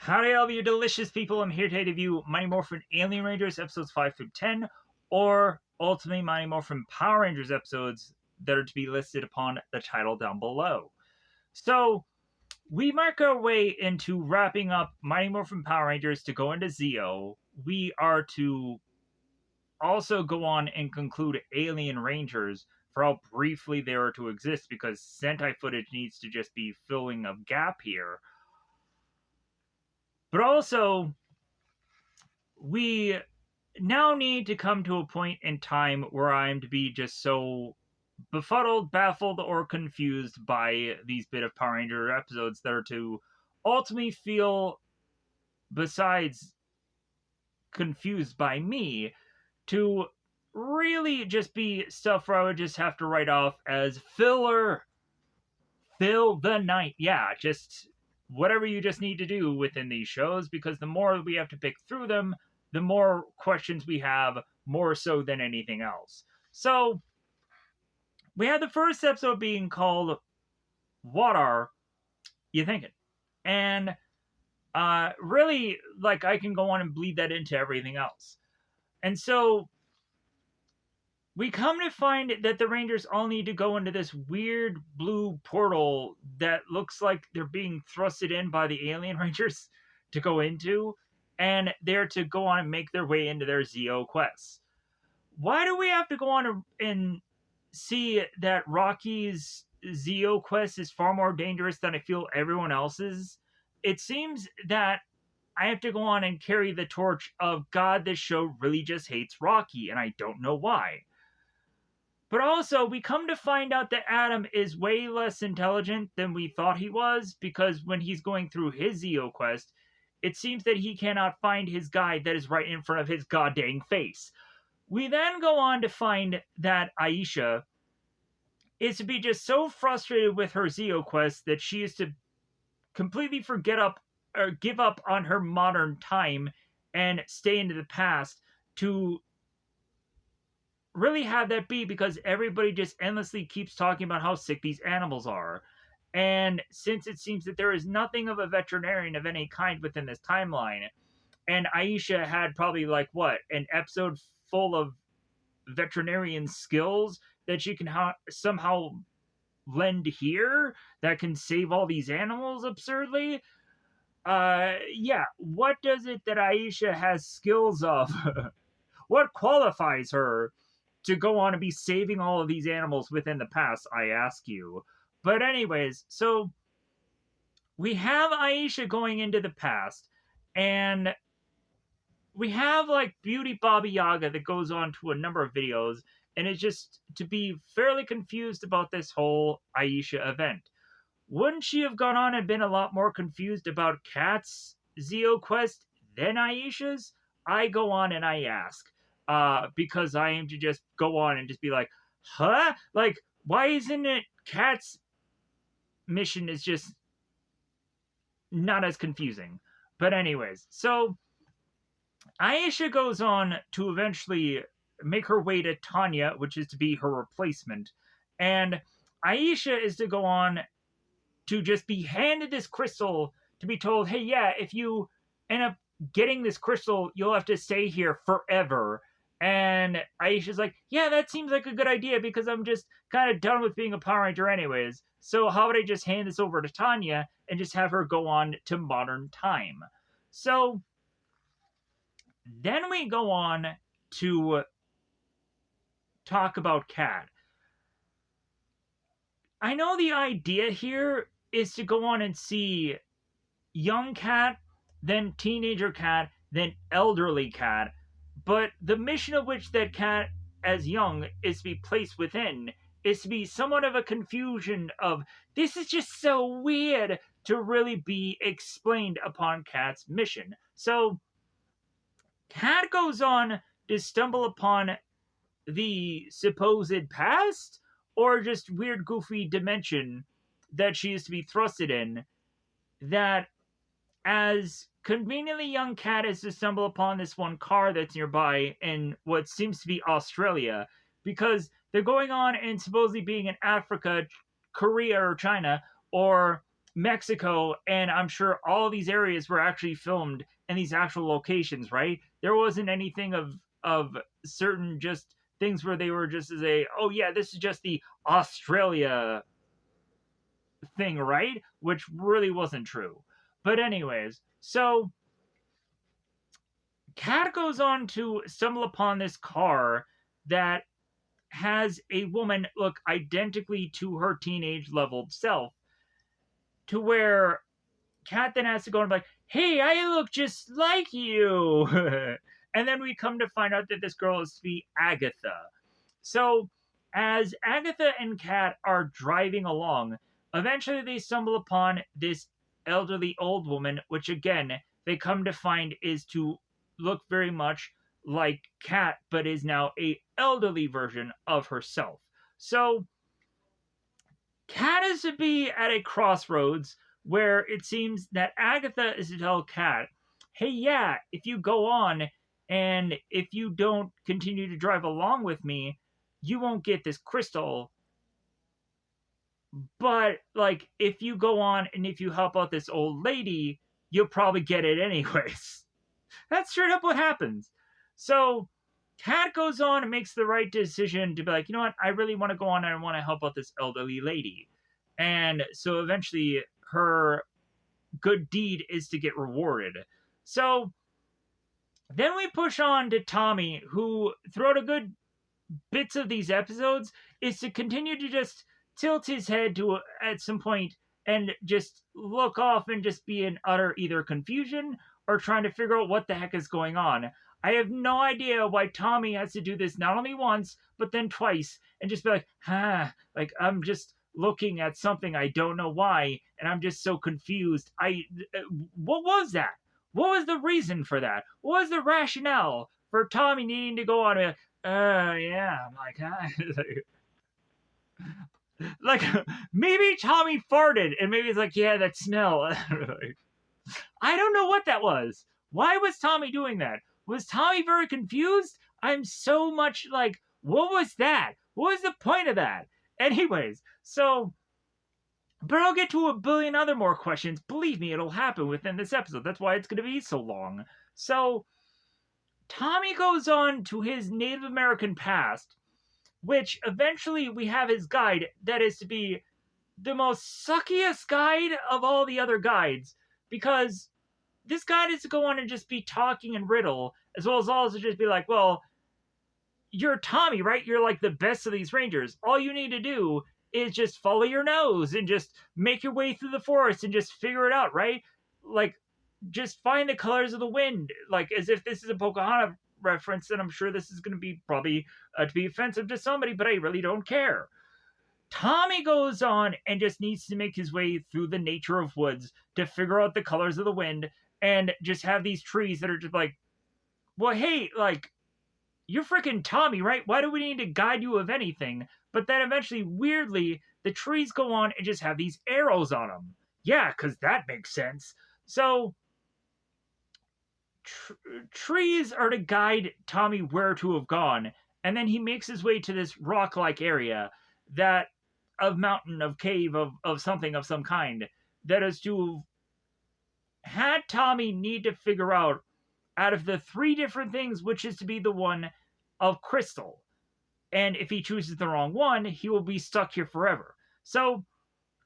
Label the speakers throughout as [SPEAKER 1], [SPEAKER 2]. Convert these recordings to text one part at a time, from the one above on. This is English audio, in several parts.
[SPEAKER 1] Howdy, all of you delicious people. I'm here today to review Mighty Morphin Alien Rangers episodes 5 through 10, or ultimately Mighty Morphin Power Rangers episodes that are to be listed upon the title down below. So, we mark our way into wrapping up Mighty Morphin Power Rangers to go into Zeo. We are to also go on and conclude Alien Rangers for how briefly they are to exist, because Sentai footage needs to just be filling a gap here. But also, we now need to come to a point in time where I'm to be just so befuddled, baffled, or confused by these bit of Power Ranger episodes that are to ultimately feel, besides confused by me, to really just be stuff where I would just have to write off as filler. Fill the night. Yeah, just whatever you just need to do within these shows, because the more we have to pick through them, the more questions we have, more so than anything else. So, we had the first episode being called What Are You Thinking? And really, like, I can go on and bleed that into everything else. And so, we come to find that the Rangers all need to go into this weird blue portal that looks like they're being thrusted in by the Alien Rangers to go into, and they're to go on and make their way into their Zeo quests. Why do we have to go on and see that Rocky's Zeo quest is far more dangerous than I feel everyone else's? It seems that I have to go on and carry the torch of, God, this show really just hates Rocky, and I don't know why. But also, we come to find out that Adam is way less intelligent than we thought he was, because when he's going through his Zeo quest, it seems that he cannot find his guide that is right in front of his goddamn face. We then go on to find that Aisha is to be just so frustrated with her Zeo quest that she is to completely give up on her modern time and stay into the past to really have that be, because everybody just endlessly keeps talking about how sick these animals are. And since it seems that there is nothing of a veterinarian of any kind within this timeline, and Aisha had probably an episode full of veterinarian skills that she can somehow lend here that can save all these animals absurdly. What does it that Aisha has skills of? What qualifies her to go on and be saving all of these animals within the past, I ask you. But anyways, so we have Aisha going into the past, and we have Beauty Baba Yaga that goes on to a number of videos, and is just to be fairly confused about this whole Aisha event. Wouldn't she have gone on and been a lot more confused about Kat's Zeo quest than Aisha's? I go on and I ask. Because I am to just go on and just be like, huh? Like, why isn't it Kat's mission is just not as confusing? But anyways, so Aisha goes on to eventually make her way to Tanya, which is to be her replacement. And Aisha is to go on to just be handed this crystal to be told, hey, yeah, if you end up getting this crystal, you'll have to stay here forever. And Aisha's like, yeah, that seems like a good idea, because I'm just kind of done with being a Power Ranger anyways. So how would I just hand this over to Tanya and just have her go on to modern time? So then we go on to talk about Kat. I know the idea here is to go on and see young Kat, then teenager Kat, then elderly Kat. But the mission of which that Kat, as young, is to be placed within, is to be somewhat of a confusion of, this is just so weird, to really be explained upon Kat's mission. So, Kat goes on to stumble upon the supposed past, or just weird, goofy dimension that she is to be thrusted in, that as conveniently young Kat is to stumble upon this one car that's nearby in what seems to be Australia, because they're going on and supposedly being in Africa, Korea, or China, or Mexico, and I'm sure all these areas were actually filmed in these actual locations, right? There wasn't anything of certain just things where they were just as a, oh yeah, this is just the Australia thing, right? Which really wasn't true. But anyways, so Kat goes on to stumble upon this car that has a woman look identically to her teenage leveled self, to where Kat then has to go and be like, hey, I look just like you. And then we come to find out that this girl is to be Agatha. So, as Agatha and Kat are driving along, eventually they stumble upon this elderly old woman, which again, they come to find is to look very much like Kat, but is now a elderly version of herself. So, Kat is to be at a crossroads where it seems that Agatha is to tell Kat, hey, yeah, if you go on and if you don't continue to drive along with me, you won't get this crystal. But, like, if you go on and if you help out this old lady, you'll probably get it anyways. That's straight up what happens. So, Kat goes on and makes the right decision to be like, you know what, I really want to go on and I want to help out this elderly lady. And so eventually her good deed is to get rewarded. So then we push on to Tommy, who throughout a good bits of these episodes is to continue to just tilt his head to at some point and just look off and just be in utter either confusion or trying to figure out what the heck is going on. I have no idea why Tommy has to do this not only once, but then twice, and just be like, like I'm just looking at something I don't know why, and I'm just so confused. What was that? What was the reason for that? What was the rationale for Tommy needing to go on? Yeah, I'm like, like maybe Tommy farted, and maybe it's like, yeah, that smell. I don't know what that was. Why was Tommy doing that? Was Tommy very confused? I'm so much like, what was that? What was the point of that? Anyways, so, but I'll get to a billion other more questions. Believe me, it'll happen within this episode. That's why it's going to be so long. So, Tommy goes on to his Native American past, which eventually we have his guide that is to be the most suckiest guide of all the other guides, because this guy is to go on and just be talking and riddle, as well as also just be like, well, you're Tommy, right? You're like the best of these rangers. All you need to do is just follow your nose and just make your way through the forest and just figure it out, right? Like, just find the colors of the wind. Like, as if this is a Pocahontas reference, and I'm sure this is going to be probably to be offensive to somebody, but I really don't care. Tommy goes on and just needs to make his way through the nature of woods to figure out the colors of the wind and just have these trees that are just like, well, hey, like, you're freaking Tommy, right? Why do we need to guide you of anything? But then eventually, weirdly, the trees go on and just have these arrows on them. Yeah, because that makes sense. So, trees are to guide Tommy where to have gone, and then he makes his way to this rock-like area that of mountain, of cave, of something of some kind, that is to had Tommy need to figure out of the three different things, which is to be the one of crystal. And if he chooses the wrong one, he will be stuck here forever. So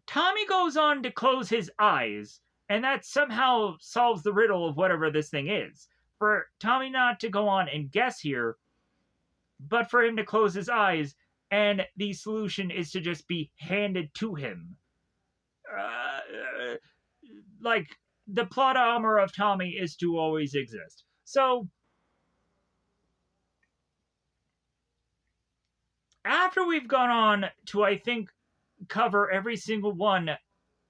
[SPEAKER 1] Tommy goes on to close his eyes, and that somehow solves the riddle of whatever this thing is. For Tommy not to go on and guess here, but for him to close his eyes, and the solution is to just be handed to him. Like, the plot armor of Tommy is to always exist. So, after we've gone on to, I think, cover every single one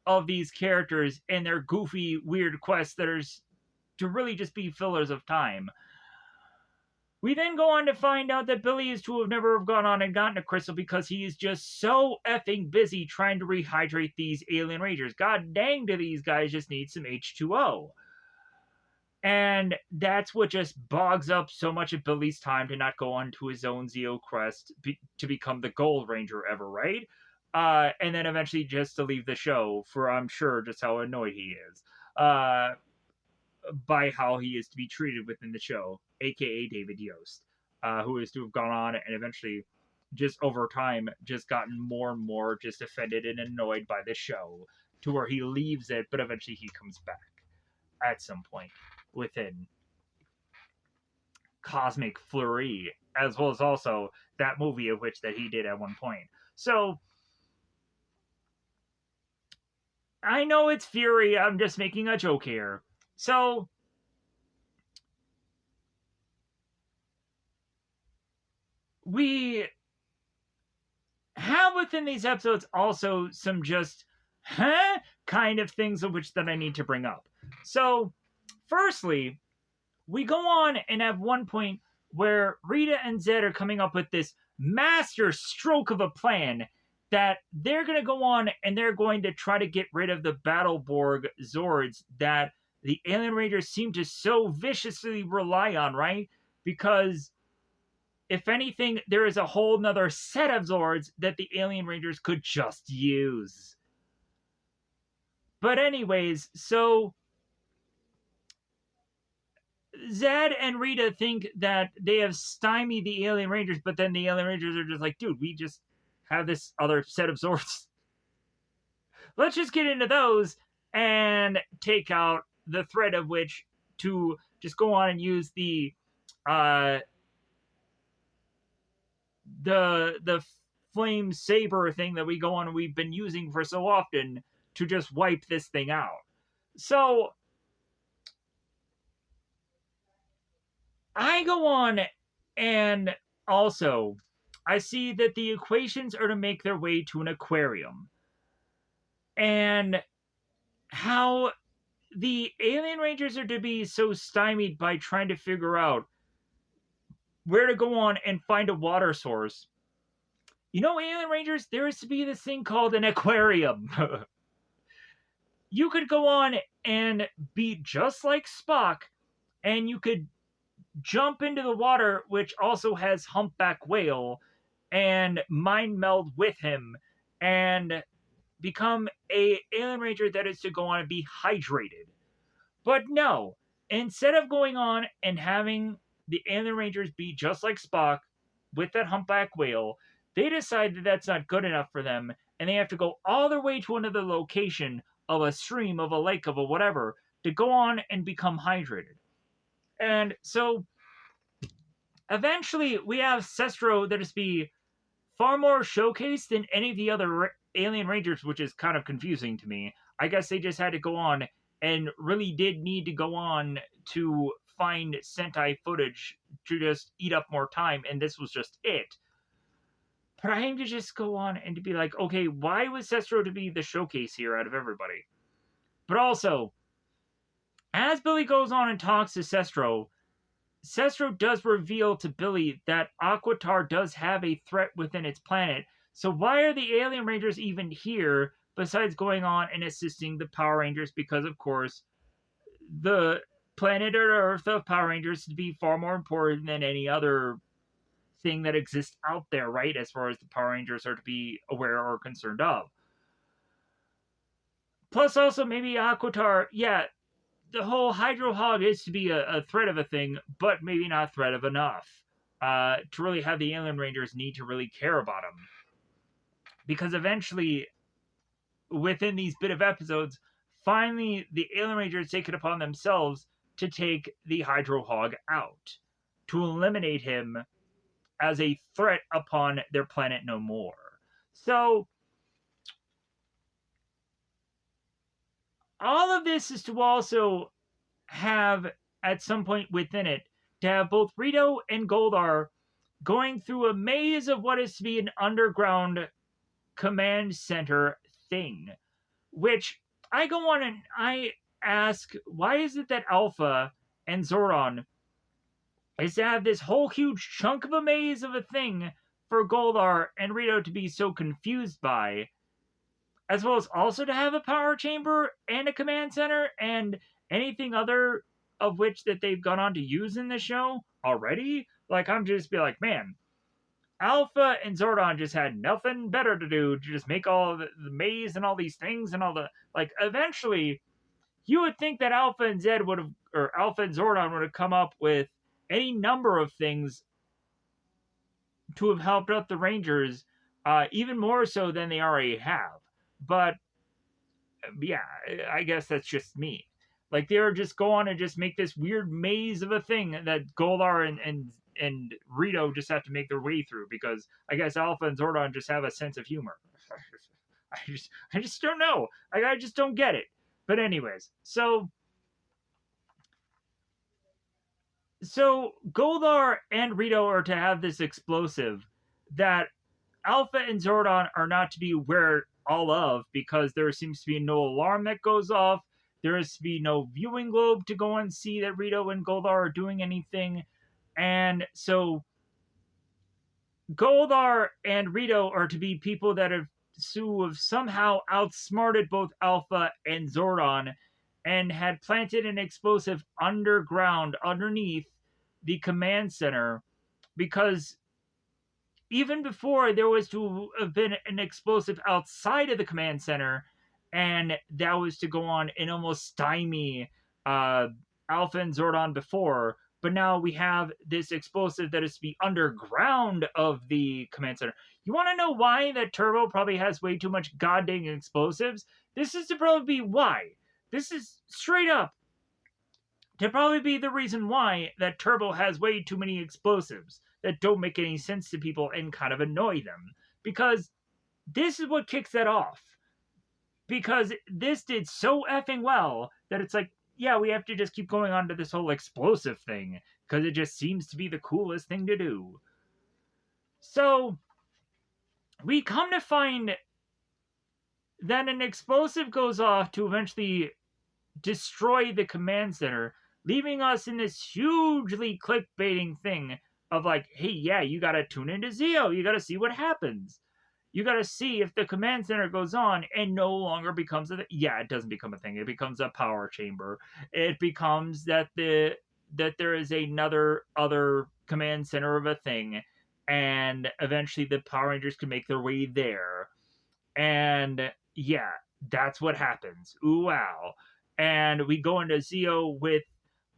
[SPEAKER 1] of these characters and their goofy, weird quests that are to really just be fillers of time, we then go on to find out that Billy is to have never gone on and gotten a crystal because he is just so effing busy trying to rehydrate these alien rangers. God dang, do these guys just need some H2O. And that's what just bogs up so much of Billy's time to not go on to his own Zeo quest to become the Gold Ranger ever, right? and then eventually just to leave the show for I'm sure just how annoyed he is uh, by how he is to be treated within the show, aka David Yost, who is to have gone on and eventually just over time just gotten more and more just offended and annoyed by the show to where he leaves it, but eventually he comes back at some point within Cosmic Flurry, as well as also that movie of which that he did at one point. So I know it's Fury. I'm just making a joke here. So we have within these episodes also some just kind of things of which that I need to bring up. So firstly, we go on and have one point where Rita and Zed are coming up with this master stroke of a plan that they're going to go on and they're going to try to get rid of the Battleborg Zords that the Alien Rangers seem to so viciously rely on, right? Because if anything, there is a whole nother set of Zords that the Alien Rangers could just use. But anyways, so Zed and Rita think that they have stymied the Alien Rangers, but then the Alien Rangers are just like, dude, we just have this other set of Zords. Let's just get into those and take out the threat of which to just go on and use the flame saber thing that we go on and we've been using for so often to just wipe this thing out. So I go on and also I see that the equations are to make their way to an aquarium. And how the Alien Rangers are to be so stymied by trying to figure out where to go on and find a water source. You know, Alien Rangers, there is to be this thing called an aquarium. You could go on and be just like Spock, and you could jump into the water, which also has Humpback Whale, and mind meld with him, and become a Alien Ranger that is to go on and be hydrated. But no, instead of going on and having the Alien Rangers be just like Spock with that Humpback Whale, they decide that that's not good enough for them, and they have to go all the way to another location of a stream, of a lake, of a whatever, to go on and become hydrated. And so eventually we have Sestro that is to be far more showcased than any of the other Alien Rangers, which is kind of confusing to me. I guess they just had to go on and really did need to go on to find Sentai footage to just eat up more time, and this was just it. But I aim to just go on and to be like, okay, why was Sestro to be the showcase here out of everybody? But also, as Billy goes on and talks to Sestro, Sestro does reveal to Billy that Aquitar does have a threat within its planet. So why are the Alien Rangers even here besides going on and assisting the Power Rangers? Because, of course, the planet Earth of Power Rangers to be far more important than any other thing that exists out there, right? As far as the Power Rangers are to be aware or concerned of. Plus, also, maybe Aquitar, yeah, the whole Hydro Hog is to be a threat of a thing, but maybe not threat of enough to really have the Alien Rangers need to really care about him. Because eventually, within these bit of episodes, finally the Alien Rangers take it upon themselves to take the Hydro Hog out, to eliminate him as a threat upon their planet no more. So, all of this is to also have, at some point within it, to have both Rito and Goldar going through a maze of what is to be an underground command center thing. Which I go on and I ask, why is it that Alpha and Zordon is to have this whole huge chunk of a maze of a thing for Goldar and Rito to be so confused by, as well as also to have a power chamber and a command center and anything other of which that they've gone on to use in the show already? Like, I'm just be like, man, Alpha and Zordon just had nothing better to do to just make all the maze and all these things and all the like. Eventually, you would think that Alpha and Zed would have, or Alpha and Zordon would have come up with any number of things to have helped out the Rangers, even more so than they already have. But yeah, I guess that's just me. Like they were just go on and just make this weird maze of a thing that Goldar and Rito just have to make their way through because I guess Alpha and Zordon just have a sense of humor. I just don't know. I just don't get it. But anyways, so Goldar and Rito are to have this explosive that Alpha and Zordon are not to be aware all of because there seems to be no alarm that goes off. There is to be no viewing globe to go and see that Rito and Goldar are doing anything. And so Goldar and Rito are to be people that have somehow outsmarted both Alpha and Zordon and had planted an explosive underground underneath the command center because even before there was to have been an explosive outside of the command center, and that was to go on and almost stymie Alpha and Zordon before. But now we have this explosive that is to be underground of the command center. You want to know why that Turbo probably has way too much goddamn explosives? This is to probably be why. This is straight up to probably be the reason why that Turbo has way too many explosives that don't make any sense to people and kind of annoy them. Because this is what kicks that off. Because this did so effing well that it's like, yeah, we have to just keep going on to this whole explosive thing because it just seems to be the coolest thing to do. So we come to find that an explosive goes off to eventually destroy the command center, leaving us in this hugely clickbaiting thing of like, hey, yeah, you gotta tune into Zeo, you gotta see what happens. You gotta see if the command center goes on and no longer becomes a it doesn't become a thing. It becomes a power chamber. It becomes that there is another other command center of a thing, and eventually the Power Rangers can make their way there. And yeah, that's what happens. Ooh wow. And we go into Zeo with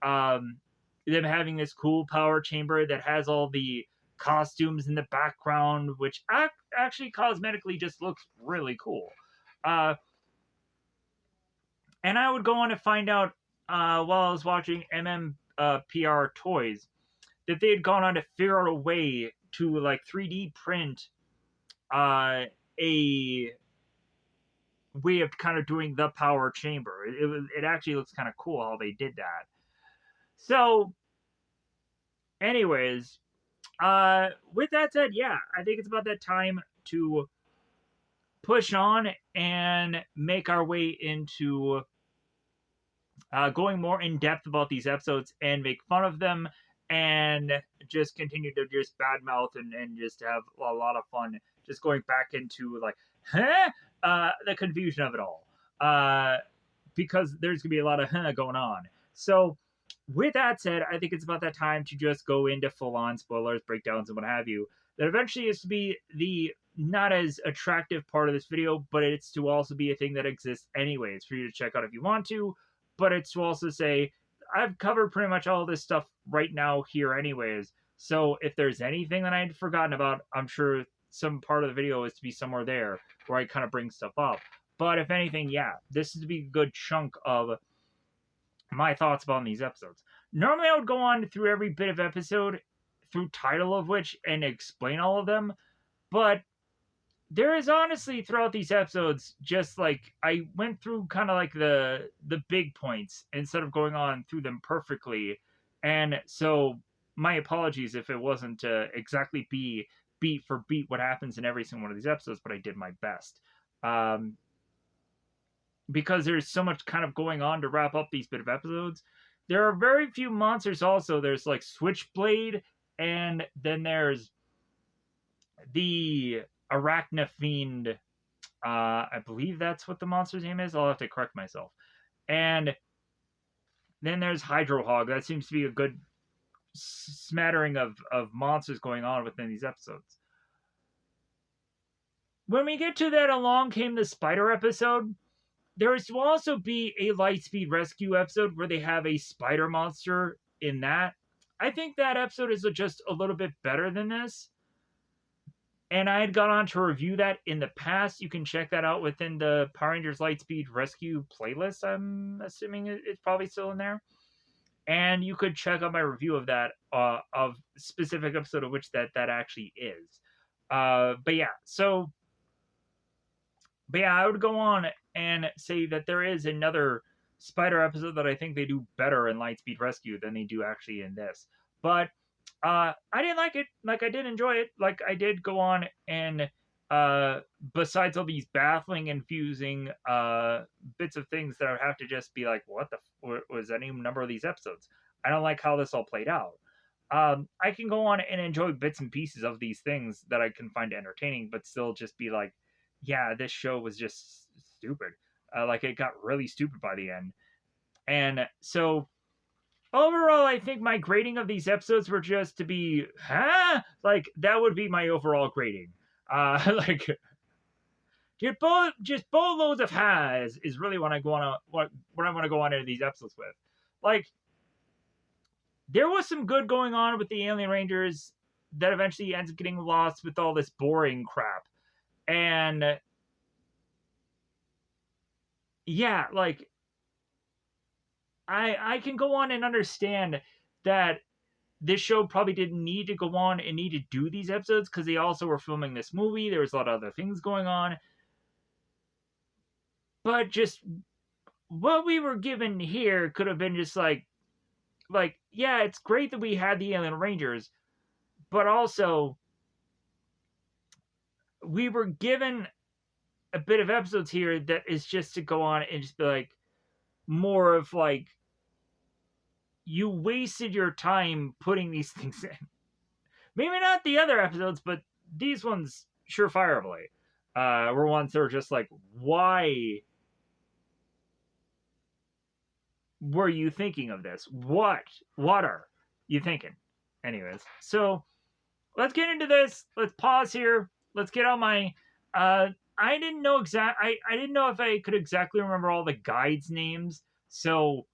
[SPEAKER 1] them having this cool power chamber that has all the costumes in the background, which actually cosmetically just looks really cool. And I would go on to find out while I was watching MMPR Toys that they had gone on to figure out a way to like 3D print a way of kind of doing the power chamber. It actually looks kind of cool how they did that. So, anyways, with that said, yeah, I think it's about that time to push on and make our way into going more in depth about these episodes and make fun of them and just continue to just badmouth and just have a lot of fun just going back into like, the confusion of it all. Because there's going to be a lot of going on. So, with that said, I think it's about that time to just go into full-on spoilers, breakdowns, and what have you. That eventually is to be the not as attractive part of this video, but it's to also be a thing that exists anyways for you to check out if you want to. But it's to also say, I've covered pretty much all this stuff right now here anyways. So if there's anything that I'd forgotten about, I'm sure some part of the video is to be somewhere there where I kind of bring stuff up. But if anything, yeah, this is to be a good chunk of my thoughts about these episodes. Normally I would go on through every bit of episode through title of which and explain all of them, but there is honestly throughout these episodes just like I went through kind of like the big points instead of going on through them perfectly. And so my apologies if it wasn't to exactly be beat for beat what happens in every single one of these episodes, but I did my best. Because there's so much kind of going on to wrap up these bit of episodes. There are very few monsters also. There's like Switchblade, and then there's the Arachna Fiend. I believe that's what the monster's name is. I'll have to correct myself. And then there's Hydro Hog. That seems to be a good smattering of monsters going on within these episodes. when we get to that Along Came the Spider episode, there will also be a Lightspeed Rescue episode where they have a spider monster in that. I think that episode is just a little bit better than this. And I had gone on to review that in the past. You can check that out within the Power Rangers Lightspeed Rescue playlist. I'm assuming it's probably still in there. And you could check out my review of that, of specific episode of which that actually is. But yeah, I would go on and say that there is another Spider episode that I think they do better in Lightspeed Rescue than they do actually in this. But I didn't like it. Like, I did enjoy it. Like, I did go on and besides all these baffling, infusing bits of things that I would have to just be like, what the was any number of these episodes? I don't like how this all played out. I can go on and enjoy bits and pieces of these things that I can find entertaining, but still just be like, yeah, this show was just stupid. Like, it got really stupid by the end. And so overall, I think my grading of these episodes were just to be, like, that would be my overall grading. Like, just boatloads of has is really what I want to go on into these episodes with. Like, there was some good going on with the Alien Rangers that eventually ends up getting lost with all this boring crap. And yeah, like, I can go on and understand that this show probably didn't need to go on and need to do these episodes because they also were filming this movie. There was a lot of other things going on. But just what we were given here could have been just like, yeah, it's great that we had the Alien Rangers, but also we were given a bit of episodes here that is just to go on and just be like, more of like, you wasted your time putting these things in. Maybe not the other episodes, but these ones surefireably were ones that were just like, why were you thinking of this? What are you thinking? Anyways, so let's get into this. Let's pause here. Let's get on my. I didn't know I didn't know if I could exactly remember all the guides' names. So,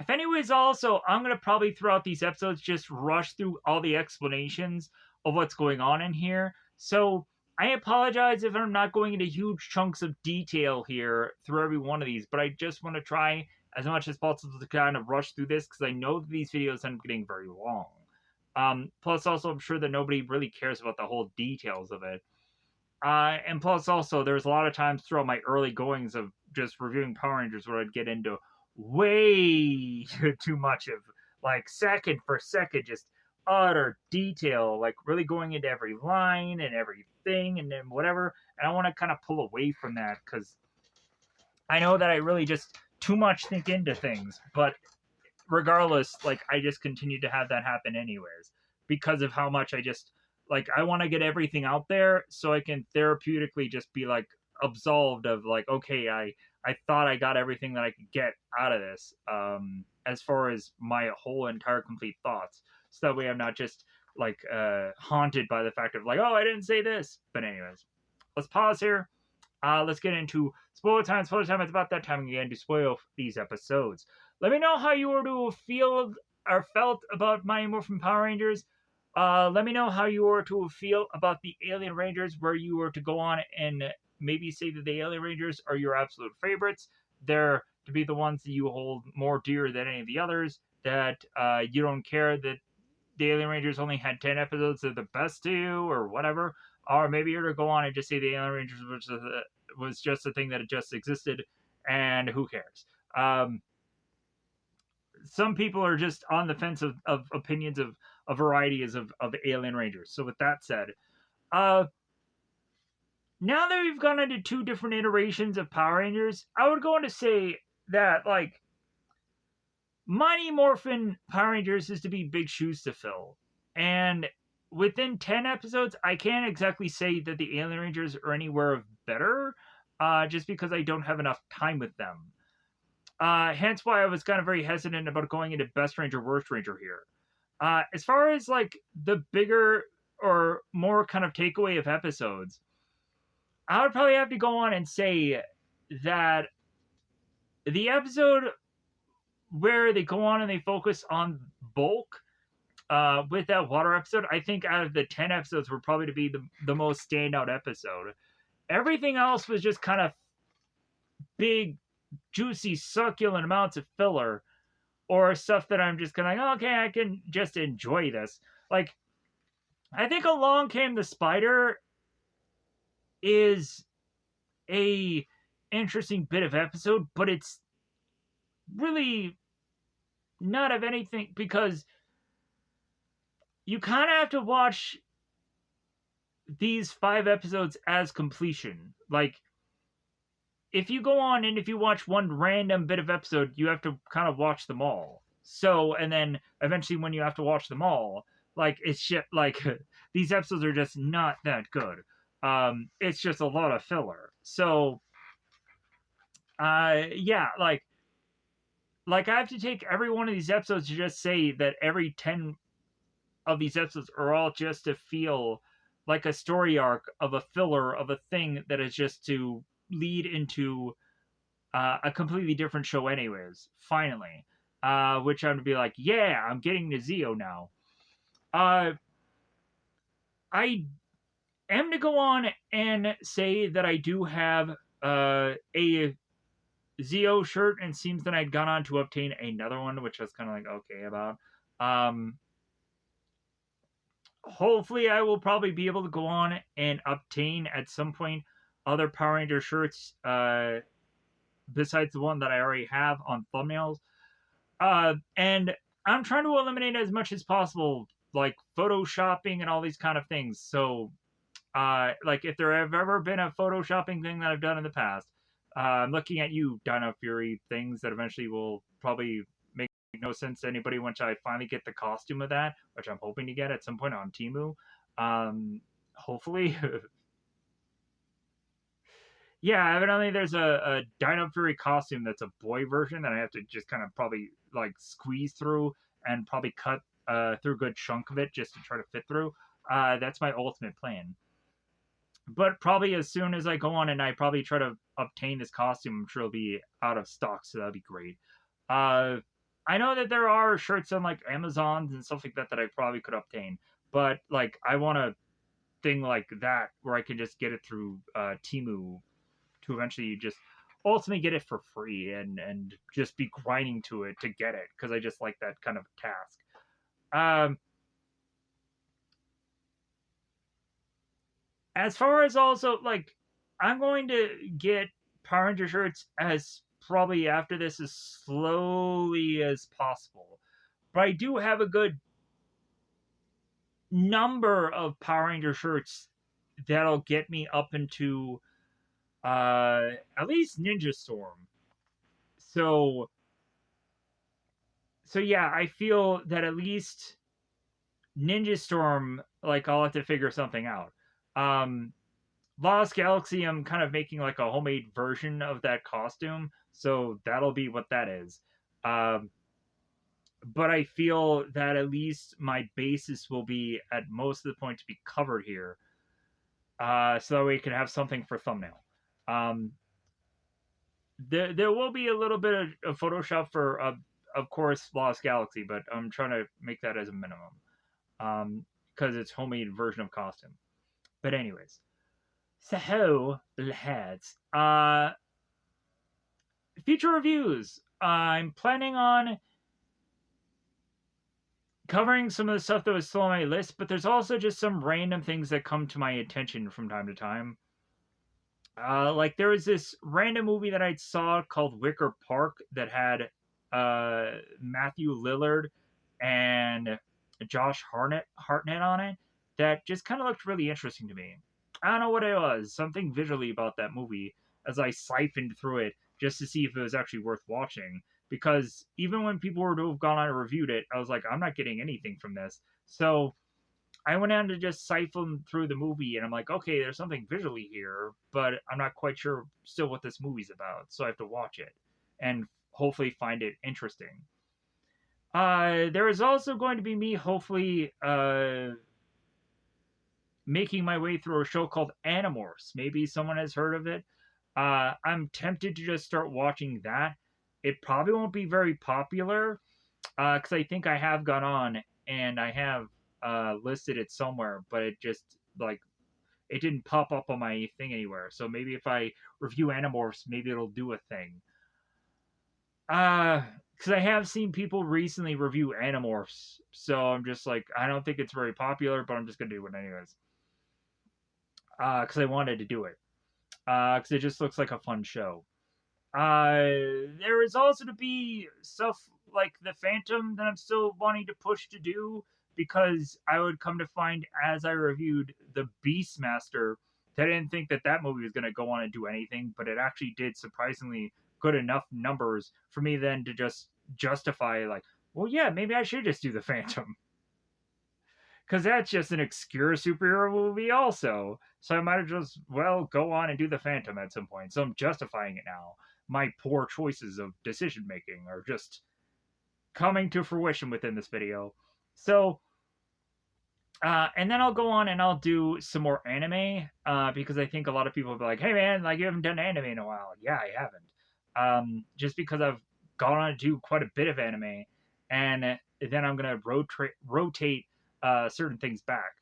[SPEAKER 1] if anyways, also I'm gonna probably throughout these episodes just rush through all the explanations of what's going on in here. So I apologize if I'm not going into huge chunks of detail here through every one of these, but I just want to try as much as possible to kind of rush through this because I know that these videos end up getting very long. Plus, also, I'm sure that nobody really cares about the whole details of it. And plus, also, there's a lot of times throughout my early goings of just reviewing Power Rangers where I'd get into way too much of, like, second for second, just utter detail, like really going into every line and everything and then whatever. And I want to kind of pull away from that because I know that I really just too much think into things. But regardless, like, I just continue to have that happen anyways because of how much I just, like, I want to get everything out there so I can therapeutically just be like absolved of like, okay, I thought I got everything that I could get out of this, as far as my whole entire complete thoughts. So that way I'm not just like haunted by the fact of like, oh, I didn't say this. But anyways, let's pause here. Let's get into spoiler time. Spoiler time. It's about that time again to spoil these episodes. Let me know how you were to feel or felt about Mighty Morphin Power Rangers. Let me know how you were to feel about the Alien Rangers, where you were to go on and maybe say that the Alien Rangers are your absolute favorites. They're to be the ones that you hold more dear than any of the others. That you don't care that the Alien Rangers only had 10 episodes, they're the best to you, or whatever. Or maybe you're to go on and just say the Alien Rangers was just a thing that just existed, and who cares? Some people are just on the fence of opinions of a variety of Alien Rangers. So with that said, now that we've gone into two different iterations of Power Rangers, I would go on to say that, like, Mighty Morphin Power Rangers is to be big shoes to fill. And within 10 episodes, I can't exactly say that the Alien Rangers are anywhere better, just because I don't have enough time with them. Hence why I was kind of very hesitant about going into Best Ranger, Worst Ranger here. As far as, like, the bigger or more kind of takeaway of episodes, I would probably have to go on and say that the episode where they go on and they focus on bulk with that water episode, I think out of the 10 episodes were probably to be the most standout episode. Everything else was just kind of big, juicy, succulent amounts of filler or stuff that I'm just kind of like, okay, I can just enjoy this. Like, I think Along Came the Spider is a interesting bit of episode, but it's really not of anything because you kind of have to watch these 5 episodes as completion. Like, if you go on and if you watch one random bit of episode, you have to kind of watch them all. So, and then eventually when you have to watch them all, like, it's shit, like, these episodes are just not that good. It's just a lot of filler. So, yeah, like I have to take every one of these episodes to just say that every 10 of these episodes are all just to feel like a story arc of a filler of a thing that is just to lead into a completely different show anyways, finally. Which I'm to be like, yeah, I'm getting to Zeo now. I am to go on and say that I do have a Zeo shirt, and it seems that I'd gone on to obtain another one, which I was kind of like, okay about. Hopefully I will probably be able to go on and obtain at some point other Power Ranger shirts besides the one that I already have on thumbnails. And I'm trying to eliminate as much as possible, like photoshopping and all these kind of things. So, like if there have ever been a photoshopping thing that I've done in the past, I'm looking at you, Dino Fury, things that eventually will probably make no sense to anybody once I finally get the costume of that, which I'm hoping to get at some point on Temu. Hopefully. Yeah, evidently there's a Dino Fury costume that's a boy version that I have to just kind of probably like squeeze through and probably cut through a good chunk of it just to try to fit through. That's my ultimate plan. But probably as soon as I go on and I probably try to obtain this costume, I'm sure it'll be out of stock, so that'd be great. Uh, I know that there are shirts on like Amazons and stuff like that that I probably could obtain, but like I want a thing like that where I can just get it through Timu to eventually just ultimately get it for free and just be grinding to it to get it because I just like that kind of task. As far as also like, I'm going to get Power Ranger shirts as probably after this as slowly as possible, but I do have a good number of Power Ranger shirts that'll get me up into at least Ninja Storm. So so yeah, I feel that at least Ninja Storm, like I'll have to figure something out. Um, Lost Galaxy, I'm kind of making like a homemade version of that costume, so that'll be what that is. Um, but I feel that at least my basis will be at most of the point to be covered here, so that we can have something for thumbnail. Um, there will be a little bit of Photoshop for, of course, Lost Galaxy, but I'm trying to make that as a minimum, because it's homemade version of costume. But anyways, so lads, future reviews. I'm planning on covering some of the stuff that was still on my list, but there's also just some random things that come to my attention from time to time. Like there was this random movie that I saw called Wicker Park that had Matthew Lillard and Josh Hartnett on it that just kind of looked really interesting to me. I don't know what it was, something visually about that movie as I siphoned through it just to see if it was actually worth watching. Because even when people were to have gone on and reviewed it, I was like, I'm not getting anything from this. So I went on to just siphon through the movie, and I'm like, okay, there's something visually here, but I'm not quite sure still what this movie's about, so I have to watch it and hopefully find it interesting. There is also going to be me hopefully making my way through a show called Animorphs. Maybe someone has heard of it. I'm tempted to just start watching that. It probably won't be very popular because I think I have gone on and I have listed it somewhere, but it just like it didn't pop up on my thing anywhere. So maybe if I review Animorphs, maybe it'll do a thing. Because I have seen people recently review Animorphs, so I'm just like, I don't think it's very popular, but I'm just gonna do it anyways. Because I wanted to do it. Because it just looks like a fun show. There is also to be stuff like the Phantom that I'm still wanting to push to do because I would come to find as I reviewed the Beastmaster that I didn't think that that movie was going to go on and do anything, but it actually did surprisingly good enough numbers for me then to just justify like, well, yeah, maybe I should just do the Phantom because that's just an obscure superhero movie also. So I might as well go on and do the Phantom at some point. So I'm justifying it now. My poor choices of decision making are just coming to fruition within this video. So, and then I'll go on and I'll do some more anime because I think a lot of people will be like, "Hey man, like you haven't done anime in a while." Yeah, I haven't. Just because I've gone on to do quite a bit of anime, and then I'm gonna rotate certain things back.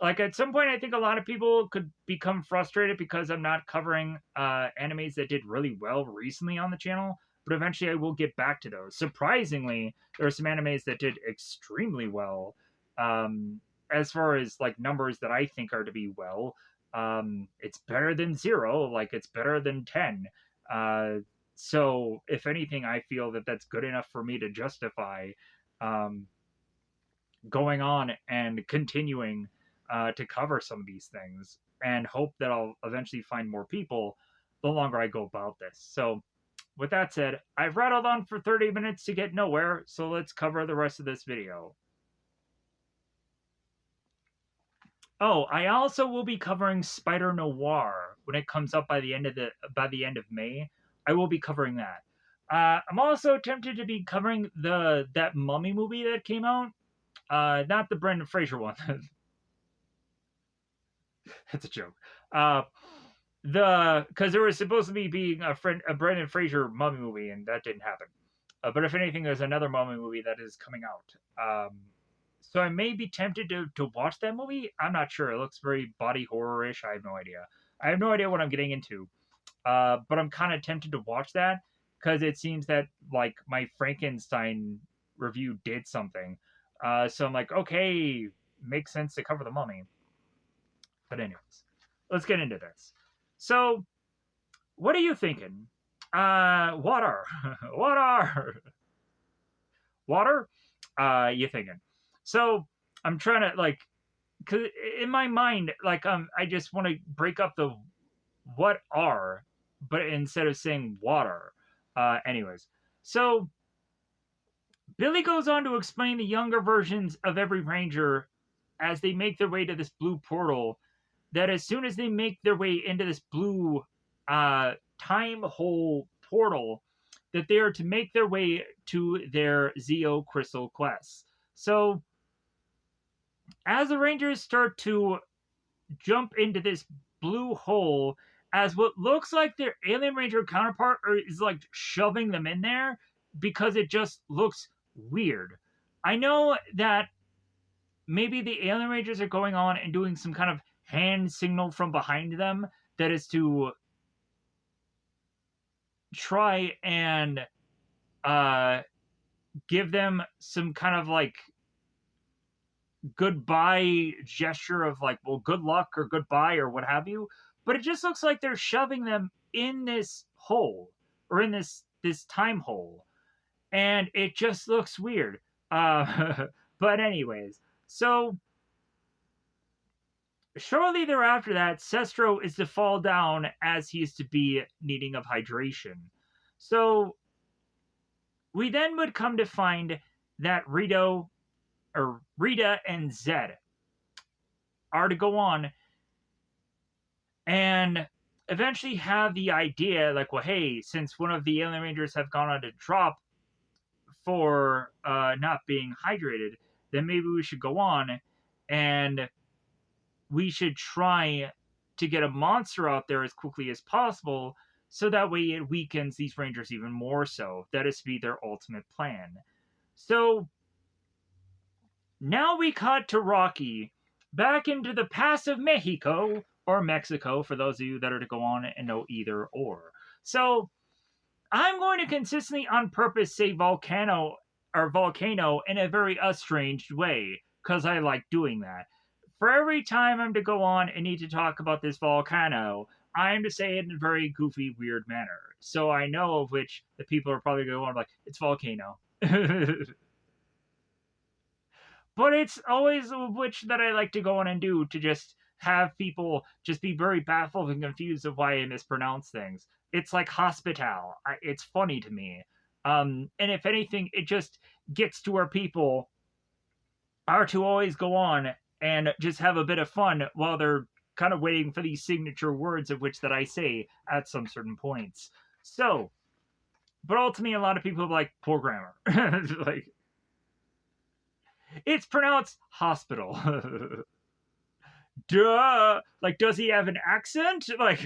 [SPEAKER 1] Like at some point, I think a lot of people could become frustrated because I'm not covering animes that did really well recently on the channel. But eventually, I will get back to those. Surprisingly, there are some animes that did extremely well. As far as like numbers that I think are to be well, it's better than 0. Like it's better than 10. So if anything, I feel that that's good enough for me to justify um, going on and continuing to cover some of these things and hope that I'll eventually find more people the longer I go about this. So, with that said, I've rattled on for 30 minutes to get nowhere, so let's cover the rest of this video. Oh, I also will be covering Spider Noir when it comes up by the end of May. I will be covering that. I'm also tempted to be covering that Mummy movie that came out. Not the Brendan Fraser one. That's a joke. Because there was supposed to be being a Brendan Fraser mummy movie, and that didn't happen. But if anything, there's another mummy movie that is coming out. So I may be tempted to watch that movie. I'm not sure. It looks very body horror-ish. I have no idea. I have no idea what I'm getting into. But I'm kind of tempted to watch that because it seems that like my Frankenstein review did something. So I'm like, okay, makes sense to cover the mummy. But anyways, let's get into this. So, what are you thinking? Water. Water. Water? You thinking. So, I'm trying to, like, cause in my mind, like, I just want to break up the what are, but instead of saying water. Anyways. So, Billy goes on to explain the younger versions of every ranger as they make their way to this blue portal that as soon as they make their way into this blue time hole portal, that they are to make their way to their Zeo Crystal quests. So, as the Rangers start to jump into this blue hole, as what looks like their Alien Ranger counterpart is like shoving them in there because it just looks weird. I know that maybe the Alien Rangers are going on and doing some kind of hand signal from behind them that is to try and give them some kind of like goodbye gesture of like, well, good luck or goodbye or what have you. But it just looks like they're shoving them in this hole or in this time hole, and it just looks weird. But anyways, so shortly thereafter that, Sestro is to fall down as he is to be needing of hydration. So we then would come to find that Rita and Zed are to go on and eventually have the idea like, well, hey, since one of the Alien Rangers have gone on to drop for not being hydrated, then maybe we should go on and we should try to get a monster out there as quickly as possible so that way it weakens these Rangers even more so. That is to be their ultimate plan. So now we cut to Rocky back into the past of Mexico, or Mexico, for those of you that are to go on and know either or. So I'm going to consistently on purpose say volcano in a very estranged way, because I like doing that. For every time I'm to go on and need to talk about this volcano, I'm to say it in a very goofy, weird manner. So I know of which the people are probably going to go like, it's volcano. But it's always which that I like to go on and do to just have people just be very baffled and confused of why I mispronounce things. It's like hospital. It's funny to me. And if anything, it just gets to where people are to always go on and just have a bit of fun while they're kind of waiting for these signature words of which that I say at some certain points. So, but ultimately, a lot of people are like poor grammar. Like, it's pronounced hospital. Duh. Like, does he have an accent? Like,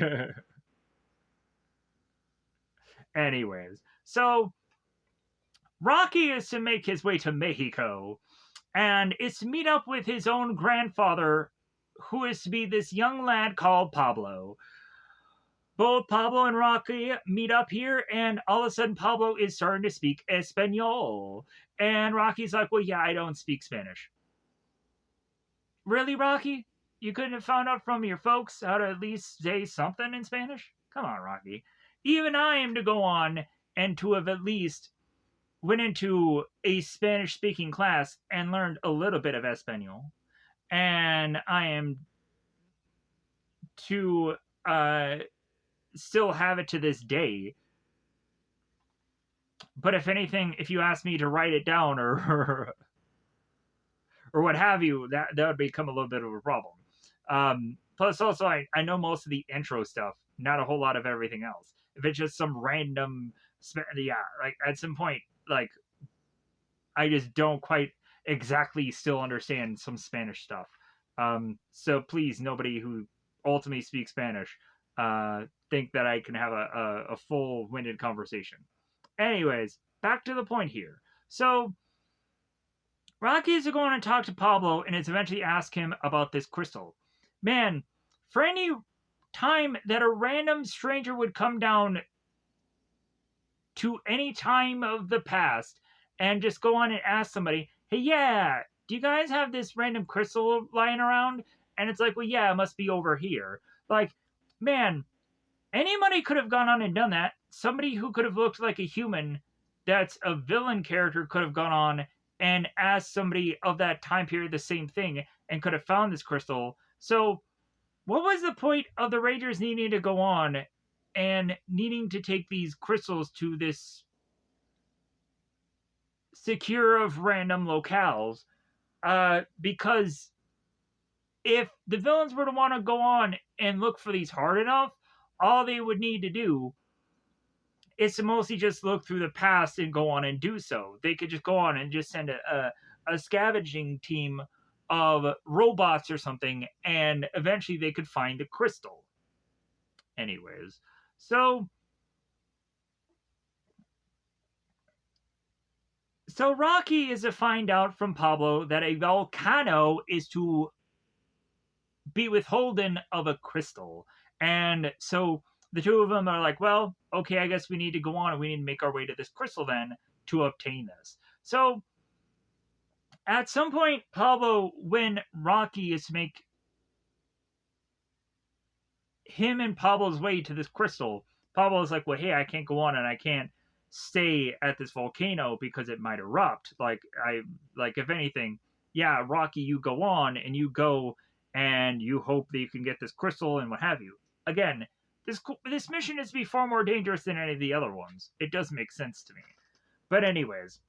[SPEAKER 1] anyways. So, Rocky is to make his way to Mexico and is to meet up with his own grandfather, who is to be this young lad called Pablo. Both Pablo and Rocky meet up here, and all of a sudden, Pablo is starting to speak Espanol. And Rocky's like, well, yeah, I don't speak Spanish. Really, Rocky? You couldn't have found out from your folks how to at least say something in Spanish? Come on, Rocky. Even I am to go on and to have at least went into a Spanish speaking class and learned a little bit of Espanol. And I am to still have it to this day. But if anything, if you ask me to write it down or what have you, that would become a little bit of a problem. Plus, also, I know most of the intro stuff, not a whole lot of everything else. If it's just some random, yeah, like at some point, like I just don't quite exactly still understand some Spanish stuff. So please, nobody who ultimately speaks Spanish, think that I can have a full-winded conversation. Anyways, back to the point here. So Rocky is going to talk to Pablo and is eventually ask him about this crystal. Man, for any time that a random stranger would come down to any time of the past and just go on and ask somebody, hey, yeah, do you guys have this random crystal lying around? And it's like, well, yeah, it must be over here. Like, man, anybody could have gone on and done that. Somebody who could have looked like a human that's a villain character could have gone on and asked somebody of that time period the same thing and could have found this crystal. So, what was the point of the Rangers needing to go on and needing to take these crystals to this secure of random locales? Because if the villains were to want to go on and look for these hard enough, all they would need to do is to mostly just look through the past and go on and do so. They could just go on and just send a scavenging team of robots or something, and eventually they could find the crystal. Anyways, so Rocky is to find out from Pablo that a volcano is to be withholden of a crystal. And so the two of them are like, well, okay, I guess we need to go on and we need to make our way to this crystal then to obtain this. So at some point, Pablo, when Rocky is to make him and Pablo's way to this crystal, Pablo's like, well, hey, I can't go on and I can't stay at this volcano because it might erupt. Like, if anything, yeah, Rocky, you go on and you go and you hope that you can get this crystal and what have you. Again, this mission is to be far more dangerous than any of the other ones. It does make sense to me. But anyways,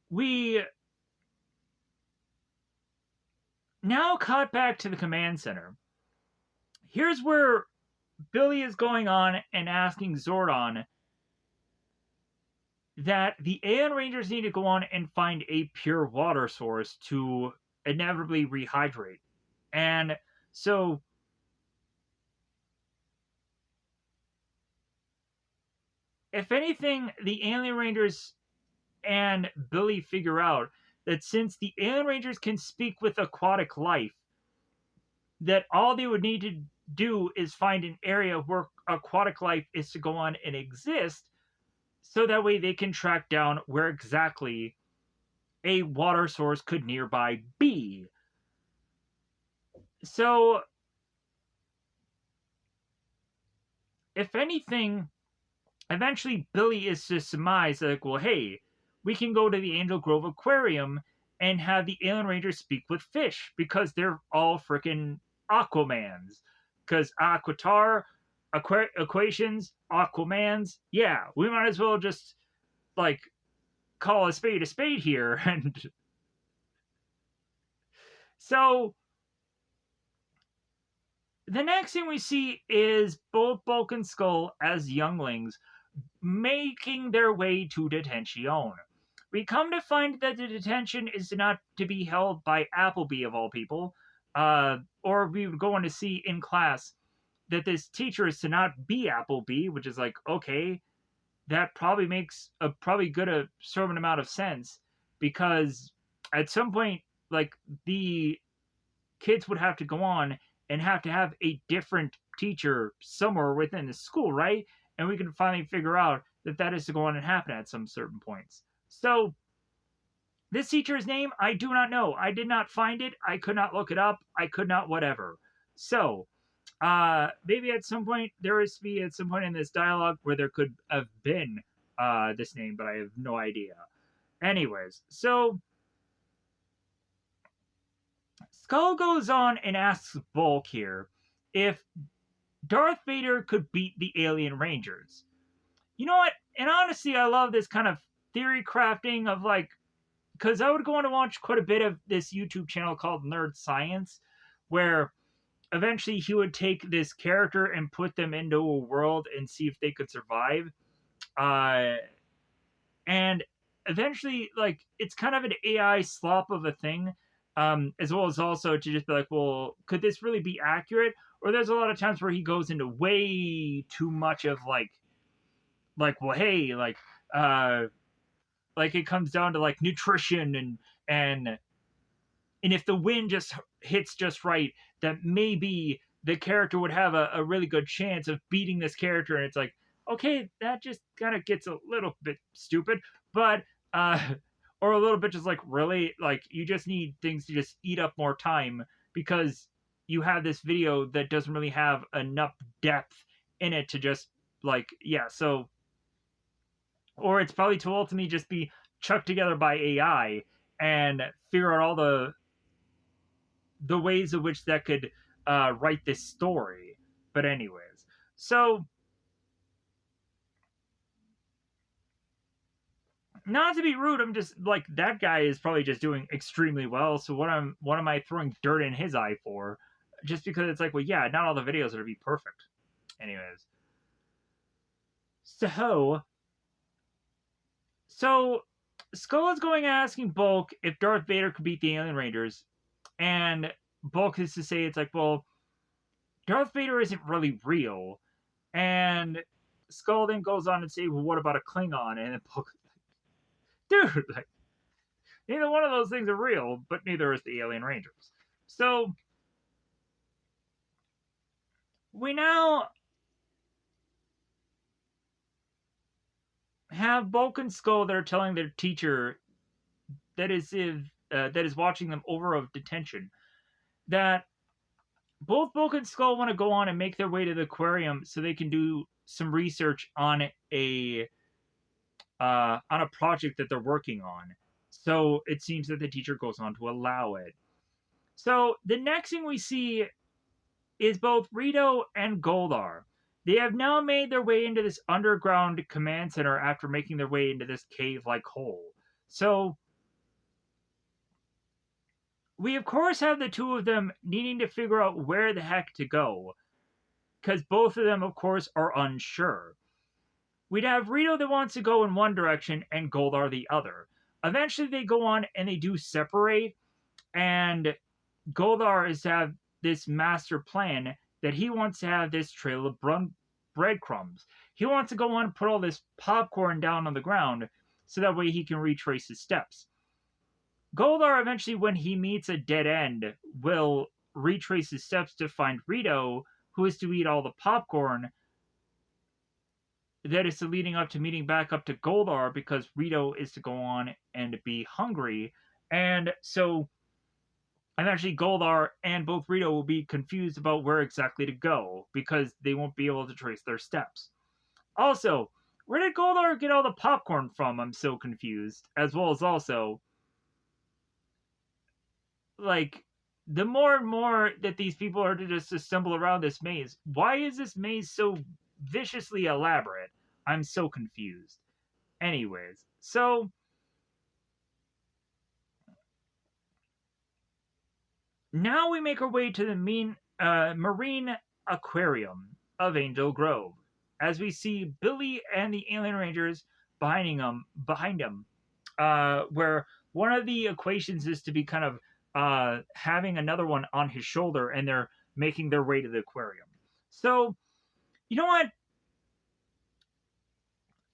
[SPEAKER 1] we now cut back to the command center. Here's where Billy is going on and asking Zordon that the Aeon Rangers need to go on and find a pure water source to inevitably rehydrate. And So if anything, the Alien Rangers and Billy figure out that since the Alien Rangers can speak with aquatic life, that all they would need to do is find an area where aquatic life is to go on and exist, so that way they can track down where exactly a water source could nearby be. So, if anything, eventually Billy is to surmise like, well, hey, we can go to the Angel Grove Aquarium and have the Alien Rangers speak with fish because they're all freaking Aquamans. Because Aquatar, Equations, Aquamans, yeah, we might as well just like call a spade here. And so the next thing we see is both Bulk and Skull as younglings making their way to detention. We come to find that the detention is not to be held by Appleby of all people, or we would go on to see in class that this teacher is to not be Appleby, which is like, okay, that probably makes a probably good a certain amount of sense because at some point, like the kids would have to go on and have to have a different teacher somewhere within the school, right? And we can finally figure out that that is to go on and happen at some certain points. So, this teacher's name, I do not know. I did not find it. I could not look it up. I could not whatever. So, maybe at some point, there is to be at some point in this dialogue where there could have been this name, but I have no idea. Anyways, so Skull goes on and asks Bulk here if Darth Vader could beat the Alien Rangers. You know what? And honestly, I love this kind of theory crafting of like, because I would go on to watch quite a bit of this YouTube channel called Nerd Science, where eventually he would take this character and put them into a world and see if they could survive. And eventually, like, it's kind of an AI slop of a thing, as well as also to just be like, well, could this really be accurate? Or there's a lot of times where he goes into way too much of well, hey, like it comes down to like nutrition and if the wind just hits just right, that maybe the character would have a really good chance of beating this character. And it's like, okay, that just kind of gets a little bit stupid, but or a little bit just like really like you just need things to just eat up more time because you have this video that doesn't really have enough depth in it to just like yeah so or it's probably to ultimately just be chucked together by AI and figure out all the ways in which that could write this story. But anyways, so not to be rude, I'm just like that guy is probably just doing extremely well. So what am I throwing dirt in his eye for? Just because it's like, well, yeah, not all the videos are to be perfect. Anyways, so Skull is going and asking Bulk if Darth Vader could beat the Alien Rangers, and Bulk is to say it's like, well, Darth Vader isn't really real, and Skull then goes on and say, well, what about a Klingon? And Bulk, dude, like, neither one of those things are real, but neither is the Alien Rangers. So we now have Bulk and Skull that are telling their teacher that is watching them over of detention that both Bulk and Skull want to go on and make their way to the aquarium so they can do some research on a project that they're working on. So it seems that the teacher goes on to allow it. So the next thing we see is both Rito and Goldar. They have now made their way into this underground command center after making their way into this cave-like hole. So we of course have the two of them needing to figure out where the heck to go, because both of them of course are unsure. We'd have Rito that wants to go in one direction and Goldar the other. Eventually they go on and they do separate, and Goldar is to have this master plan that he wants to have this trail of breadcrumbs. He wants to go on and put all this popcorn down on the ground so that way he can retrace his steps. Goldar eventually, when he meets a dead end, will retrace his steps to find Rito, who is to eat all the popcorn that is leading up to meeting back up to Goldar because Rito is to go on and be hungry. And so eventually Goldar and both Rito will be confused about where exactly to go because they won't be able to trace their steps. Also, where did Goldar get all the popcorn from? I'm so confused. As well as also, like, the more and more that these people are to just stumble around this maze, why is this maze so viciously elaborate? I'm so confused. Anyways, so now we make our way to the marine aquarium of Angel Grove, as we see Billy and the Alien Rangers behind him, where one of the equations is to be kind of having another one on his shoulder, and they're making their way to the aquarium. So, you know what?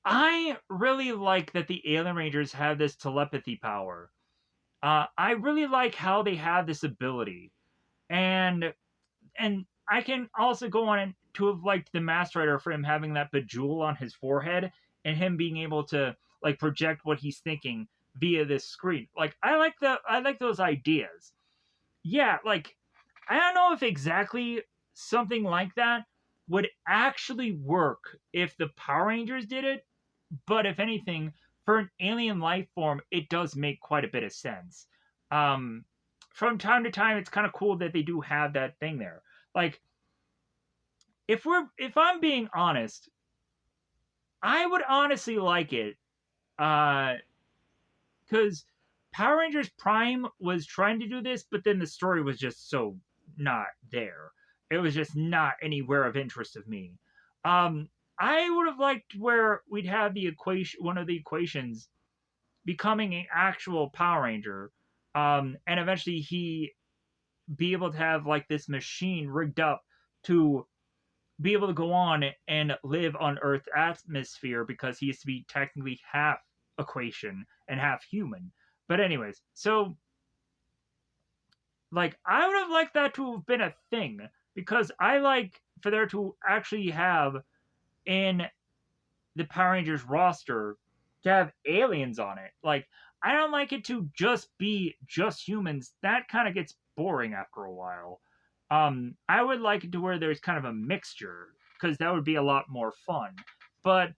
[SPEAKER 1] I really like that the Alien Rangers have this telepathy power. I really like how they have this ability, and I can also go on and to have liked the Master Rider for him having that bejewel on his forehead and him being able to like project what he's thinking via this screen. Like I like those ideas. Yeah, like I don't know if exactly something like that would actually work if the Power Rangers did it, but if anything, for an alien life form, it does make quite a bit of sense. Um, from time to time, it's kind of cool that they do have that thing there. Like, if I'm being honest, I would honestly like it, because Power Rangers Prime was trying to do this, but then the story was just so not there. It was just not anywhere of interest of me. I would have liked where we'd have the equation, one of the equations, becoming an actual Power Ranger, and eventually he be able to have like this machine rigged up to be able to go on and live on Earth's atmosphere because he is to be technically half equation and half human. But anyways, so like I would have liked that to have been a thing because I like for there to actually have in the Power Rangers roster to have aliens on it. Like I don't like it to just be just humans. That kind of gets boring after a while. I would like it to where there's kind of a mixture because that would be a lot more fun. But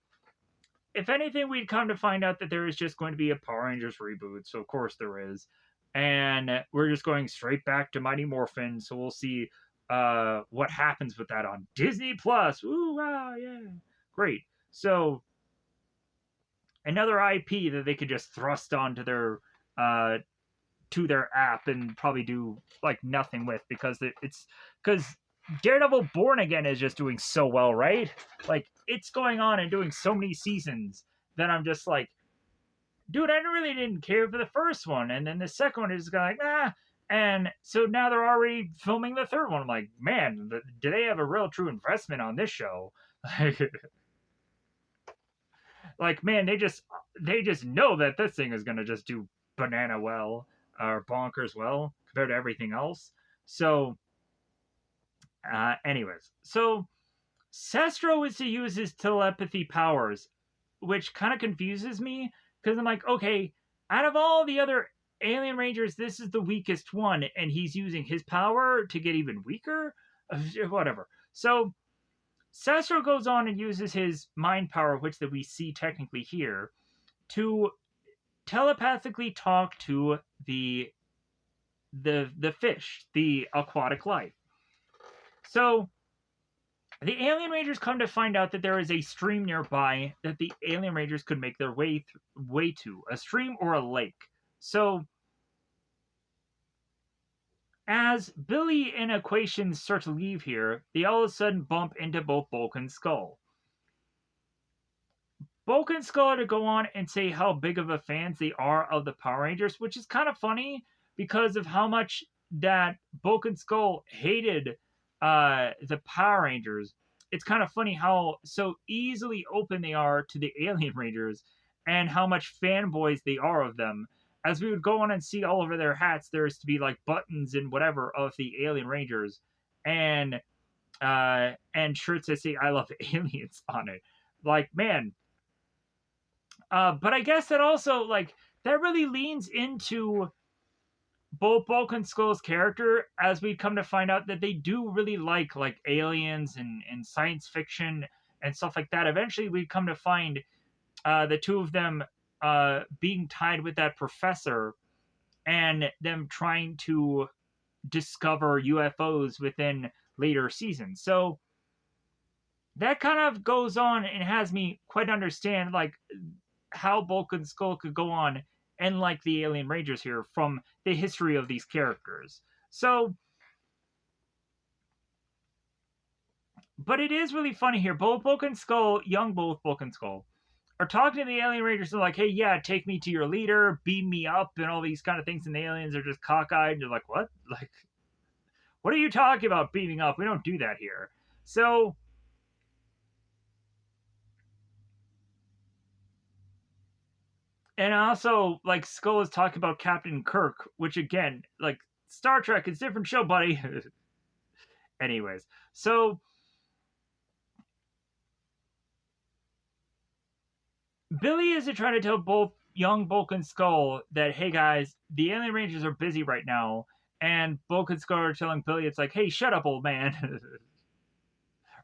[SPEAKER 1] if anything, we'd come to find out that there is just going to be a Power Rangers reboot. So of course there is, and we're just going straight back to Mighty Morphin. So we'll see what happens with that on Disney Plus. Ooh, wow, yeah, great. So another IP that they could just thrust onto their to their app and probably do like nothing with because it's because Daredevil Born Again is just doing so well, right? Like it's going on and doing so many seasons that I'm just like, dude, I really didn't care for the first one, and then the second one is going like, ah. And so now they're already filming the third one. I'm like, man, do they have a real true investment on this show? Like, man, they just know that this thing is gonna just do banana well or bonkers well compared to everything else. So, anyways, so Sestro is to use his telepathy powers, which kind of confuses me because I'm like, okay, out of all the other Alien Rangers, this is the weakest one, and he's using his power to get even weaker. Whatever. So Sestro goes on and uses his mind power, which that we see technically here, to telepathically talk to the fish, the aquatic life. So the Alien Rangers come to find out that there is a stream nearby that the Alien Rangers could make their way to, a stream or a lake. So as Billy and Equations start to leave here, they all of a sudden bump into both Bulk and Skull. Bulk and Skull are to go on and say how big of a fans they are of the Power Rangers, which is kind of funny because of how much that Bulk and Skull hated the Power Rangers, it's kind of funny how so easily open they are to the Alien Rangers and how much fanboys they are of them. As we would go on and see all over their hats, there's to be like buttons and whatever of the Alien Rangers, and shirts that say "I love aliens" on it. Like, man, but I guess that also like that really leans into both Bulk and Skull's character, as we come to find out that they do really like aliens and science fiction and stuff like that. Eventually, we come to find the two of them being tied with that professor and them trying to discover UFOs within later seasons. So that kind of goes on and has me quite understand like how Bulk and Skull could go on and like the Alien Rangers here from the history of these characters. So, but it is really funny here. Both Bulk and Skull, young both Bulk and Skull, are talking to the Alien Rangers and like, hey, yeah, take me to your leader, beam me up, and all these kind of things. And the aliens are just cockeyed and they're like, what? Like, what are you talking about beaming up? We don't do that here. So, and also, like, Skull is talking about Captain Kirk, which again, like, Star Trek is a different show, buddy. Anyways, so Billy is trying to tell both young Bulk and Skull that, hey guys, the Alien Rangers are busy right now. And Bulk and Skull are telling Billy, it's like, hey, shut up, old man.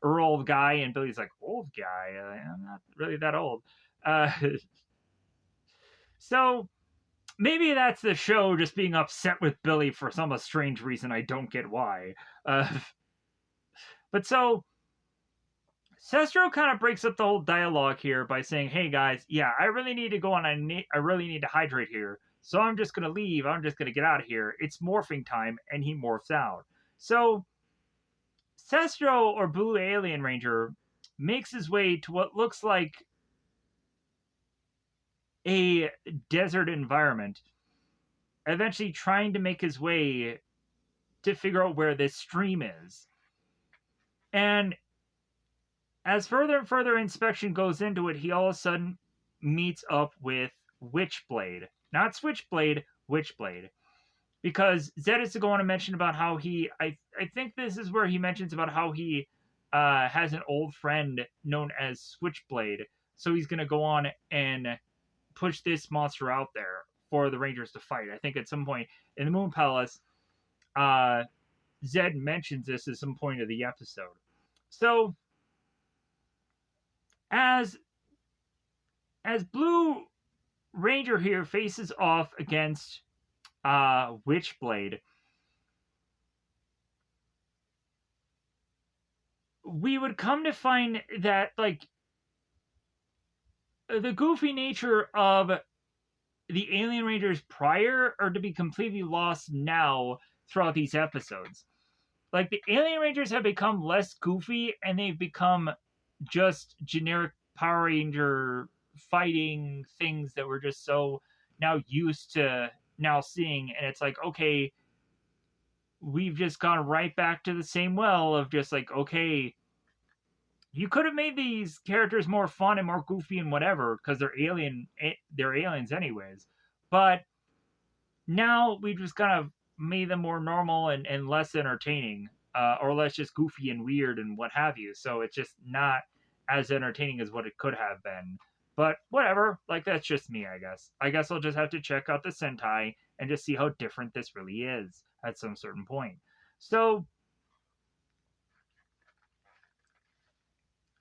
[SPEAKER 1] Or old guy. And Billy's like, old guy? I'm not really that old. Uh, so maybe that's the show just being upset with Billy for some strange reason. I don't get why. But so Sestro kind of breaks up the whole dialogue here by saying, "Hey guys, yeah, I really need to go on. I really need to hydrate here. So I'm just gonna leave. I'm just gonna get out of here. It's morphing time," and he morphs out. So Sestro, or Blue Alien Ranger, makes his way to what looks like a desert environment, eventually trying to make his way to figure out where this stream is. And as further and further inspection goes into it, he all of a sudden meets up with Witchblade. Not Switchblade, Witchblade. Because Zed is to go on and mention about how I think this is where he mentions about how he has an old friend known as Switchblade. So he's going to go on and push this monster out there for the Rangers to fight. I think at some point in the Moon Palace, Zed mentions this at some point of the episode. So as Blue Ranger here faces off against Witchblade, we would come to find that like the goofy nature of the Alien Rangers prior are to be completely lost now throughout these episodes. Like the Alien Rangers have become less goofy and they've become just generic Power Ranger fighting things that we're just so now used to now seeing. And it's like, okay, we've just gone right back to the same well of just like, okay, you could have made these characters more fun and more goofy and whatever because they're aliens anyways. But now we've just kind of made them more normal and less entertaining, or less just goofy and weird and what have you. So it's just not as entertaining as what it could have been. But whatever, like that's just me, I guess. I guess I'll just have to check out the Sentai and just see how different this really is at some certain point. So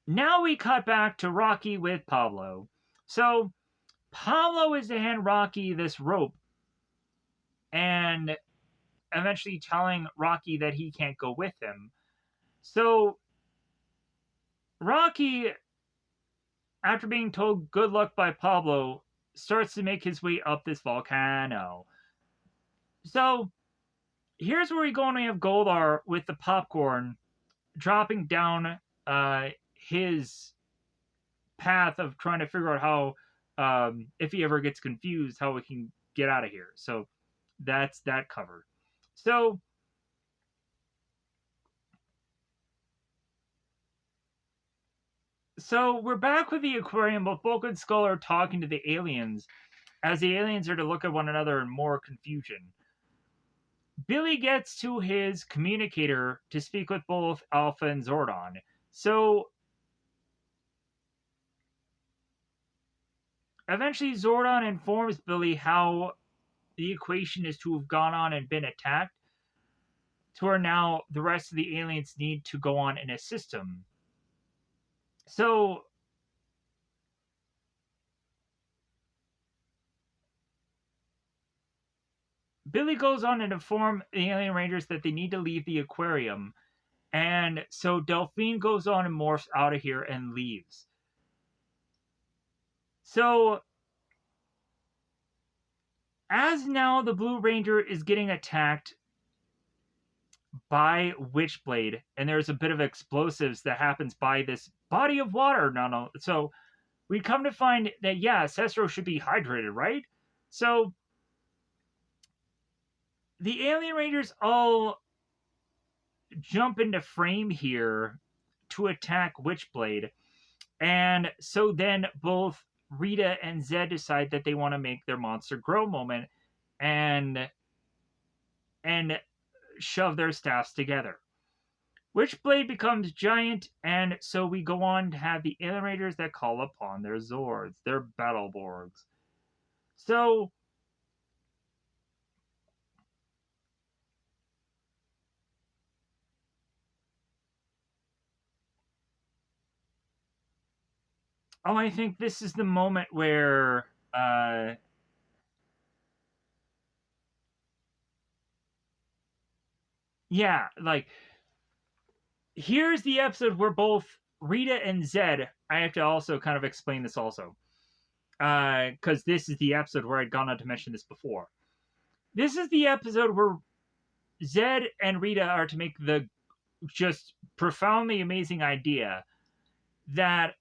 [SPEAKER 1] now we cut back to Rocky with Pablo. So Pablo is to hand Rocky this rope and eventually telling Rocky that he can't go with him. So Rocky, after being told good luck by Pablo, starts to make his way up this volcano. So here's where we go and we have Goldar with the popcorn dropping down his path of trying to figure out how, if he ever gets confused, how we can get out of here. So that's that covered. So we're back with the aquarium, but Bulk and Skull are talking to the aliens as the aliens are to look at one another in more confusion. Billy gets to his communicator to speak with both Alpha and Zordon. So eventually, Zordon informs Billy how the equation is to have gone on and been attacked, to where now the rest of the aliens need to go on and assist him. So Billy goes on and informs the alien rangers that they need to leave the aquarium. And so Delphine goes on and morphs out of here and leaves. So as now the Blue Ranger is getting attacked by Witchblade, and there's a bit of explosives that happens by this body of water. No. So we come to find that, yeah, Cestro should be hydrated, right? So the Alien Rangers all jump into frame here to attack Witchblade. And so then both Rita and Zed decide that they want to make their monster grow moment and shove their staffs together. Witchblade becomes giant, and so we go on to have the Alien Raiders that call upon their Zords, their Battleborgs. So I think this is the moment where yeah, like here's the episode where both Rita and Zed, I have to also kind of explain this also. Because this is the episode where I'd gone on to mention this before. This is the episode where Zed and Rita are to make the just profoundly amazing idea that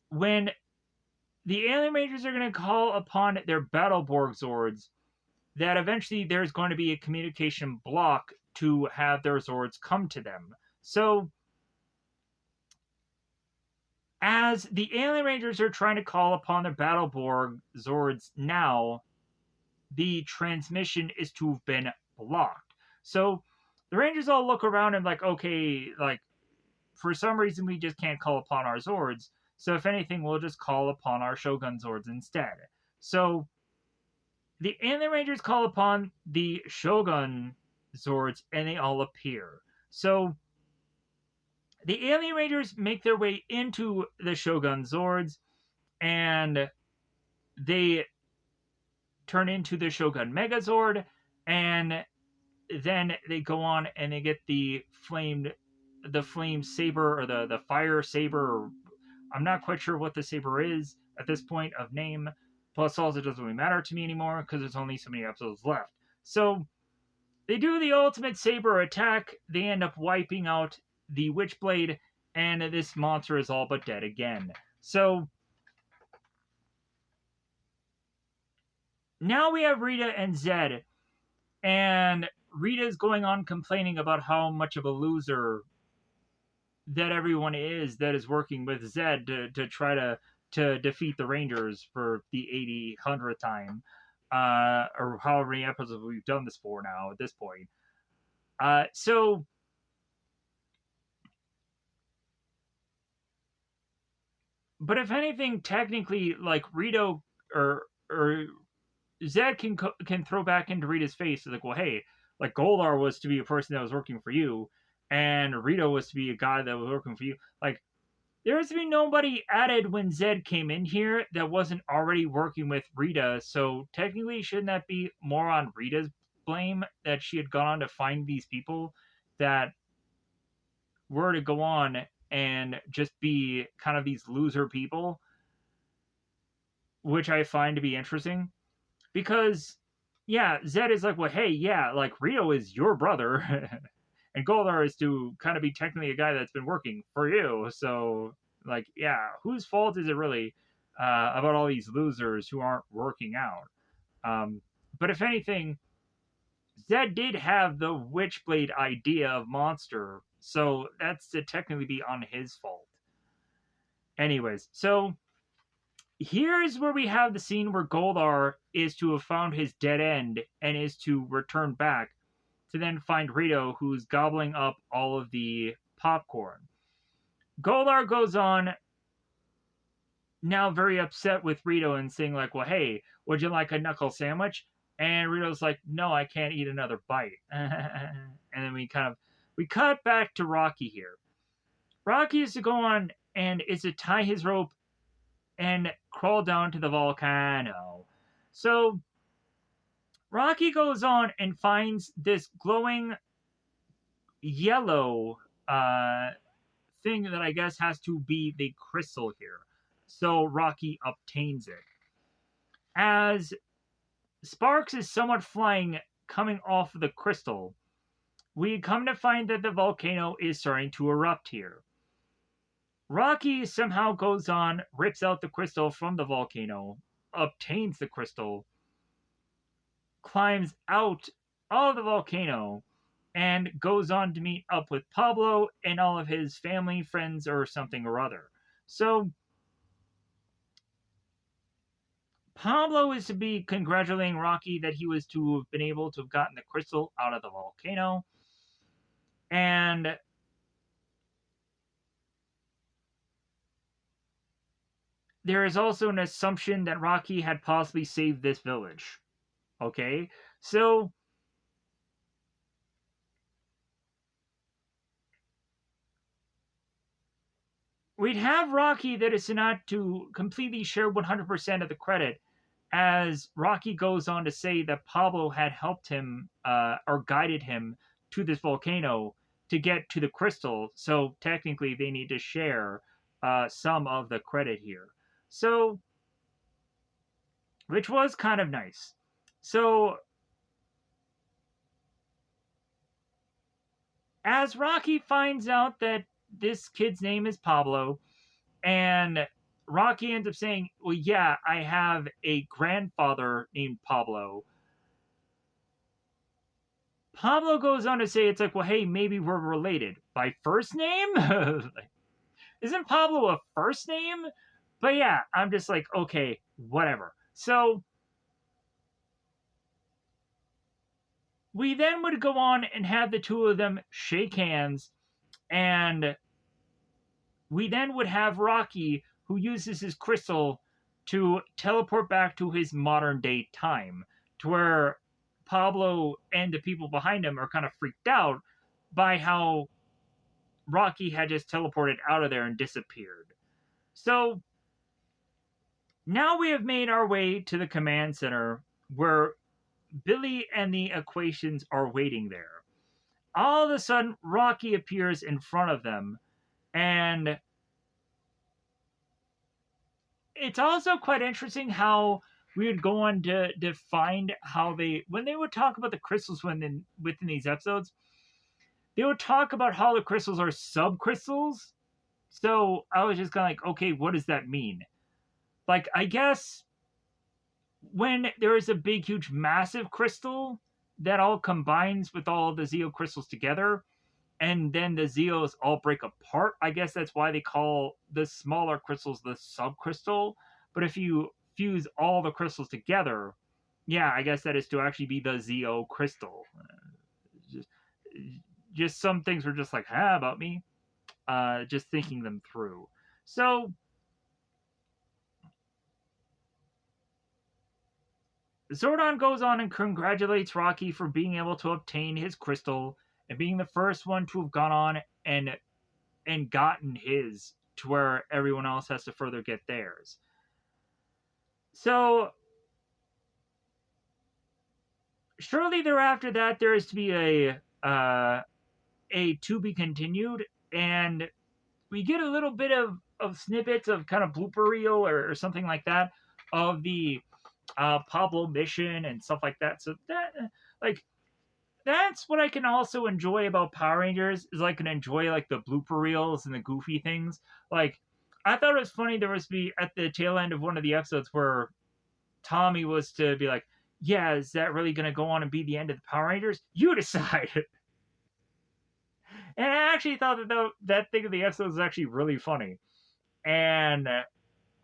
[SPEAKER 1] when the Alien Rangers are going to call upon their Battleborg Zords, that eventually there's going to be a communication block to have their Zords come to them. So, as the Alien Rangers are trying to call upon their Battleborg Zords now, the transmission is to have been blocked. So, the Rangers all look around and like, okay, like for some reason we just can't call upon our Zords. So if anything, we'll just call upon our Shogun Zords instead. So the Alien Rangers call upon the Shogun Zords and they all appear. So the Alien Rangers make their way into the Shogun Zords and they turn into the Shogun Megazord, and then they go on and they get the flame saber, or the fire saber. I'm not quite sure what the saber is at this point of name. Plus, also, it doesn't really matter to me anymore because there's only so many episodes left. So they do the ultimate saber attack. They end up wiping out the Witchblade, and this monster is all but dead again. So now we have Rita and Zed, and Rita's going on complaining about how much of a loser that everyone is that is working with Zed to try to defeat the Rangers for the 800th time, or however many episodes we've done this for now at this point. So but if anything, technically, like Rito or Zed can throw back into Rita's face like, well, hey, like Goldar was to be a person that was working for you, and Rito was to be a guy that was working for you. Like there has to be nobody added when Zed came in here that wasn't already working with Rita. So technically, shouldn't that be more on Rita's blame that she had gone on to find these people that were to go on and just be kind of these loser people, which I find to be interesting because, yeah, Zed is like, well, hey, yeah, like Rito is your brother, and Goldar is to kind of be technically a guy that's been working for you. So, like, yeah, whose fault is it really about all these losers who aren't working out? But if anything, Zed did have the Witchblade idea of Monster, so that's to technically be on his fault. Anyways, so here's where we have the scene where Goldar is to have found his dead end and is to return back to then find Rito, who's gobbling up all of the popcorn. Goldar goes on, now very upset with Rito and saying, like, well, hey, would you like a knuckle sandwich? And Rito's like, no, I can't eat another bite. And then we cut back to Rocky here. Rocky is to go on and is to tie his rope and crawl down to the volcano. So Rocky goes on and finds this glowing yellow thing that I guess has to be the crystal here. So Rocky obtains it. As Sparks is somewhat flying coming off of the crystal, we come to find that the volcano is starting to erupt here. Rocky somehow goes on, rips out the crystal from the volcano, obtains the crystal, climbs out of the volcano, and goes on to meet up with Pablo and all of his family, friends, or something or other. So, Pablo is to be congratulating Rocky that he was to have been able to have gotten the crystal out of the volcano. And there is also an assumption that Rocky had possibly saved this village. Okay? So, we'd have Rocky that is not to completely share 100% of the credit, as Rocky goes on to say that Pablo had helped him or guided him to this volcano to get to the crystal. So technically, they need to share some of the credit here. So, which was kind of nice. So, as Rocky finds out that this kid's name is Pablo, and Rocky ends up saying, well, yeah, I have a grandfather named Pablo. Pablo goes on to say, it's like, well, hey, maybe we're related. By first name? Isn't Pablo a first name? But yeah, I'm just like, okay, whatever. So, we then would go on and have the two of them shake hands, and we then would have Rocky, who uses his crystal to teleport back to his modern day time, to where Pablo and the people behind him are kind of freaked out by how Rocky had just teleported out of there and disappeared. So now we have made our way to the command center where Billy and the equations are waiting there. All of a sudden, Rocky appears in front of them, and it's also quite interesting how we would go on to find how when they would talk about the crystals within these episodes, they would talk about how the crystals are subcrystals. So I was just kind of like, okay, what does that mean? Like, I guess when there is a big, huge, massive crystal that all combines with all the Zeo crystals together, and then the Zeos all break apart, I guess that's why they call the smaller crystals the subcrystal. But if you fuse all the crystals together, yeah, I guess that is to actually be the Zeo crystal. Just some things were just like, about me. Just thinking them through. So, Zordon goes on and congratulates Rocky for being able to obtain his crystal and being the first one to have gone on and gotten his, to where everyone else has to further get theirs. So, shortly thereafter that, there is to be a to be continued, and we get a little bit of snippets of kind of blooper reel or something like that of the Pablo mission and stuff like that. So that, like, that's what I can also enjoy about Power Rangers, is I can enjoy like the blooper reels and the goofy things. Like, I thought it was funny there was to be at the tail end of one of the episodes where Tommy was to be like, yeah, is that really going to go on and be the end of the Power Rangers? You decide. And I actually thought that thing of the episode was actually really funny. And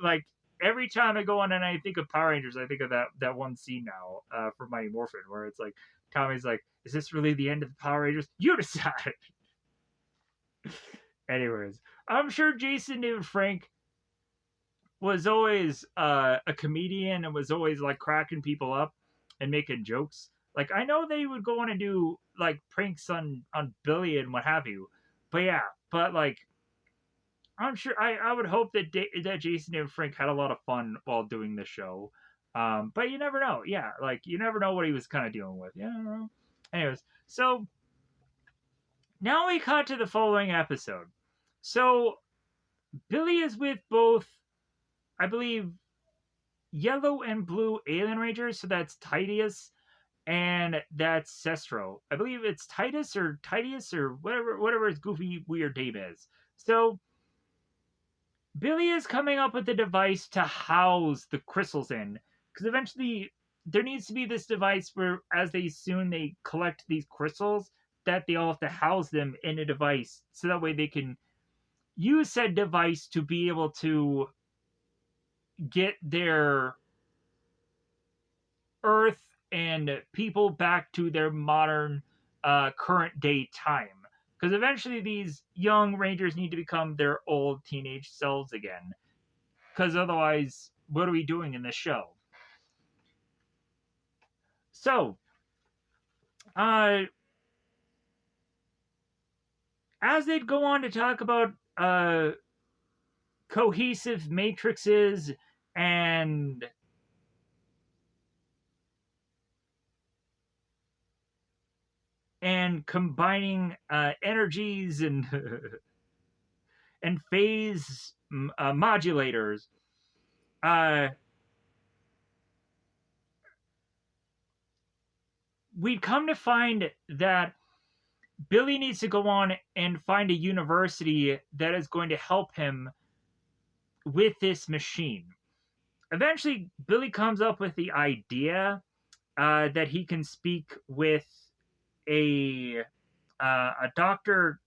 [SPEAKER 1] like every time I go on and I think of Power Rangers, I think of that one scene now from Mighty Morphin, where it's like Tommy's like, "Is this really the end of the Power Rangers? You decide." Anyways, I'm sure Jason David Frank was always a comedian and was always like cracking people up and making jokes. Like I know they would go on and do like pranks on Billy and what have you, but yeah, but like I'm sure I would hope that Jason and Frank had a lot of fun while doing the show. But you never know. Yeah, like you never know what he was kind of dealing with. Yeah, I don't know. Anyways, so now we cut to the following episode. So Billy is with both, I believe, yellow and blue alien rangers. So that's Titus and that's Sestro. I believe it's Titus or whatever his goofy weird name is. So Billy is coming up with a device to house the crystals in, because eventually there needs to be this device where, as they collect these crystals, that they all have to house them in a device, so that way they can use said device to be able to get their Earth and people back to their modern, current day time. Because eventually these young Rangers need to become their old teenage selves again. Because otherwise, what are we doing in this show? So, uh, as they'd go on to talk about cohesive matrices and combining energies and and phase modulators, uh, we'd come to find that Billy needs to go on and find a university that is going to help him with this machine. Eventually, Billy comes up with the idea that he can speak with a Dr.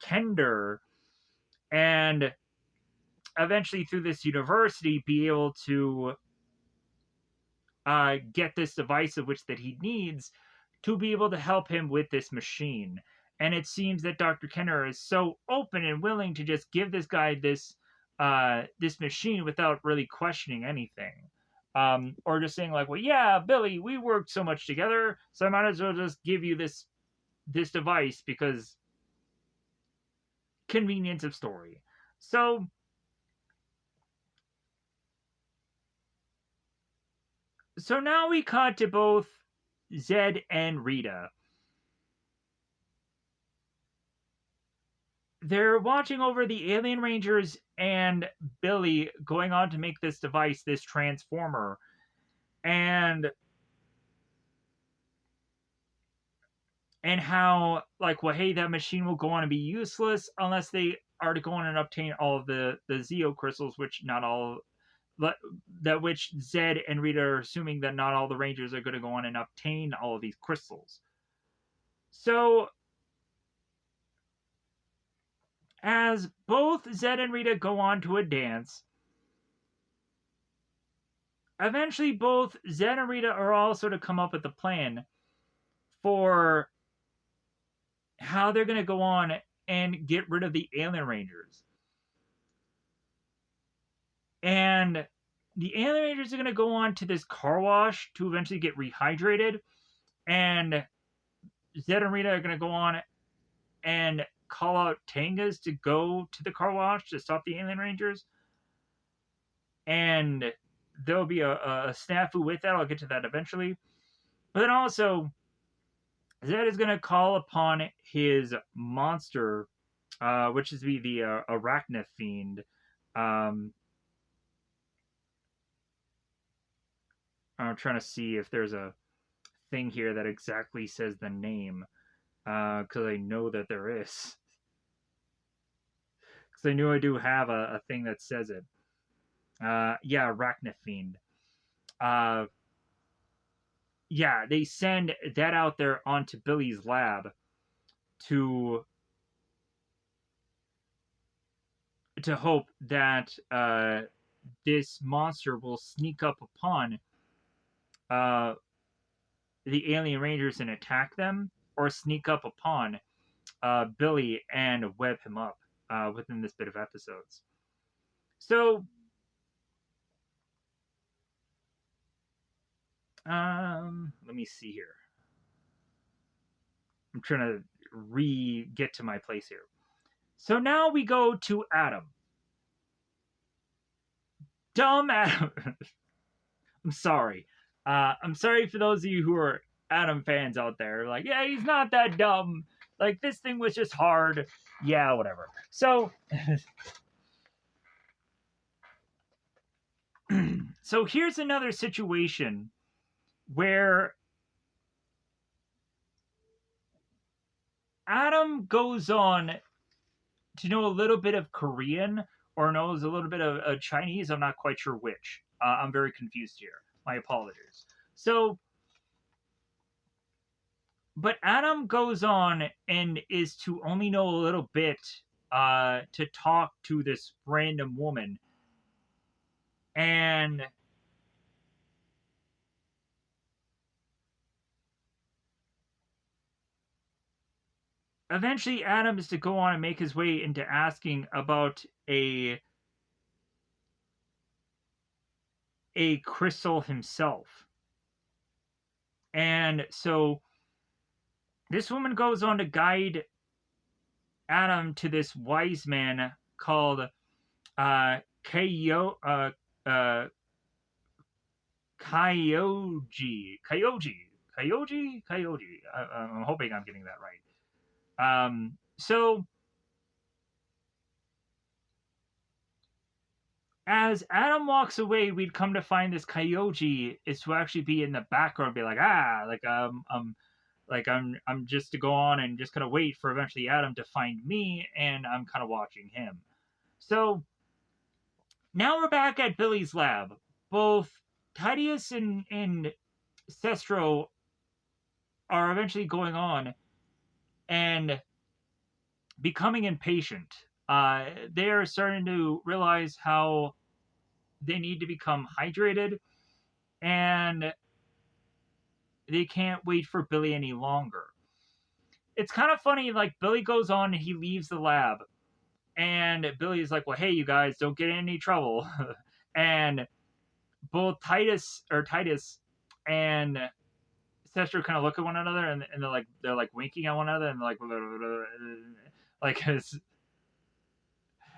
[SPEAKER 1] Kender, and eventually through this university be able to get this device of which that he needs to be able to help him with this machine. And it seems that Dr. Kenner is so open and willing to just give this guy this machine without really questioning anything. Or just saying like, well, yeah, Billy, we worked so much together, so I might as well just give you this device because convenience of story. So now we cut to both Zed and Rita. They're watching over the alien rangers and Billy going on to make this device, this transformer, and how like, well, hey, that machine will go on to be useless unless they are to go on and obtain all of the Zeo crystals, which not all that which Zed and Rita are assuming that not all the Rangers are going to go on and obtain all of these crystals. So as both Zed and Rita go on to a dance, eventually both Zed and Rita are also to come up with a plan for how they're going to go on and get rid of the alien rangers. And the alien rangers are going to go on to this car wash to eventually get rehydrated. And Zed and Rita are going to go on and call out Tangas to go to the car wash to stop the alien rangers. And there'll be a snafu with that. I'll get to that eventually. But then also, Zed is going to call upon his monster, which is the Arachna Fiend. Um, I'm trying to see if there's a thing here that exactly says the name, because I know that there is. Because I knew I do have a thing that says it. Yeah, Arachna Fiend. Uh, yeah, they send that out there onto Billy's lab to hope that this monster will sneak up upon uh, the alien rangers and attack them, or sneak up upon Billy and web him up within this bit of episodes. So, let me see here. I'm trying to get to my place here. So now we go to Adam. Dumb Adam. I'm sorry. I'm sorry for those of you who are Adam fans out there. Like, yeah, he's not that dumb. Like, this thing was just hard. Yeah, whatever. So, so here's another situation where Adam goes on to know a little bit of Korean or knows a little bit of Chinese. I'm not quite sure which. I'm very confused here. My apologies. So, but Adam goes on and is to only know a little bit to talk to this random woman. And eventually Adam is to go on and make his way into asking about a crystal himself. And so this woman goes on to guide Adam to this wise man called Kyoji. I'm hoping I'm getting that right. So as Adam walks away, we'd come to find this Kyoji is to actually be in the background, be like, I'm just to go on and just kind of wait for eventually Adam to find me, and I'm kind of watching him. So now we're back at Billy's lab. Both Tidius and Sestro are eventually going on and becoming impatient. They are starting to realize how they need to become hydrated, and they can't wait for Billy any longer. It's kind of funny, like, Billy goes on and he leaves the lab, and Billy's like, well, hey, you guys, don't get in any trouble. And both Titus and Sestro kind of look at one another, and they're like winking at one another, and like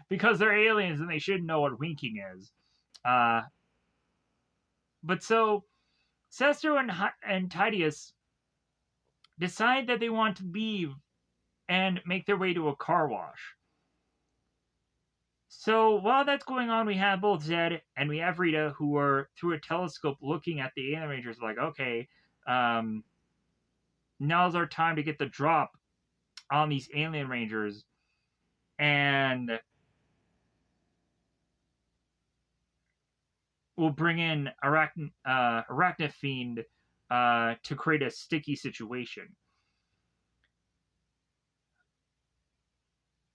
[SPEAKER 1] because they're aliens and they should know what winking is. But so Sestro and Titus decide that they want to leave and make their way to a car wash. So while that's going on, we have both Zed and we have Rita, who are through a telescope looking at the alien rangers, like, okay, now's our time to get the drop on these alien rangers, and we'll bring in Arachnofiend to create a sticky situation.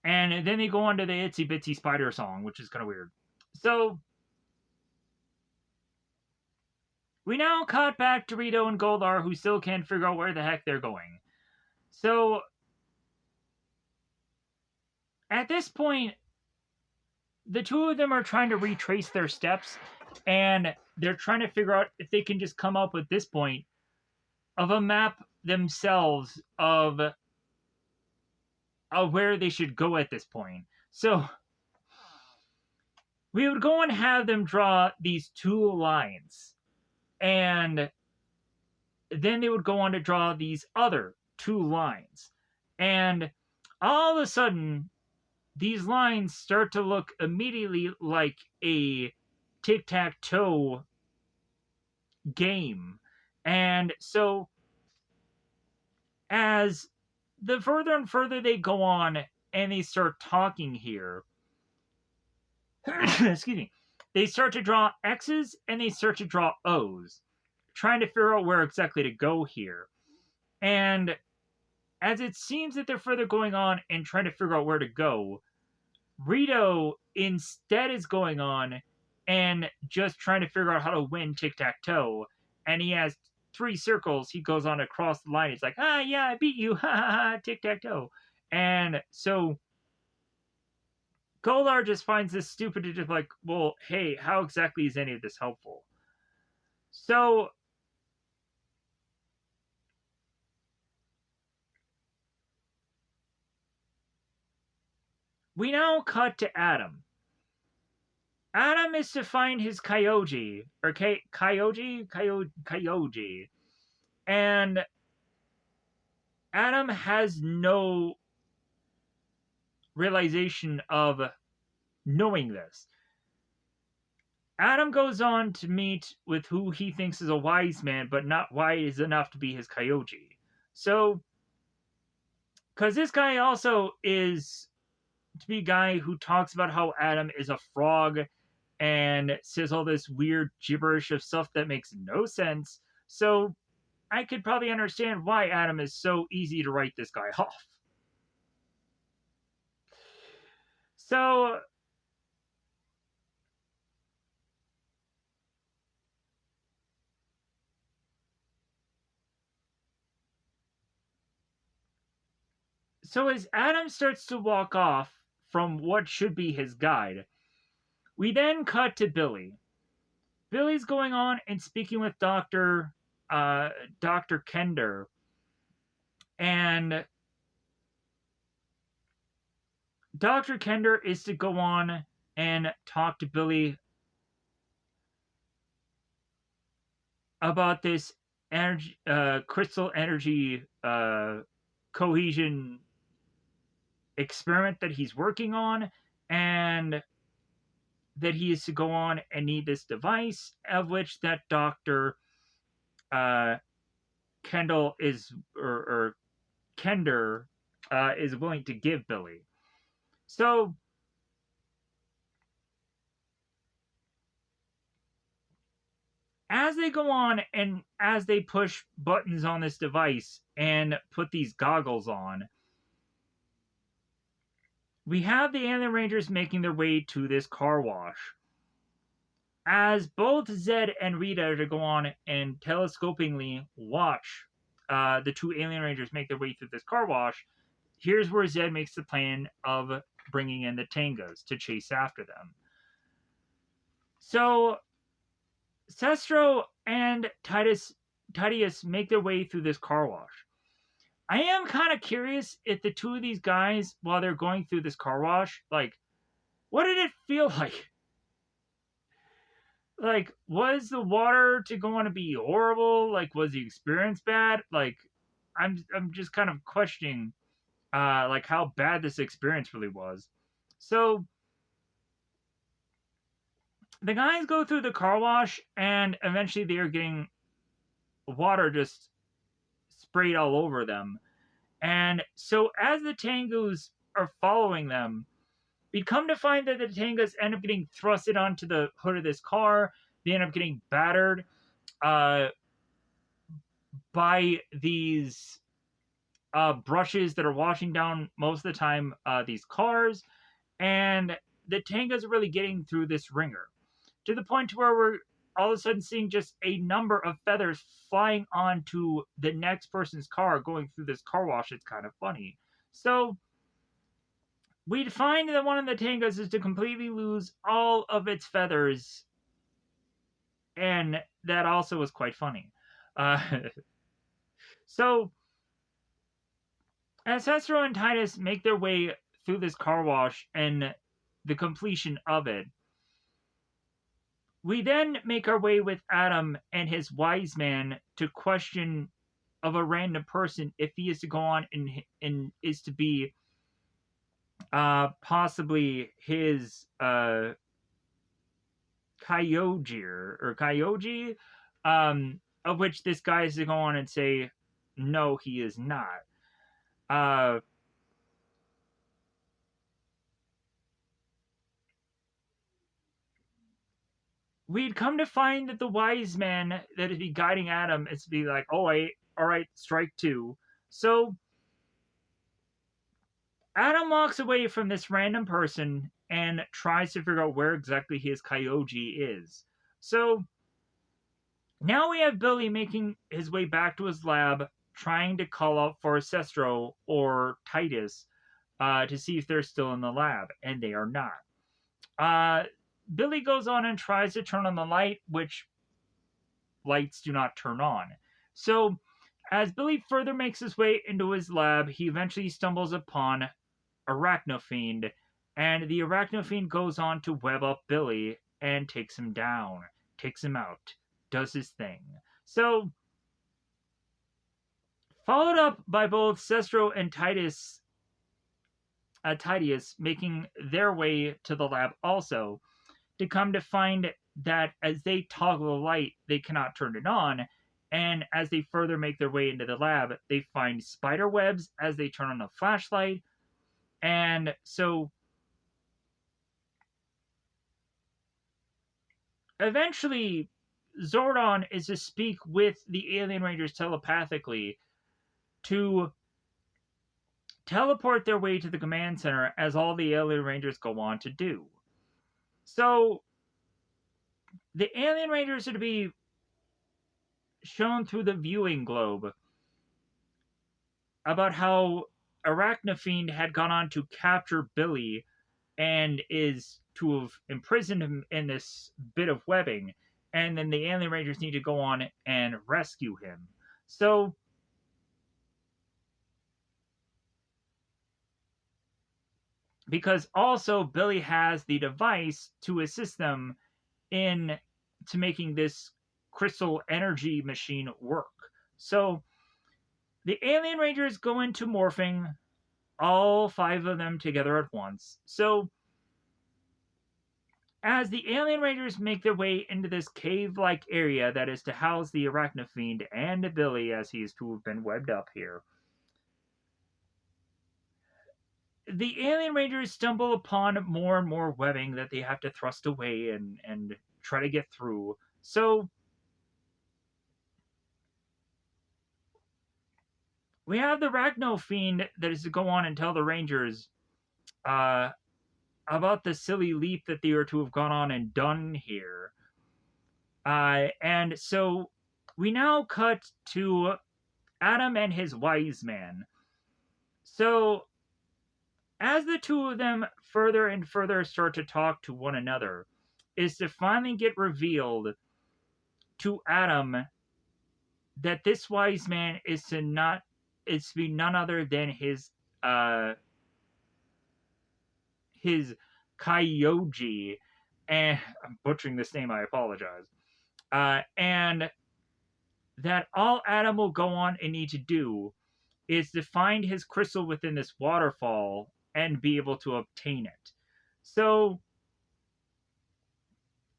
[SPEAKER 1] And then they go on to the Itsy Bitsy Spider song, which is kind of weird. So we now cut back to Rito and Goldar, who still can't figure out where the heck they're going. So at this point, the two of them are trying to retrace their steps, and they're trying to figure out if they can just come up with this point of a map themselves of where they should go at this point. So we would go and have them draw these two lines, and then they would go on to draw these other two lines. And all of a sudden, these lines start to look immediately like a tic-tac-toe game. And so as the further and further they go on and they start talking here, excuse me, they start to draw X's and they start to draw O's, trying to figure out where exactly to go here. And as it seems that they're further going on and trying to figure out where to go, Rito instead is going on and just trying to figure out how to win tic-tac-toe. And he has 3 circles. He goes on across the line. He's like, ah, yeah, I beat you. Ha ha ha, tic-tac-toe. And so Golar just finds this stupid to just like, well, hey, how exactly is any of this helpful? So we now cut to Adam. Adam is to find his Kyoji, or Kyoji. And Adam has no realization of knowing this. Adam goes on to meet with who he thinks is a wise man, but not wise enough to be his Kyoji. So, because this guy also is to be a guy who talks about how Adam is a frog and says all this weird gibberish of stuff that makes no sense. So, I could probably understand why Adam is so easy to write this guy off. So, as Adam starts to walk off from what should be his guide, we then cut to Billy. Billy's going on and speaking with Dr. Kender, and Dr. Kender is to go on and talk to Billy about this energy, crystal energy cohesion experiment that he's working on, and that he is to go on and need this device, of which that Dr. Kendall is, or Kender is willing to give Billy. So, as they go on and as they push buttons on this device and put these goggles on, we have the Alien Rangers making their way to this car wash. As both Zed and Rita are to go on and telescopingly watch the 2 Alien Rangers make their way through this car wash, here's where Zed makes the plan of bringing in the Tangas to chase after them. So, Sestro and Titus make their way through this car wash. I am kind of curious if the 2 of these guys, while they're going through this car wash, like, what did it feel like? Like, was the water to go on to be horrible? Like, was the experience bad? Like, I'm just kind of questioning, like, how bad this experience really was. So, the guys go through the car wash, and eventually they are getting water just sprayed all over them. And so as the Tangus are following them, we come to find that the Tangas end up getting thrusted onto the hood of this car. They end up getting battered by these brushes that are washing down most of the time these cars. And the Tangas are really getting through this ringer to the point where we're all of a sudden seeing just a number of feathers flying onto the next person's car going through this car wash. It's kind of funny. So we find that one of the Tangas is to completely lose all of its feathers, and that also was quite funny. So as Cestro and Titus make their way through this car wash and the completion of it, we then make our way with Adam and his wise man to question of a random person if he is to go on and is to be possibly his Kyoji, of which this guy is to go on and say, no, he is not. we'd come to find that the wise man that would be guiding Adam is to be like, oh wait, all right, strike two. So Adam walks away from this random person and tries to figure out where exactly his Kyoji is. So now we have Billy making his way back to his lab, trying to call out for Sestro or Titus to see if they're still in the lab, and they are not. Billy goes on and tries to turn on the light, which lights do not turn on. So, as Billy further makes his way into his lab, he eventually stumbles upon Arachnofiend, and the Arachnofiend goes on to web up Billy and takes him down, takes him out, does his thing. So, followed up by both Sestro and Titus making their way to the lab also, to come to find that as they toggle the light, they cannot turn it on. And as they further make their way into the lab, they find spider webs as they turn on the flashlight. And so eventually, Zordon is to speak with the Alien Rangers telepathically to teleport their way to the command center, as all the Alien Rangers go on to do. So the Alien Rangers are to be shown through the viewing globe about how Arachnofiend had gone on to capture Billy and is to have imprisoned him in this bit of webbing, and then the Alien Rangers need to go on and rescue him. So because also Billy has the device to assist them in to making this crystal energy machine work. So the Alien Rangers go into morphing, all five of them together at once. So as the Alien Rangers make their way into this cave-like area that is to house the Arachnofiend and Billy, as he is to have been webbed up here, the Alien Rangers stumble upon more and more webbing that they have to thrust away and try to get through. So we have the Arachnofiend that is to go on and tell the Rangers uh, about the silly leap that they are to have gone on and done here. And so we now cut to Adam and his wise man. So as the two of them further and further start to talk to one another, is to finally get revealed to Adam that this wise man is to be none other than his Kyoji, and I'm butchering this name, I apologize. And that all Adam will go on and need to do is to find his crystal within this waterfall and be able to obtain it. So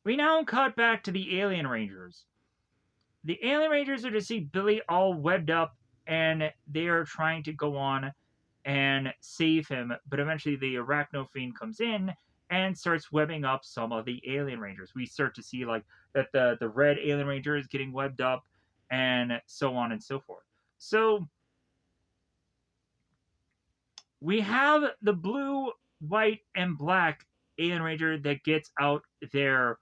[SPEAKER 1] we now cut back to the Alien Rangers. The Alien Rangers are to see Billy all webbed up, and they are trying to go on and save him, but eventually the Arachnofiend comes in and starts webbing up some of the Alien Rangers. We start to see like that the red Alien Ranger is getting webbed up, and so on and so forth. So we have the blue, white, and black Alien Ranger that gets out their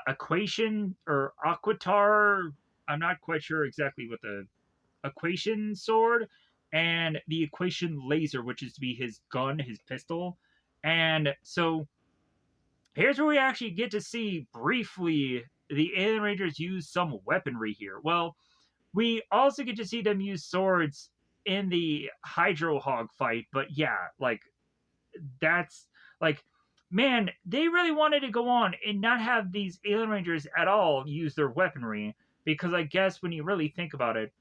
[SPEAKER 1] equation or Aquitar. I'm not quite sure exactly what the equation sword and the equation laser, which is to be his gun, his pistol. And so here's where we actually get to see briefly the Alien Rangers use some weaponry here. Well, we also get to see them use swords in the Hydro Hog fight, but yeah, like that's like man, they really wanted to go on and not have these Alien Rangers at all use their weaponry, because I guess when you really think about it,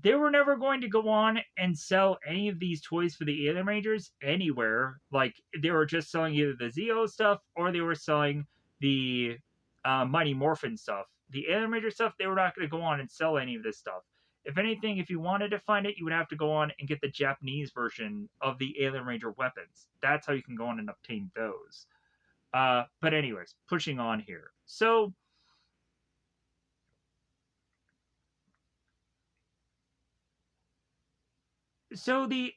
[SPEAKER 1] they were never going to go on and sell any of these toys for the Alien Rangers anywhere. Like, they were just selling either the Zeo stuff or they were selling the Mighty Morphin stuff. The Alien Ranger stuff, they were not going to go on and sell any of this stuff. If anything, if you wanted to find it, you would have to go on and get the Japanese version of the Alien Ranger weapons. That's how you can go on and obtain those. But anyways, pushing on here. So the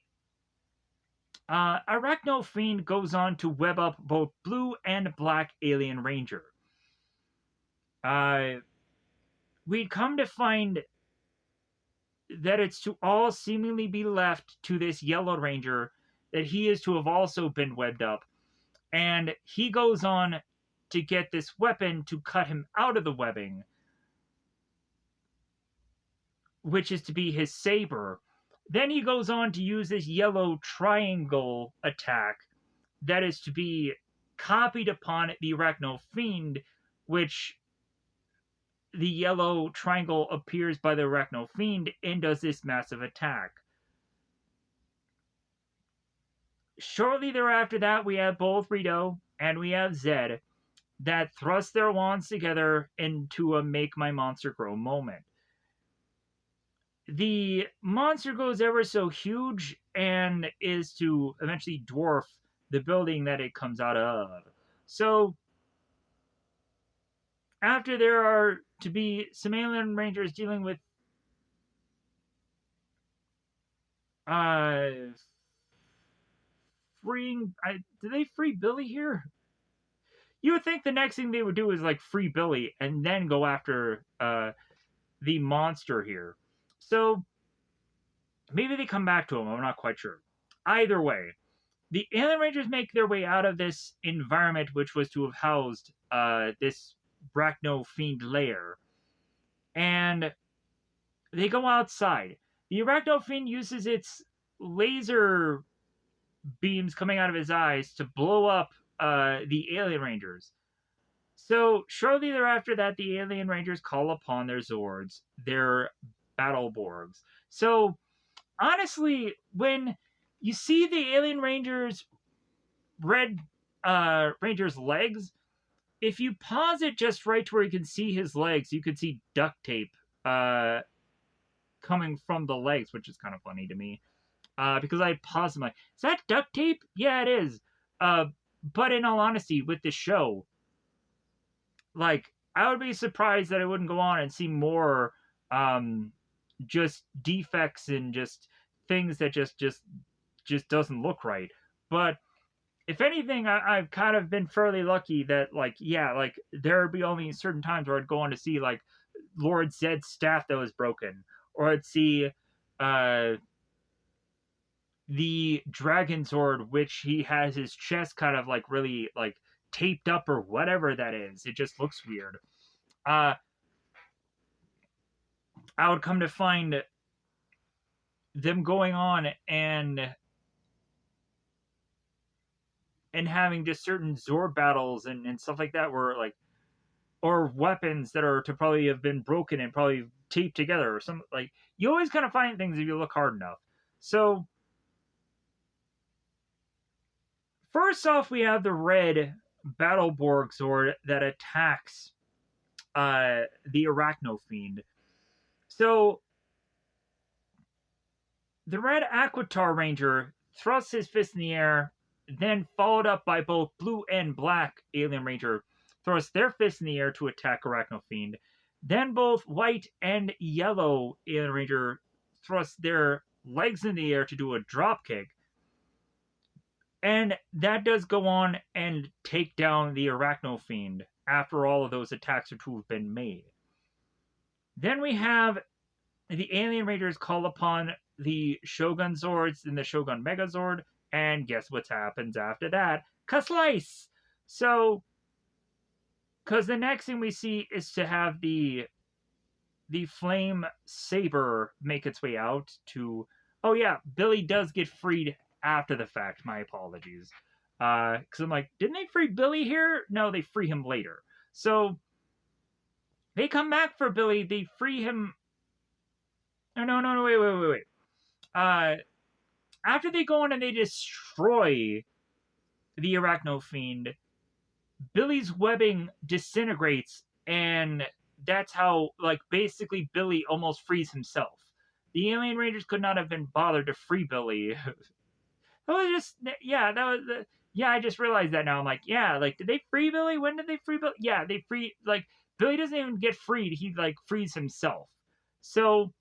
[SPEAKER 1] Arachno Fiend goes on to web up both blue and black Alien Ranger. Uh, we'd come to find that it's to all seemingly be left to this Yellow Ranger that he is to have also been webbed up. And he goes on to get this weapon to cut him out of the webbing, which is to be his saber. Then he goes on to use this yellow triangle attack that is to be copied upon the Arachno Fiend, which the yellow triangle appears by the Arachno Fiend and does this massive attack. Shortly thereafter that, we have both Rito and we have Zed that thrust their wands together into a make my monster grow moment. The monster goes ever so huge and is to eventually dwarf the building that it comes out of. So, after there are to be some alien rangers dealing with freeing. Did they free Billy here? You would think the next thing they would do is like free Billy and then go after the monster here. So maybe they come back to him. I'm not quite sure. Either way, the alien rangers make their way out of this environment, which was to have housed this Arachno Fiend lair, and they go outside. The Arachno Fiend uses its laser beams coming out of his eyes to blow up the alien rangers. So shortly thereafter that, the alien rangers call upon their Zords, their Battleborgs. So honestly, when you see the alien rangers, red ranger's legs, if you pause it just right to where you can see his legs, you can see duct tape coming from the legs, which is kind of funny to me. Because I paused and I'm like, is that duct tape? Yeah, it is. But in all honesty, with the show, like, I would be surprised that I wouldn't go on and see more just defects and just things that just doesn't look right. But if anything, I've kind of been fairly lucky that, like, yeah, like, there would be only certain times where I'd go on to see, like, Lord Zed's staff that was broken, or I'd see the Dragon Sword, which he has his chest kind of like really like taped up or whatever that is. It just looks weird. I would come to find them going on and having just certain Zord battles and stuff like that where like, or weapons that are to probably have been broken and probably taped together or some, like, you always kind of find things if you look hard enough. So first off, we have the red Battleborg Zord that attacks the Arachno Fiend. So the red Aquitar Ranger thrusts his fist in the air, then followed up by both blue and black Alien Ranger thrust their fists in the air to attack Arachno Fiend. Then both white and yellow Alien Ranger thrust their legs in the air to do a drop kick. And that does go on and take down the Arachno Fiend after all of those attacks are to have been made. Then we have the Alien Raiders call upon the Shogun Zords and the Shogun Megazord, and guess what happens after that? Ka-slice! So, because the next thing we see is to have the Flame Saber make its way out to... Oh yeah, Billy does get freed after the fact. My apologies. Because I'm like, didn't they free Billy here? No, they free him later. So, they come back for Billy. They free him... No, wait. After they go on and they destroy the Arachno Fiend, Billy's webbing disintegrates, and that's how, like, basically Billy almost frees himself. The Alien Rangers could not have been bothered to free Billy. That was just, yeah, that was Yeah, I just realized that now. I'm like, yeah, like, did they free Billy? When did they free Billy? Yeah, they free, like, Billy doesn't even get freed. He, like, frees himself. So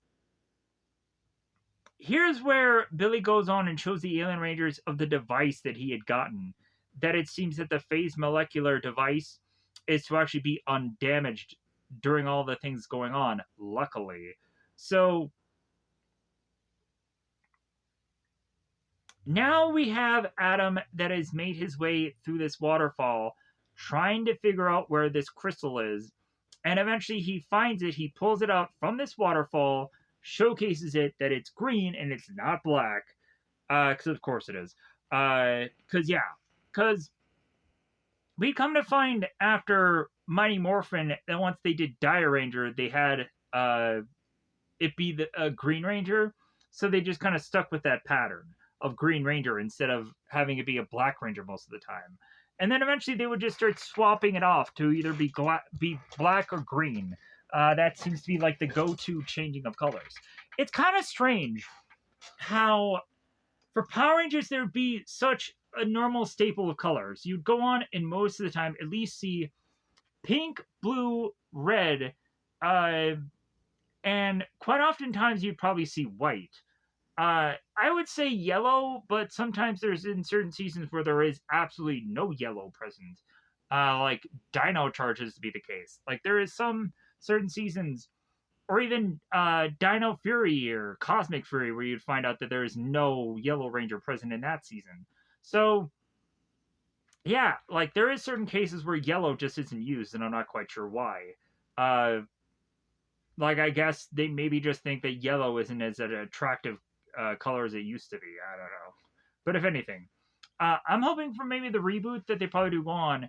[SPEAKER 1] here's where Billy goes on and shows the Alien Rangers of the device that he had gotten. That it seems that the phase molecular device is to actually be undamaged during all the things going on, luckily. So now we have Adam that has made his way through this waterfall, trying to figure out where this crystal is. And eventually he finds it, he pulls it out from this waterfall, showcases it that it's green and it's not black. Because of course it is. Because we come to find after Mighty Morphin that once they did Dire Ranger, they had it be the Green Ranger, so they just kind of stuck with that pattern of Green Ranger instead of having it be a Black Ranger most of the time. And then eventually they would just start swapping it off to either be black or green. That seems to be like the go-to changing of colors. It's kind of strange how for Power Rangers there would be such a normal staple of colors. You'd go on and most of the time at least see pink, blue, red, uh, and quite oftentimes you'd probably see white. I would say yellow, but sometimes there's in certain seasons where there is absolutely no yellow present. Like Dino Charges to be the case. Like there is some certain seasons, or even Dino Fury or Cosmic Fury, where you'd find out that there is no Yellow Ranger present in that season. So yeah, like there is certain cases where yellow just isn't used, and I'm not quite sure why. Uh, like I guess they maybe just think that yellow isn't as an attractive color as it used to be. I don't know. But if anything, I'm hoping for maybe the reboot that they probably do go on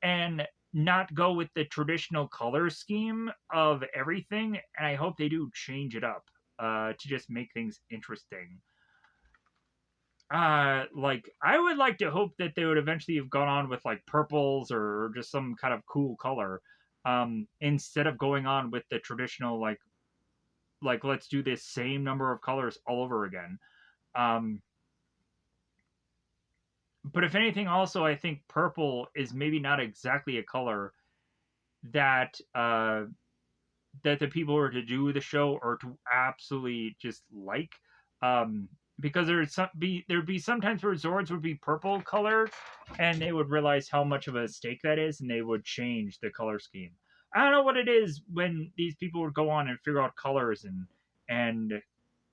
[SPEAKER 1] and not go with the traditional color scheme of everything. And I hope they do change it up to just make things interesting. Like I would like to hope that they would eventually have gone on with like purples or just some kind of cool color instead of going on with the traditional like let's do this same number of colors all over again. Um, but if anything, also I think purple is maybe not exactly a color that that the people who are to do the show or to absolutely just like. Um, because there'd be sometimes where Zords would be purple color, and they would realize how much of a mistake that is, and they would change the color scheme. I don't know what it is when these people would go on and figure out colors and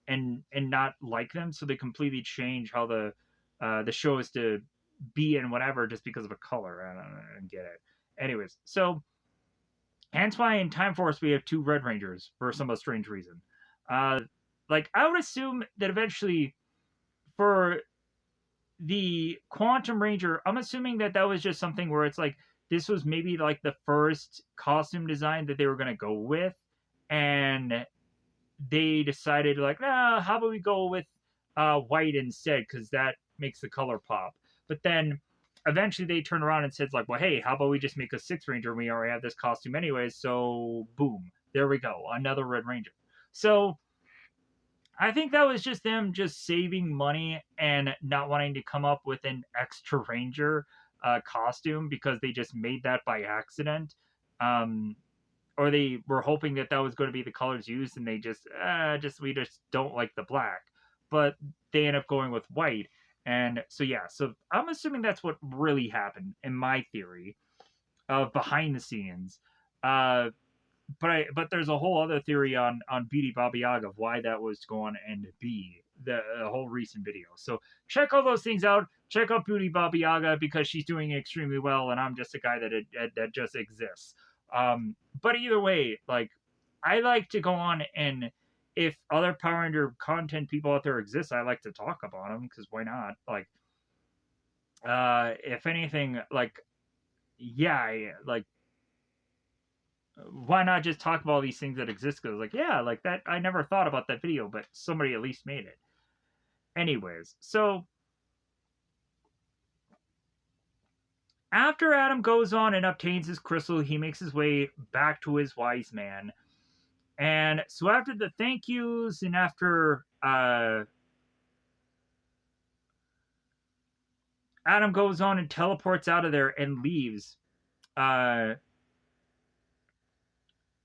[SPEAKER 1] and not like them, so they completely change how the show is to be and whatever just because of a color. I don't get it. Anyways, so hence why in Time Force we have two Red Rangers for some strange reason. Uh, like I would assume that eventually for the Quantum Ranger, I'm assuming that that was just something where it's like this was maybe like the first costume design that they were gonna go with, and they decided like, nah, how about we go with white instead because that makes the color pop. But then eventually they turned around and said like, well, hey, how about we just make a Six Ranger? We already have this costume anyways, so boom, there we go, another Red Ranger. So I think that was just them just saving money and not wanting to come up with an extra Ranger costume because they just made that by accident. Um, or they were hoping that that was going to be the colors used, and they just we just don't like the black, but they end up going with white, and so yeah, so I'm assuming that's what really happened in my theory of behind the scenes. Uh, but there's a whole other theory on Beauty Baba Yaga of why that was going and be the whole recent video. So check all those things out. Check out Beauty Baba Yaga because she's doing extremely well, and I'm just a guy that just exists. But either way, like I like to go on and if other Power Ranger content people out there exist, I like to talk about them because why not? Like, if anything, like yeah, like why not just talk about all these things that exist? Because like yeah, like that I never thought about that video, but somebody at least made it. Anyways, so after Adam goes on and obtains his crystal, he makes his way back to his wise man. And so after the thank yous and Adam goes on and teleports out of there and leaves. Uh,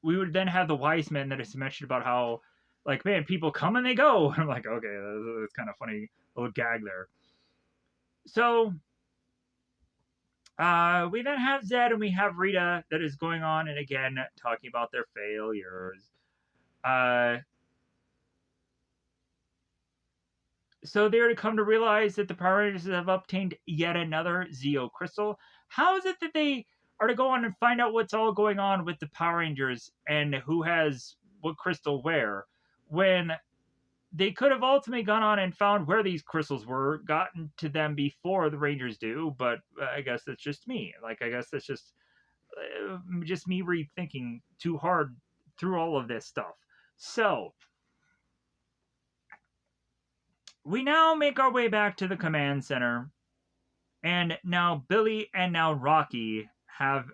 [SPEAKER 1] we would then have the wise men that is mentioned about how, like, man, people come and they go. I'm like, okay, that's kind of funny little gag there. So we then have Zed and we have Rita that is going on and again talking about their failures. Uh, so they're to come to realize that the Power Rangers have obtained yet another Zeo crystal. How is it that they are to go on and find out what's all going on with the Power Rangers and who has what crystal where, when they could have ultimately gone on and found where these crystals were, gotten to them before the Rangers do, but I guess that's just me. Like, I guess that's just me rethinking too hard through all of this stuff. So, we now make our way back to the command center, and now Billy and now Rocky have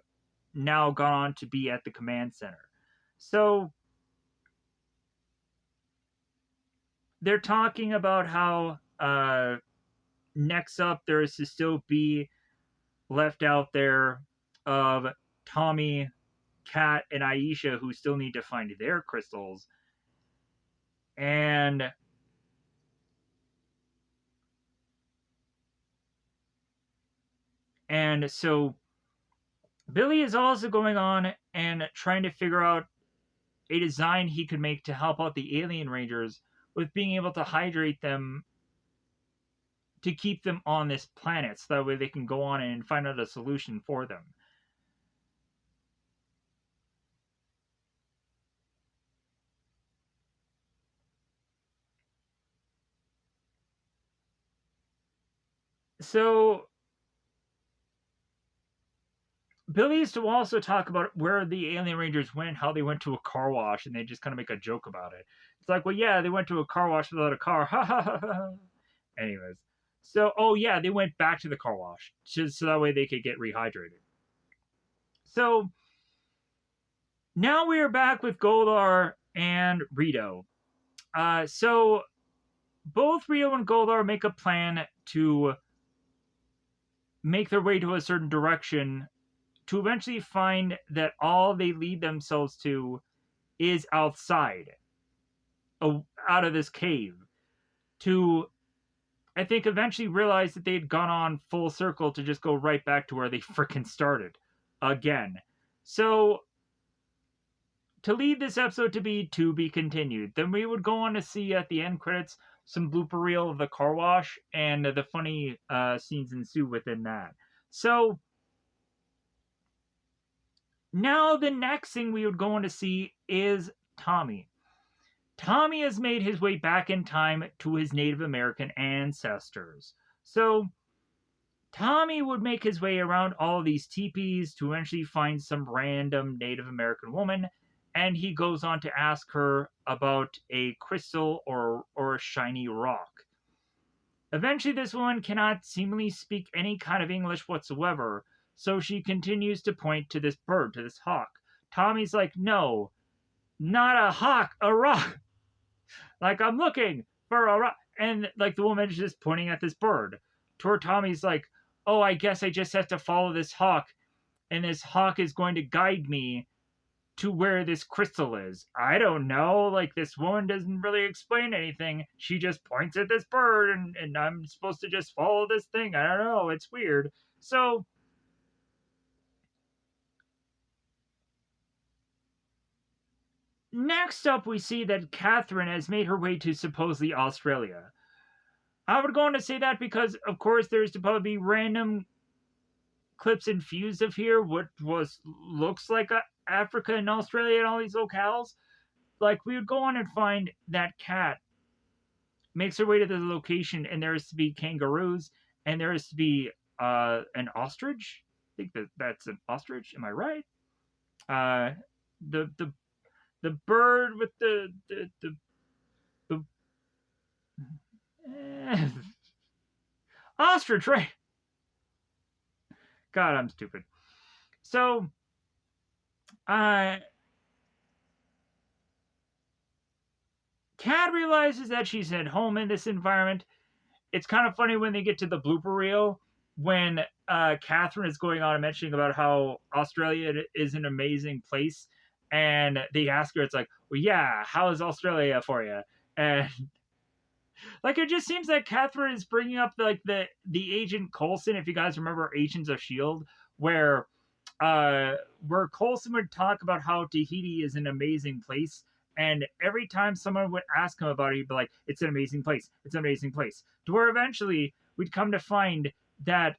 [SPEAKER 1] now gone on to be at the command center. So, they're talking about how next up there is to still be left out there of Tommy, Kat, and Aisha who still need to find their crystals. And so Billy is also going on and trying to figure out a design he could make to help out the alien rangers with being able to hydrate them to keep them on this planet so that way they can go on and find out a solution for them. So Billy used to also talk about where the alien rangers went, how they went to a car wash, and they just kind of make a joke about it. It's like, well, yeah, they went to a car wash without a car. Ha ha ha ha. Anyways, so oh yeah, they went back to the car wash just so that way they could get rehydrated. So now we are back with Goldar and Rito. So both Rito and Goldar make a plan to make their way to a certain direction to eventually find that all they lead themselves to is outside, out of this cave. To, I think, eventually realize that they'd gone on full circle to just go right back to where they frickin' started again. So, to lead this episode to be continued. Then we would go on to see at the end credits some blooper reel of the car wash and the funny scenes ensue within that. So, now the next thing we would go on to see is Tommy. Tommy has made his way back in time to his Native American ancestors. So Tommy would make his way around all of these teepees to eventually find some random Native American woman, and he goes on to ask her about a crystal or a shiny rock. Eventually, this woman cannot seemingly speak any kind of English whatsoever, so she continues to point to this bird, to this hawk. Tommy's like, no, not a hawk, a rock. Like, I'm looking for a rock. And, like, the woman is just pointing at this bird. To where Tommy's like, oh, I guess I just have to follow this hawk. And this hawk is going to guide me to where this crystal is. I don't know. Like, this woman doesn't really explain anything. She just points at this bird, and I'm supposed to just follow this thing. I don't know. It's weird. So, next up, we see that Catherine has made her way to supposedly Australia. I would go on to say that because, of course, there's to probably be random clips infused of here, what looks like Africa and Australia and all these locales. Like, we would go on and find that Cat makes her way to the location, and there is to be kangaroos, and there is to be an ostrich. I think that's an ostrich. Am I right? Uh, the bird with the ostrich, right? God, I'm stupid. So, Kat realizes that she's at home in this environment. It's kind of funny when they get to the blooper reel when Catherine is going on and mentioning about how Australia is an amazing place, and they ask her, it's like, well, yeah, how is Australia for you? And like, it just seems that Catherine is bringing up the Agent Coulson, if you guys remember Agents of Shield, where where Coulson would talk about how Tahiti is an amazing place, and every time someone would ask him about it, he'd be like, "It's an amazing place. It's an amazing place." To where eventually we'd come to find that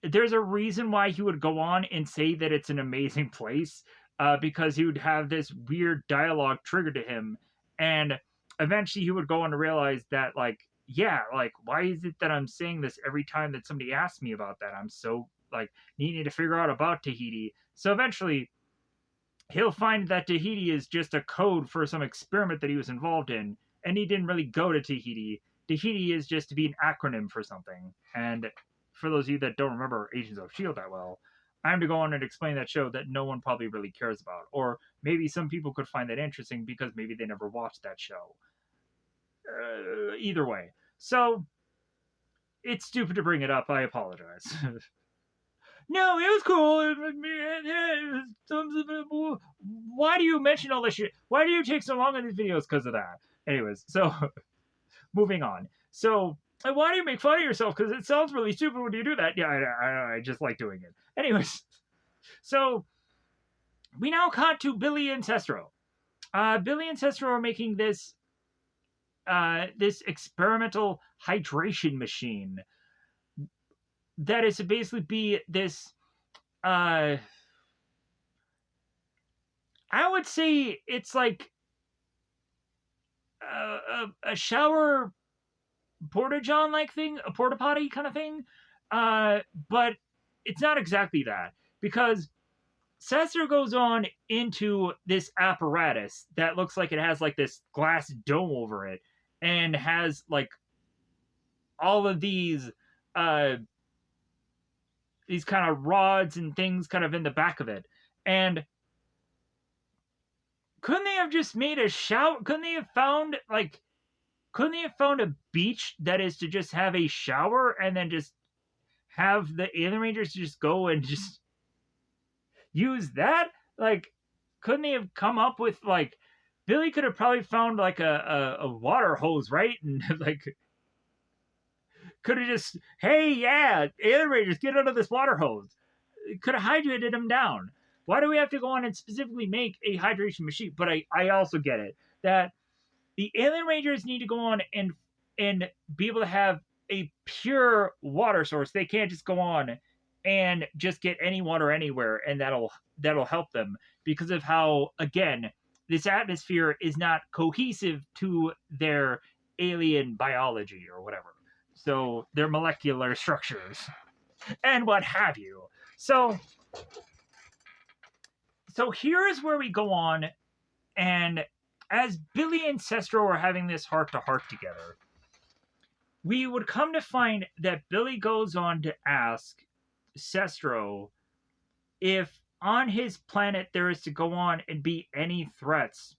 [SPEAKER 1] there's a reason why he would go on and say that it's an amazing place, because he would have this weird dialogue triggered to him, and eventually he would go on to realize that, like, yeah, like, why is it that I'm saying this every time that somebody asks me about that? I'm so, like, needing to figure out about Tahiti. So eventually he'll find that Tahiti is just a code for some experiment that he was involved in, and he didn't really go to Tahiti. Tahiti is just to be an acronym for something. And for those of you that don't remember Agents of S.H.I.E.L.D. that well, I'm to go on and explain that show that no one probably really cares about. Or maybe some people could find that interesting because maybe they never watched that show. Either way. So, it's stupid to bring it up. I apologize. No, it was cool. Why do you mention all this shit? Why do you take so long on these videos? Because of that. Anyways, so moving on. So, why do you make fun of yourself? Because it sounds really stupid when you do that. Yeah, I just like doing it. Anyways, so we now cut to Billy and Sestro. Billy and Sestro are making this this experimental hydration machine that is to basically be this I would say it's like a shower porta john like thing, a porta potty kind of thing, but it's not exactly that, because Sester goes on into this apparatus that looks like it has like this glass dome over it, and has like all of these kind of rods and things kind of in the back of it. And couldn't they have just made a shower? Couldn't they have found a beach that is to just have a shower, and then just have the Alien Rangers just go and just use that? Like, couldn't they have come up with, like, Billy could have probably found like a water hose, right? And like, could have just, hey, yeah, Alien Rangers, get out of this water hose. Could have hydrated them down. Why do we have to go on and specifically make a hydration machine? But I also get it, that the Alien Rangers need to go on and be able to have a pure water source. They can't just go on and just get any water anywhere, and that'll help them, because of how, again, this atmosphere is not cohesive to their alien biology or whatever. So their molecular structures and what have you. So here is where we go on, and as Billy and Sestro are having this heart-to-heart together, we would come to find that Billy goes on to ask Sestro if on his planet there is to go on and be any threats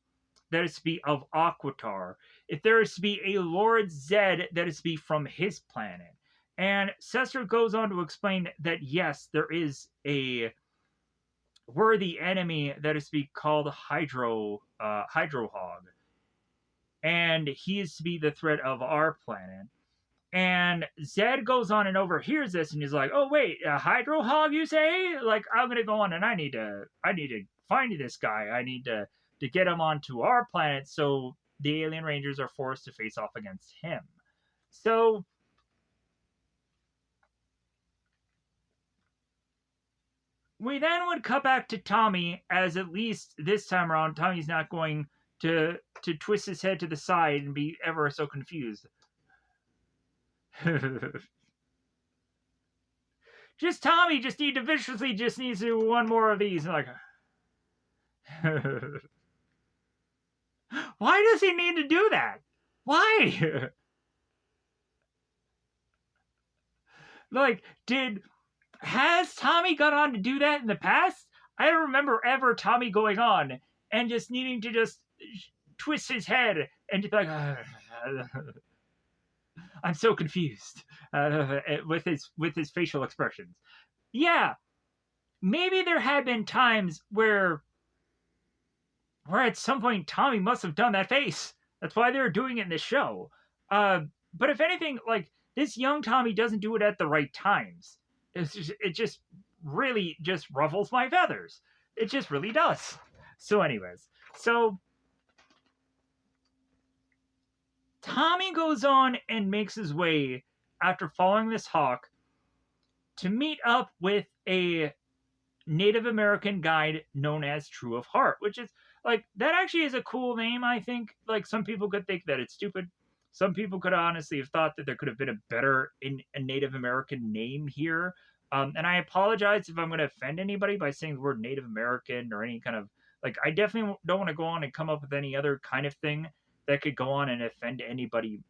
[SPEAKER 1] that is to be of Aquitar, if there is to be a Lord Zed that is to be from his planet. And Sestro goes on to explain that yes, there is a worthy enemy that is to be called Hydro Hog, and he is to be the threat of our planet. And Zed goes on and overhears this, and he's like, "Oh wait, Hydro Hog, you say? Like, I'm gonna go on and I need to find this guy. I need to get him onto our planet, so the Alien Rangers are forced to face off against him." So we then would cut back to Tommy, as at least this time around, Tommy's not going to twist his head to the side and be ever so confused. Just Tommy just needs to do one more of these. And like, why does he need to do that? Why? Like, has Tommy got on to do that in the past? I don't remember ever Tommy going on and just needing to just twist his head and just be like, I'm so confused with his facial expressions. Yeah, maybe there had been times where at some point Tommy must have done that face. That's why they were doing it in this show. Uh, but if anything, like this young Tommy doesn't do it at the right times. It just really just ruffles my feathers. It just really does. So, anyways, so Tommy goes on and makes his way after following this hawk to meet up with a Native American guide known as True of Heart, which is like that actually is a cool name, I think. Like some people could think that it's stupid. Some people could honestly have thought that there could have been a better in a Native American name here. And I apologize if I'm going to offend anybody by saying the word Native American or any kind of like. I definitely don't want to go on and come up with any other kind of thing that could go on and offend anybody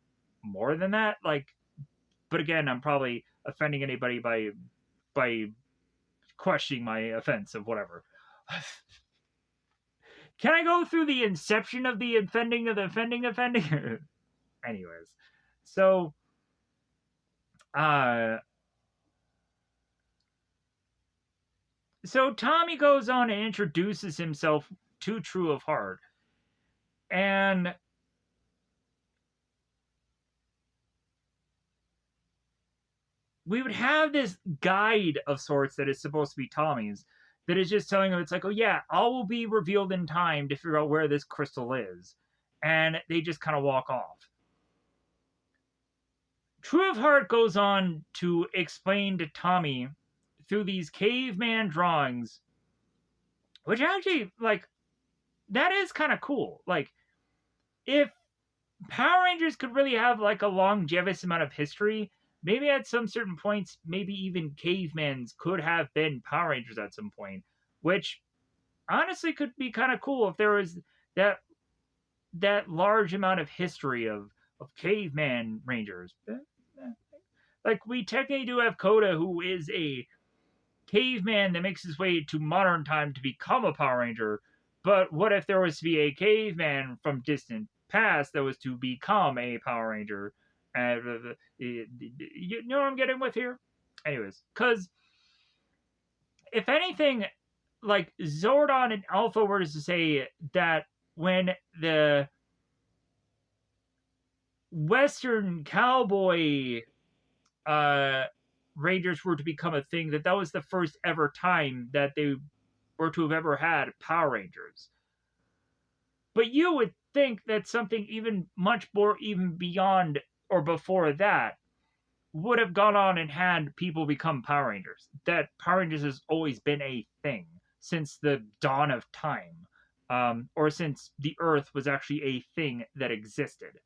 [SPEAKER 1] more than that. Like, but again, I'm probably offending anybody by questioning my offense of whatever. Can I go through the inception of the offending? Anyways, so uh, so Tommy goes on and introduces himself to True of Heart, and we would have this guide of sorts that is supposed to be Tommy's that is just telling him it's like, oh yeah, all will be revealed in time to figure out where this crystal is, and they just kind of walk off. True of Heart goes on to explain to Tommy through these caveman drawings, which actually, like, that is kind of cool. Like, if Power Rangers could really have, like, a longevous amount of history, maybe at some certain points, maybe even cavemans could have been Power Rangers at some point, which honestly could be kind of cool if there was that large amount of history of caveman rangers. Like, we technically do have Coda, who is a caveman that makes his way to modern time to become a Power Ranger. But what if there was to be a caveman from distant past that was to become a Power Ranger? You know what I'm getting with here? Anyways, because if anything, like Zordon and Alpha were to say that when the Western cowboy Rangers were to become a thing, that was the first ever time that they were to have ever had Power Rangers. But you would think that something even much more, even beyond or before that, would have gone on and had people become Power Rangers. That Power Rangers has always been a thing since the dawn of time, or since the Earth was actually a thing that existed.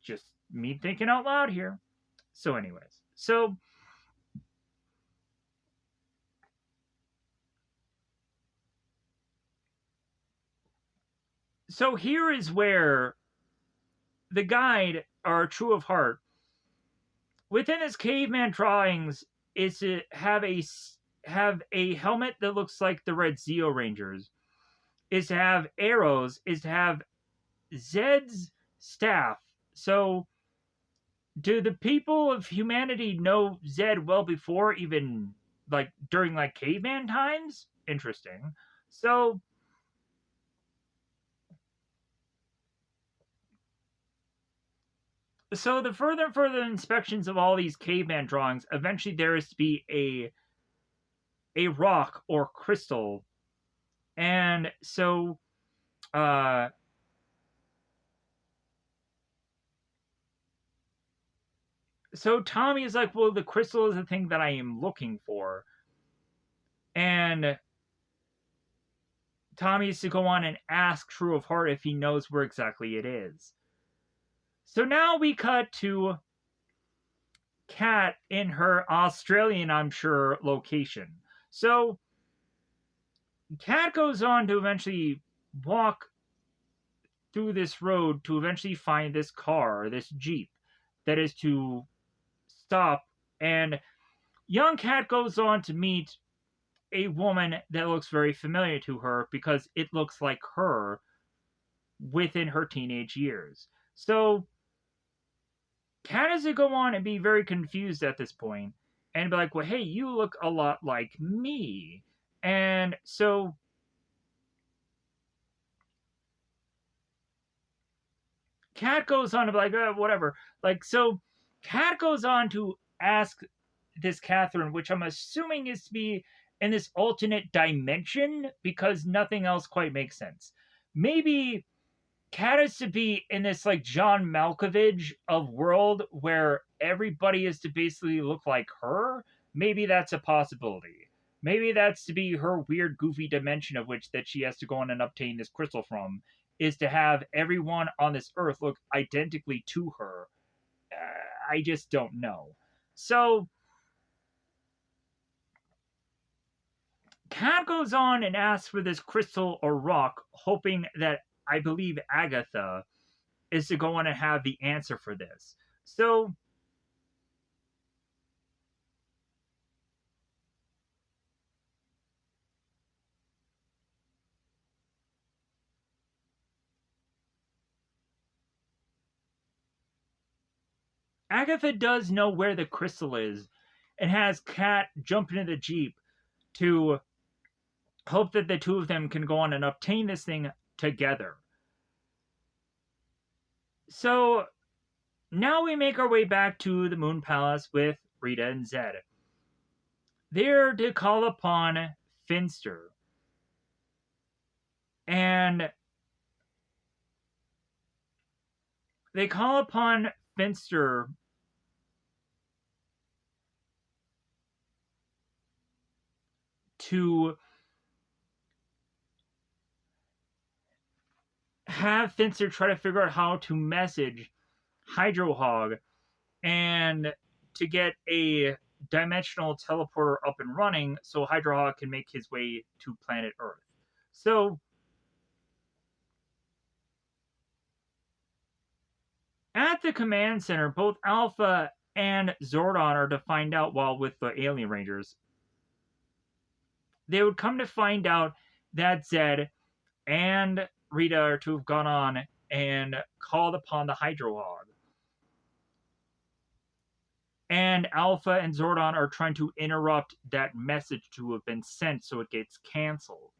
[SPEAKER 1] Just me thinking out loud here. So, anyways, so here is where the guide, or True of Heart, within his caveman drawings, is to have a helmet that looks like the Red Zeo Rangers, is to have arrows, is to have Zed's staff. So, do the people of humanity know Zed well before even like during like caveman times? Interesting. So the further and further inspections of all these caveman drawings, eventually there is to be a rock or crystal, and uh, so Tommy is like, well, the crystal is the thing that I am looking for, and Tommy is to go on and ask True of Heart if he knows where exactly it is. So now we cut to Kat in her Australian, I'm sure, location. So Kat goes on to eventually walk through this road to eventually find this car, this Jeep, that is to stop. And young Kat goes on to meet a woman that looks very familiar to her because it looks like her within her teenage years. So Kat has to go on and be very confused at this point and be like, well, hey, you look a lot like me. And so Kat goes on to be like, whatever. Like, so Kat goes on to ask this Catherine, which I'm assuming is to be in this alternate dimension because nothing else quite makes sense. Maybe Kat is to be in this like John Malkovich of world where everybody is to basically look like her. Maybe that's a possibility. Maybe that's to be her weird, goofy dimension of which that she has to go on and obtain this crystal from, is to have everyone on this earth look identically to her. I just don't know. So Kat goes on and asks for this crystal or rock, hoping that I believe Agatha is to go on and have the answer for this. So Agatha does know where the crystal is and has Kat jump into the Jeep to hope that the two of them can go on and obtain this thing together. So now we make our way back to the Moon Palace with Rita and Zed. They're to call upon Finster. And they call upon Finster to have Finster try to figure out how to message Hydro Hog and to get a dimensional teleporter up and running so Hydro Hog can make his way to planet Earth. So at the command center, both Alpha and Zordon are to find out while with the Alien Rangers. They would come to find out that Zed and Rita are to have gone on and called upon the Hydro Hog. And Alpha and Zordon are trying to interrupt that message to have been sent so it gets canceled.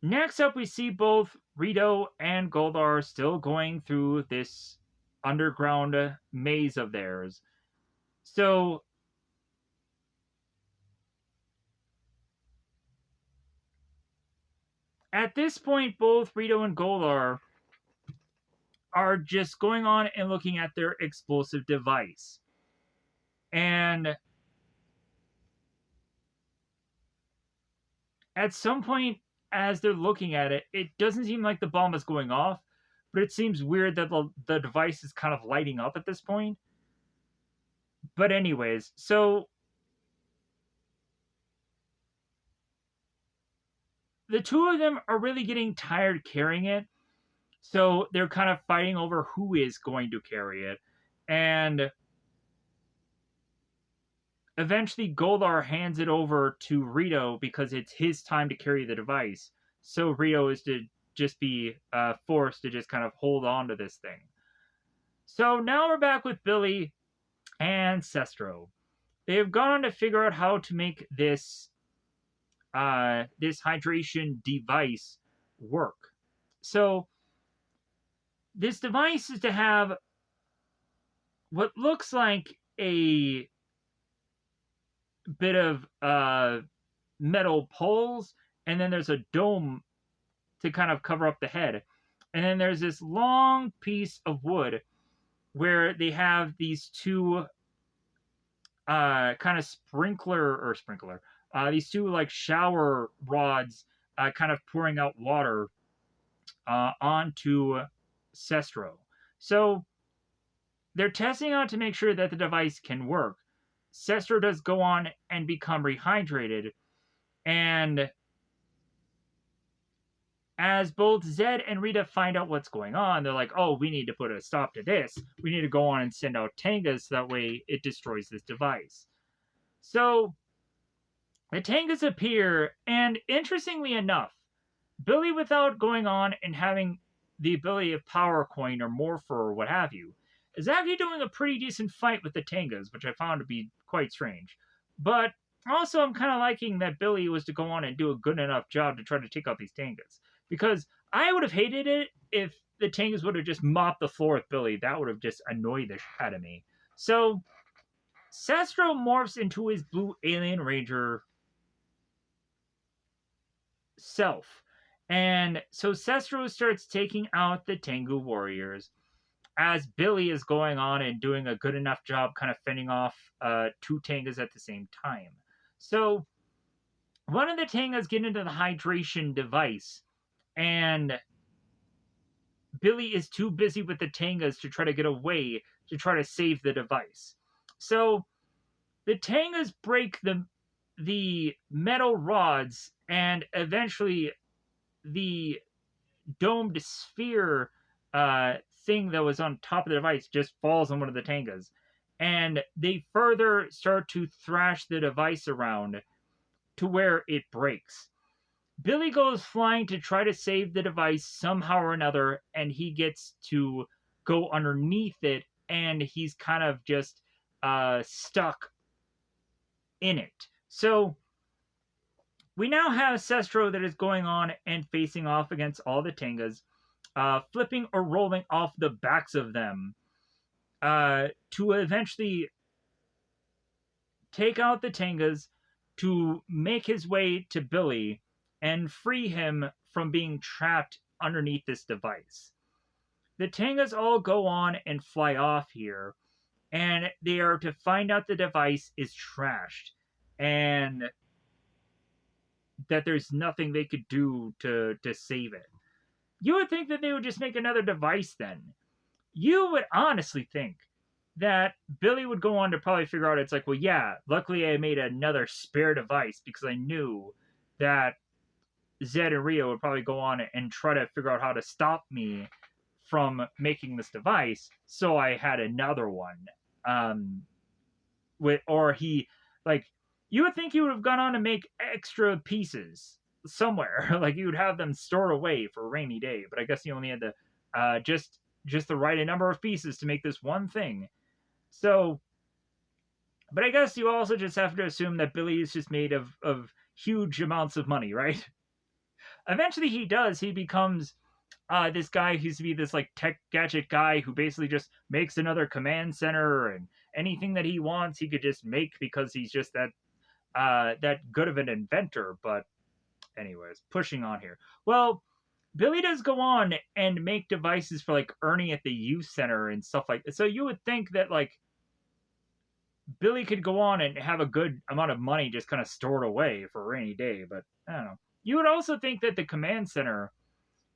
[SPEAKER 1] Next up, we see both Rito and Goldar still going through this underground maze of theirs. So, at this point, both Rito and Goldar are just going on and looking at their explosive device. And at some point, as they're looking at it, it doesn't seem like the bomb is going off, but it seems weird that the device is kind of lighting up at this point. But anyways, so the two of them are really getting tired carrying it. So they're kind of fighting over who is going to carry it. And eventually Goldar hands it over to Rito because it's his time to carry the device. So Rito is to just be forced to just kind of hold on to this thing. So now we're back with Billy and Sestro. They have gone on to figure out how to make this this hydration device work. So this device is to have what looks like a bit of metal poles, and then there's a dome to kind of cover up the head. And then there's this long piece of wood where they have these two kind of sprinkler, these two like shower rods kind of pouring out water onto Sestro. So they're testing out to make sure that the device can work. Sestro does go on and become rehydrated, and as both Zed and Rita find out what's going on, they're like, oh, we need to put a stop to this. We need to go on and send out Tangas so that way it destroys this device. So the Tangas appear, and interestingly enough, Billy, without going on and having the ability of Power Coin or Morpher or what have you, is actually doing a pretty decent fight with the Tangas, which I found to be quite strange. But also, I'm kind of liking that Billy was to go on and do a good enough job to try to take out these Tangas. Because I would have hated it if the Tangas would have just mopped the floor with Billy. That would have just annoyed the shit out of me. So, Sestro morphs into his blue alien ranger self. And so Sestro starts taking out the Tengu warriors as Billy is going on and doing a good enough job kind of fending off two Tangas at the same time. So one of the Tangas get into the hydration device, and Billy is too busy with the Tangas to try to get away to try to save the device. So the Tangas break the metal rods, and eventually the domed sphere thing that was on top of the device just falls on one of the Tangas. And they further start to thrash the device around to where it breaks. Billy goes flying to try to save the device somehow or another, and he gets to go underneath it, and he's kind of just stuck in it. So we now have Sestro that is going on and facing off against all the Tangas, flipping or rolling off the backs of them to eventually take out the Tangas, to make his way to Billy and free him from being trapped underneath this device. The Tangas all go on and fly off here, and they are to find out the device is trashed and that there's nothing they could do to save it. You would think that they would just make another device then. You would honestly think that Billy would go on to probably figure out, it's like, well, yeah, luckily I made another spare device because I knew that Zed and Rio would probably go on and try to figure out how to stop me from making this device, so I had another one. Or he, like, you would think he would have gone on to make extra pieces somewhere. Like, you would have them stored away for a rainy day, but I guess he only had to just the right number of pieces to make this one thing. So, but I guess you also just have to assume that Billy is just made of huge amounts of money, right? Eventually he does. He becomes this guy who used to be this like tech gadget guy who basically just makes another command center, and anything that he wants he could just make because he's just that good of an inventor. But anyways, pushing on here. Well, Billy does go on and make devices for like Ernie at the youth center and stuff like that. So you would think that like Billy could go on and have a good amount of money just kind of stored away for a rainy day, but I don't know. You would also think that the command center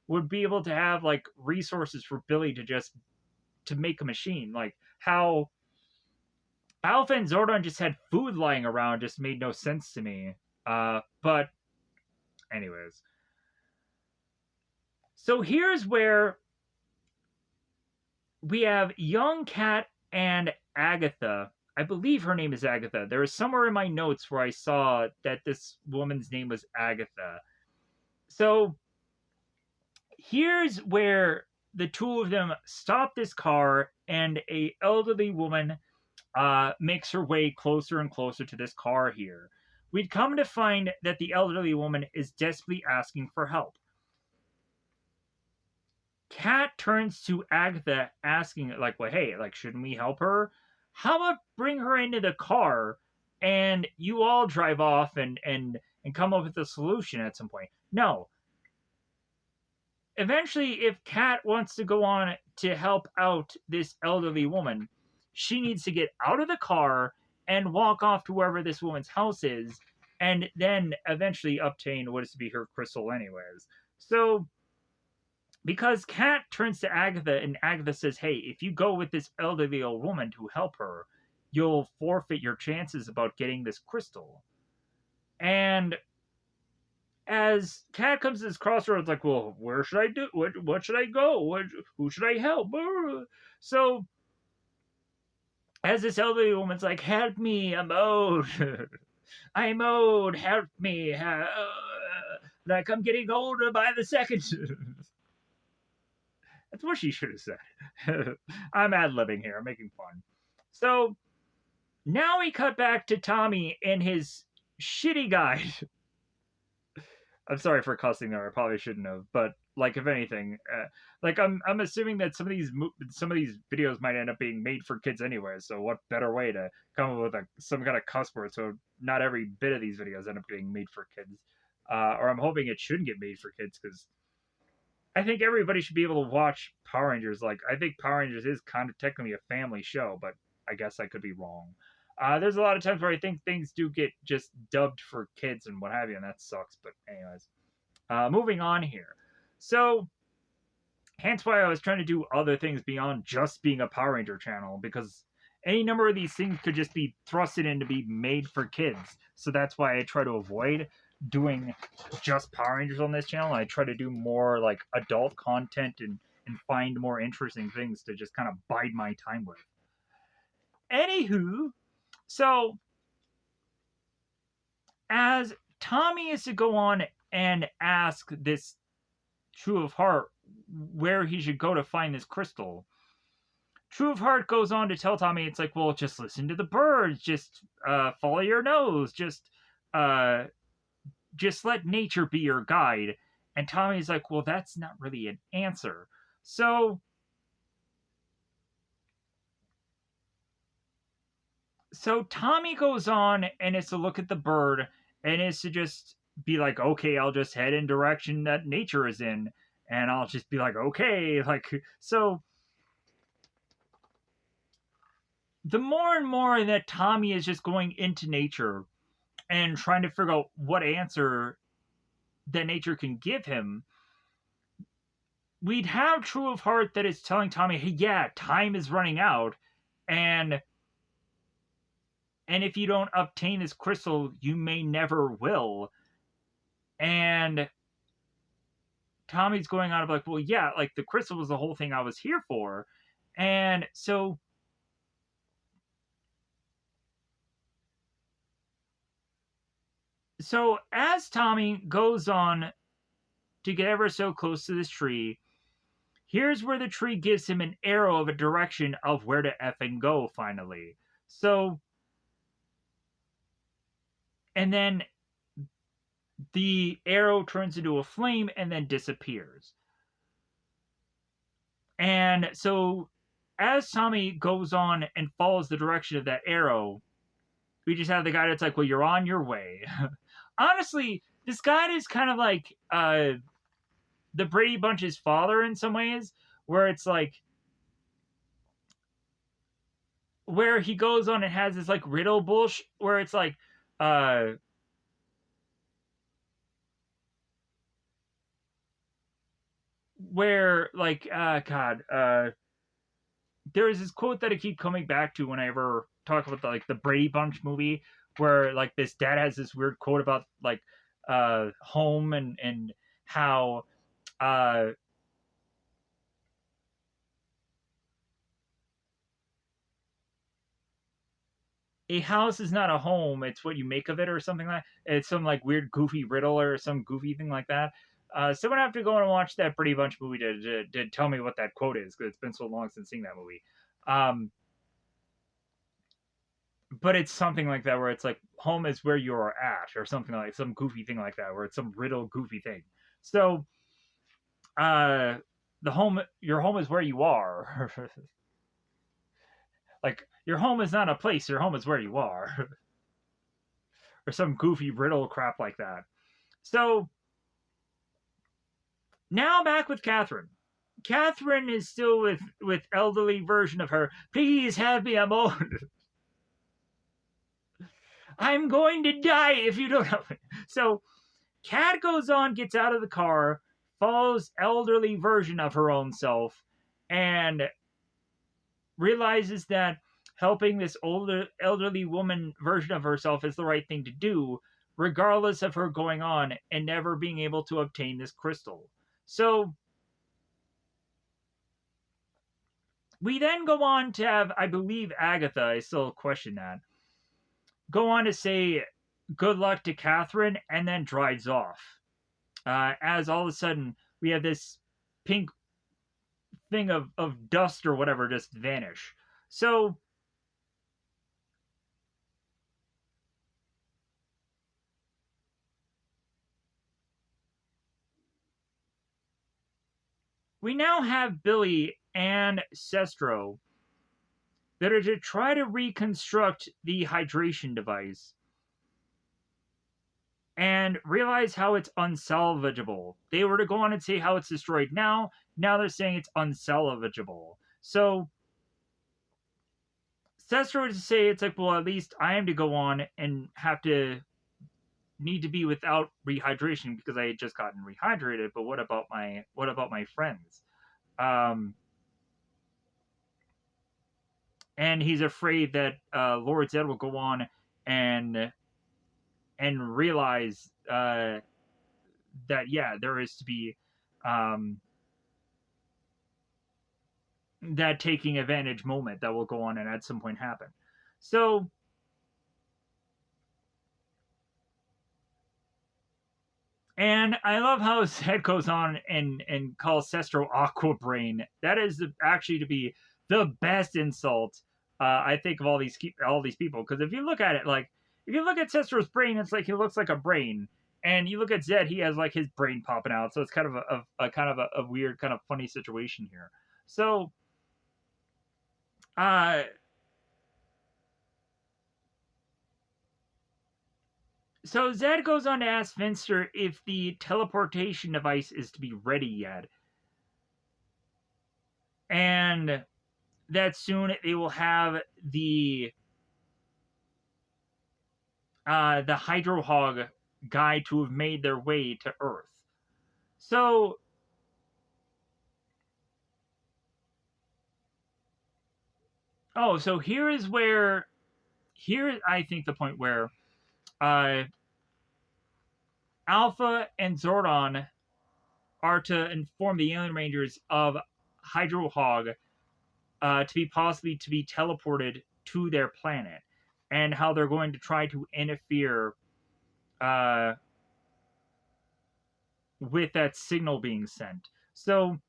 [SPEAKER 1] would be able to have like resources for Billy to make a machine. Like how Alpha and Zordon just had food lying around just made no sense to me. But anyways. So here's where we have young Kat and Agatha. I believe her name is Agatha. There was somewhere in my notes where I saw that this woman's name was Agatha. So here's where the two of them stop this car, and a elderly woman makes her way closer and closer to this car here. We'd come to find that the elderly woman is desperately asking for help. Kat turns to Agatha asking, like, well, hey, like, shouldn't we help her? How about bring her into the car and you all drive off and come up with a solution at some point? No. Eventually, if Kat wants to go on to help out this elderly woman, she needs to get out of the car and walk off to wherever this woman's house is, and then eventually obtain what is to be her crystal anyways. So, because Kat turns to Agatha, and Agatha says, hey, if you go with this elderly old woman to help her, you'll forfeit your chances about getting this crystal. And as Kat comes to this crossroads, like, well, where should I do? What should I go? Who should I help? So, as this elderly woman's like, help me, I'm old. I'm old, help me. Like, I'm getting older by the second. That's what she should have said. I'm ad-libbing here. I'm making fun. So now we cut back to Tommy and his shitty guide. I'm sorry for cussing there. I probably shouldn't have. But like, if anything, like I'm assuming that some of these videos might end up being made for kids anyway. So what better way to come up with some kind of cuss word so not every bit of these videos end up getting made for kids. Or I'm hoping it shouldn't get made for kids because I think everybody should be able to watch Power Rangers. Like, I think Power Rangers is kind of technically a family show, but I guess I could be wrong. There's a lot of times where I think things do get just dubbed for kids and what have you, and that sucks. But anyways, moving on here. So, hence why I was trying to do other things beyond just being a Power Ranger channel, because any number of these things could just be thrusted in to be made for kids. So that's why I try to avoid doing just Power Rangers on this channel. I try to do more like adult content and find more interesting things to just kind of bide my time with. Anywho, so as Tommy is to go on and ask this True of Heart where he should go to find this crystal, True of Heart goes on to tell Tommy, it's like, well, just listen to the birds, just follow your nose, just let nature be your guide. And Tommy's like, well, that's not really an answer. So Tommy goes on and is to look at the bird and is to just be like, okay, I'll just head in direction that nature is in. And I'll just be like, okay, like, so the more and more that Tommy is just going into nature and trying to figure out what answer that nature can give him, we'd have True of Heart that is telling Tommy, hey, yeah, time is running out, and if you don't obtain this crystal, you may never will. And Tommy's going on of like, well, yeah, like the crystal was the whole thing I was here for. And so as Tommy goes on to get ever so close to this tree, here's where the tree gives him an arrow of a direction of where to effing go finally. So, and then the arrow turns into a flame and then disappears. And so as Tommy goes on and follows the direction of that arrow, we just have the guy that's like, well, you're on your way. Honestly, this guy is kind of like the Brady Bunch's father in some ways, where it's like, where he goes on and has this like riddle bullshit, where it's like, where like, God, there's this quote that I keep coming back to whenever talk about the Brady Bunch movie, where like this dad has this weird quote about like home and how a house is not a home, it's what you make of it or something like that. It's some like weird goofy riddle or some goofy thing like that. Someone have to go and watch that Brady Bunch movie to tell me what that quote is, because it's been so long since seeing that movie. But it's something like that where it's like home is where you are at, or something like some goofy thing like that, where it's some riddle goofy thing. So your home is where you are. Like your home is not a place, your home is where you are. Or some goofy riddle crap like that. So now back with Catherine. Catherine is still with elderly version of her. Please have me, I'm old. I'm going to die if you don't help me. So Kat goes on, gets out of the car, follows elderly version of her own self, and realizes that helping this older elderly woman version of herself is the right thing to do, regardless of her going on and never being able to obtain this crystal. So we then go on to have, I believe, Agatha, I still question that, go on to say good luck to Catherine and then drives off. As all of a sudden we have this pink thing of dust or whatever just vanish. So we now have Billy and Sestro that are to try to reconstruct the hydration device and realize how it's unsalvageable. They were to go on and say how it's destroyed now. Now they're saying it's unsalvageable. So Sestro would say it's like, well, at least I am to go on and have to need to be without rehydration because I had just gotten rehydrated. But what about my friends? Um, and he's afraid that Lord Zed will go on and realize that yeah, there is to be um, that taking advantage moment that will go on and at some point happen. So and I love how Zed goes on and calls Sestro Aqua Brain. That is actually to be the best insult I think of all these people. Because if you look at it, like if you look at Sestro's brain, it's like he looks like a brain, and you look at Zed, he has like his brain popping out. So it's kind of a kind of a weird kind of funny situation here. So uh, so Zed goes on to ask Finster if the teleportation device is to be ready yet, and that soon they will have the Hydro Hog guy to have made their way to Earth. So so here I think the point where uh, Alpha and Zordon are to inform the Alien Rangers of Hydro Hog to be possibly to be teleported to their planet, and how they're going to try to interfere uh, with that signal being sent. So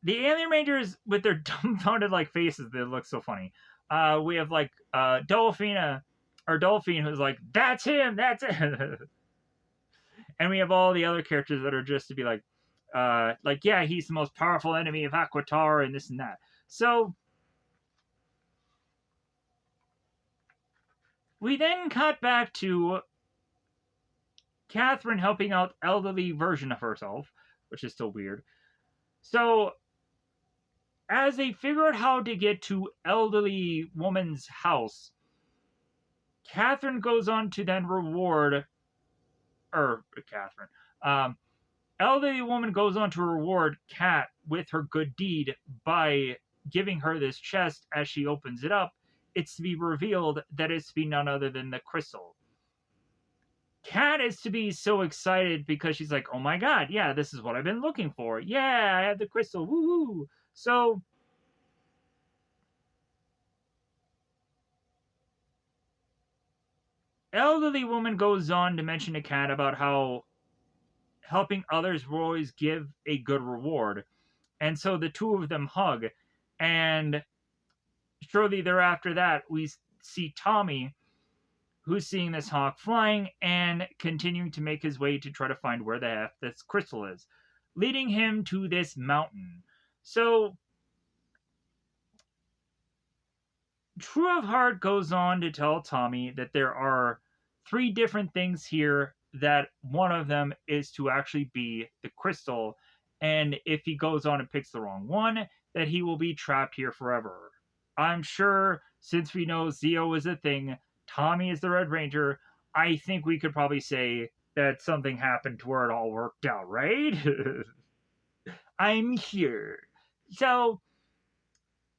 [SPEAKER 1] the Alien Rangers with their dumbfounded like faces that look so funny. We have like Dolphina or Dolphine who's like, "That's him, that's it," and we have all the other characters that are just to be like yeah, he's the most powerful enemy of Aquitar and this and that. So we then cut back to Catherine helping out elderly version of herself, which is still weird. So as they figure out how to get to elderly woman's house, Catherine goes on to then reward, or Catherine, um, elderly woman goes on to reward Kat with her good deed by giving her this chest. As she opens it up, it's to be revealed that it's to be none other than the crystal. Kat is to be so excited because she's like, oh my god, yeah, this is what I've been looking for. Yeah, I have the crystal. Woohoo! So elderly woman goes on to mention to Kat about how helping others will always give a good reward. And so the two of them hug. And shortly thereafter that, we see Tommy, who's seeing this hawk flying and continuing to make his way to try to find where the F this crystal is, leading him to this mountain. So True of Heart goes on to tell Tommy that there are three different things here, that one of them is to actually be the crystal, and if he goes on and picks the wrong one, that he will be trapped here forever. I'm sure since we know Zeo is a thing, Tommy is the Red Ranger, I think we could probably say that something happened to where it all worked out, right? I'm here. So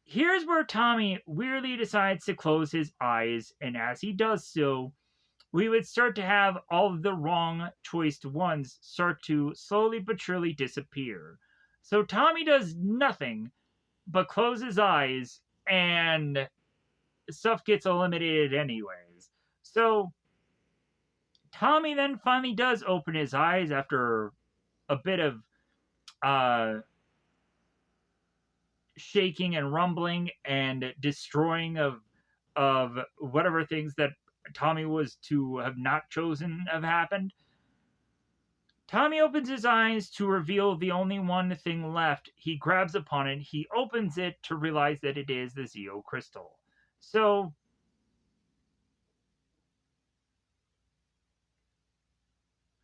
[SPEAKER 1] here's where Tommy weirdly decides to close his eyes, and as he does so, we would start to have all of the wrong choiced ones start to slowly but surely disappear. So Tommy does nothing but close his eyes, and stuff gets eliminated anyways. So Tommy then finally does open his eyes after a bit of uh shaking and rumbling and destroying of whatever things that Tommy was to have not chosen have happened. Tommy opens his eyes to reveal the only one thing left. He grabs upon it. He opens it to realize that it is the Zeo crystal. So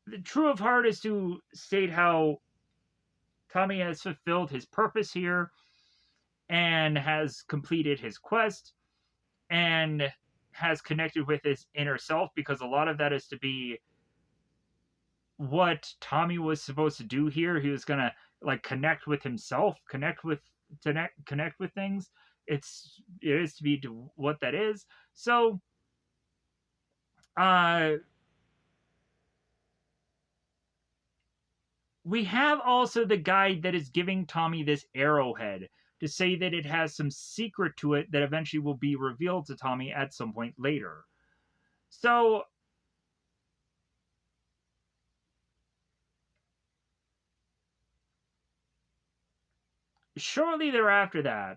[SPEAKER 1] the true of heart is to state how Tommy has fulfilled his purpose here and has completed his quest and has connected with his inner self, because a lot of that is to be what Tommy was supposed to do here. He was gonna like connect with himself, connect with things. It is to be what that is. So uh we have also the guide that is giving Tommy this arrowhead to say that it has some secret to it that eventually will be revealed to Tommy at some point later. So shortly thereafter that,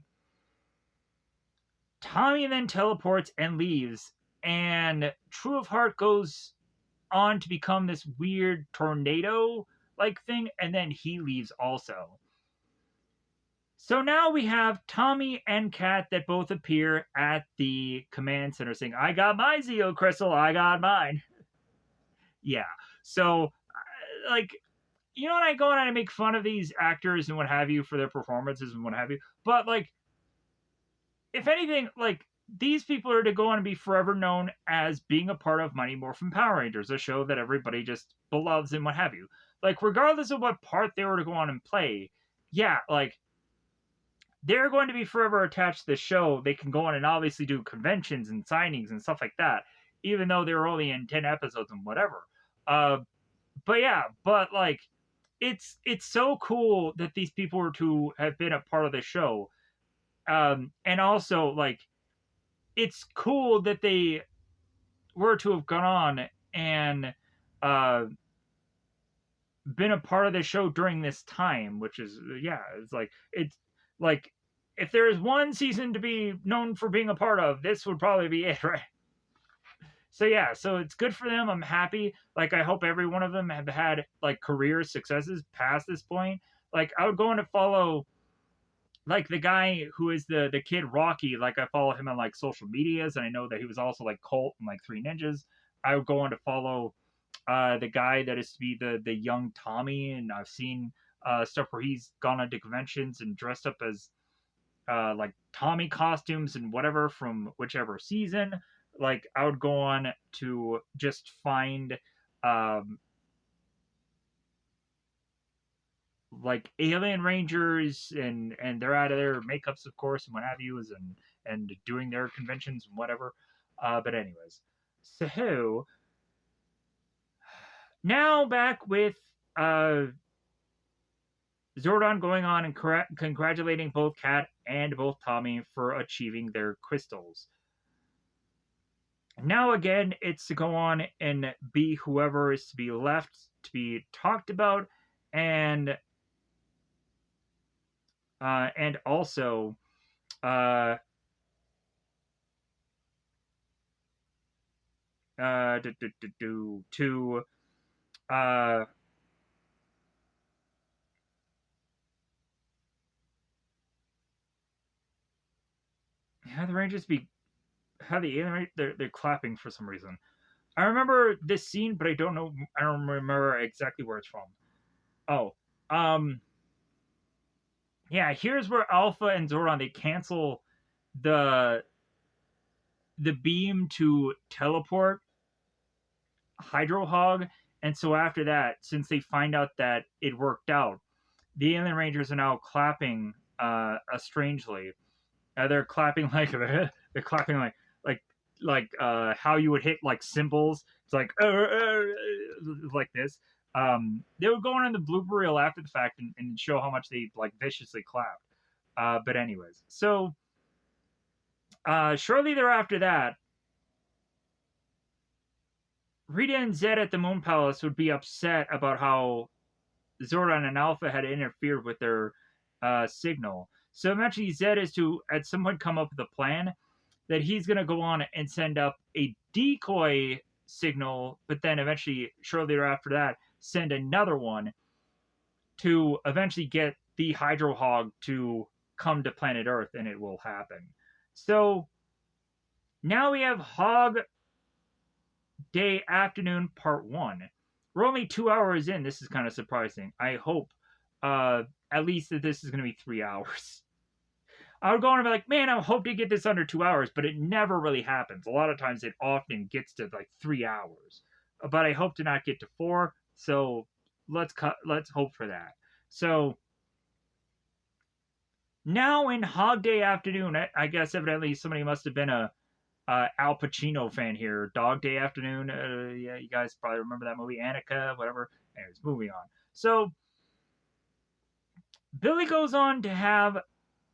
[SPEAKER 1] Tommy then teleports and leaves, and True of Heart goes on to become this weird tornado like thing, and then he leaves also. So now we have Tommy and Kat that both appear at the command center saying, I got my Zeo Crystal, I got mine. Yeah. So, like, you know, when I go on and I make fun of these actors and what have you for their performances and what have you, but, like, if anything, like, these people are to go on and be forever known as being a part of Mighty Morphin Power Rangers, a show that everybody just loves and what have you. Like, regardless of what part they were to go on and play, yeah, like, they're going to be forever attached to the show. They can go on and obviously do conventions and signings and stuff like that, even though they were only in 10 episodes and whatever. Uh, but yeah, but like, it's so cool that these people were to have been a part of the show. And also, like, it's cool that they were to have gone on and uh, been a part of the show during this time, which is, yeah, it's like, if there is one season to be known for being a part of, this would probably be it, right? So yeah, so it's good for them. I'm happy. Like, I hope every one of them have had like career successes past this point. Like, I would go on to follow like the guy who is the kid Rocky. Like, I follow him on like social medias, and I know that he was also like Colt and like Three Ninjas. I would go on to follow the guy that is to be the young Tommy, and I've seen stuff where he's gone into conventions and dressed up as like Tommy costumes and whatever from whichever season. Like, I would go on to just find um, like alien rangers, and they're out of their makeups, of course, and what have you, and doing their conventions and whatever. But anyways, so now back with uh, Zordon going on and congratulating both Kat and both Tommy for achieving their crystals. Now again, it's to go on and be whoever is to be left to be talked about, and also uh, to uh, have the Rangers be have the alien. They're clapping for some reason. I remember this scene, but I don't know. I don't remember exactly where it's from. Oh, um, yeah. Here's where Alpha and Zordon they cancel the the beam to teleport Hydro Hog, and so after that, since they find out that it worked out, the Alien Rangers are now clapping strangely. They're clapping like they're clapping like how you would hit like cymbals. It's like this. They would go on in the blooper reel after the fact and show how much they like viciously clapped. But anyways, so shortly thereafter that, Rita and Zed at the Moon Palace would be upset about how Zordon and Alpha had interfered with their signal. So eventually Zed is to at some point come up with a plan that he's going to go on and send up a decoy signal, but then eventually, shortly after that, send another one to eventually get the Hydro Hog to come to planet Earth, and it will happen. So now we have Hog Day Afternoon Part 1. We're only 2 hours in. This is kind of surprising. I hope at least that this is going to be 3 hours. I would go on and be like, man, I hope to get this under 2 hours, but it never really happens. A lot of times it often gets to like 3 hours. But I hope to not get to 4. So let's hope for that. So now in Hog Day Afternoon, I guess evidently somebody must have been a Al Pacino fan here. Dog Day Afternoon. Yeah, you guys probably remember that movie, Annika, whatever. Anyways, moving on. So Billy goes on to have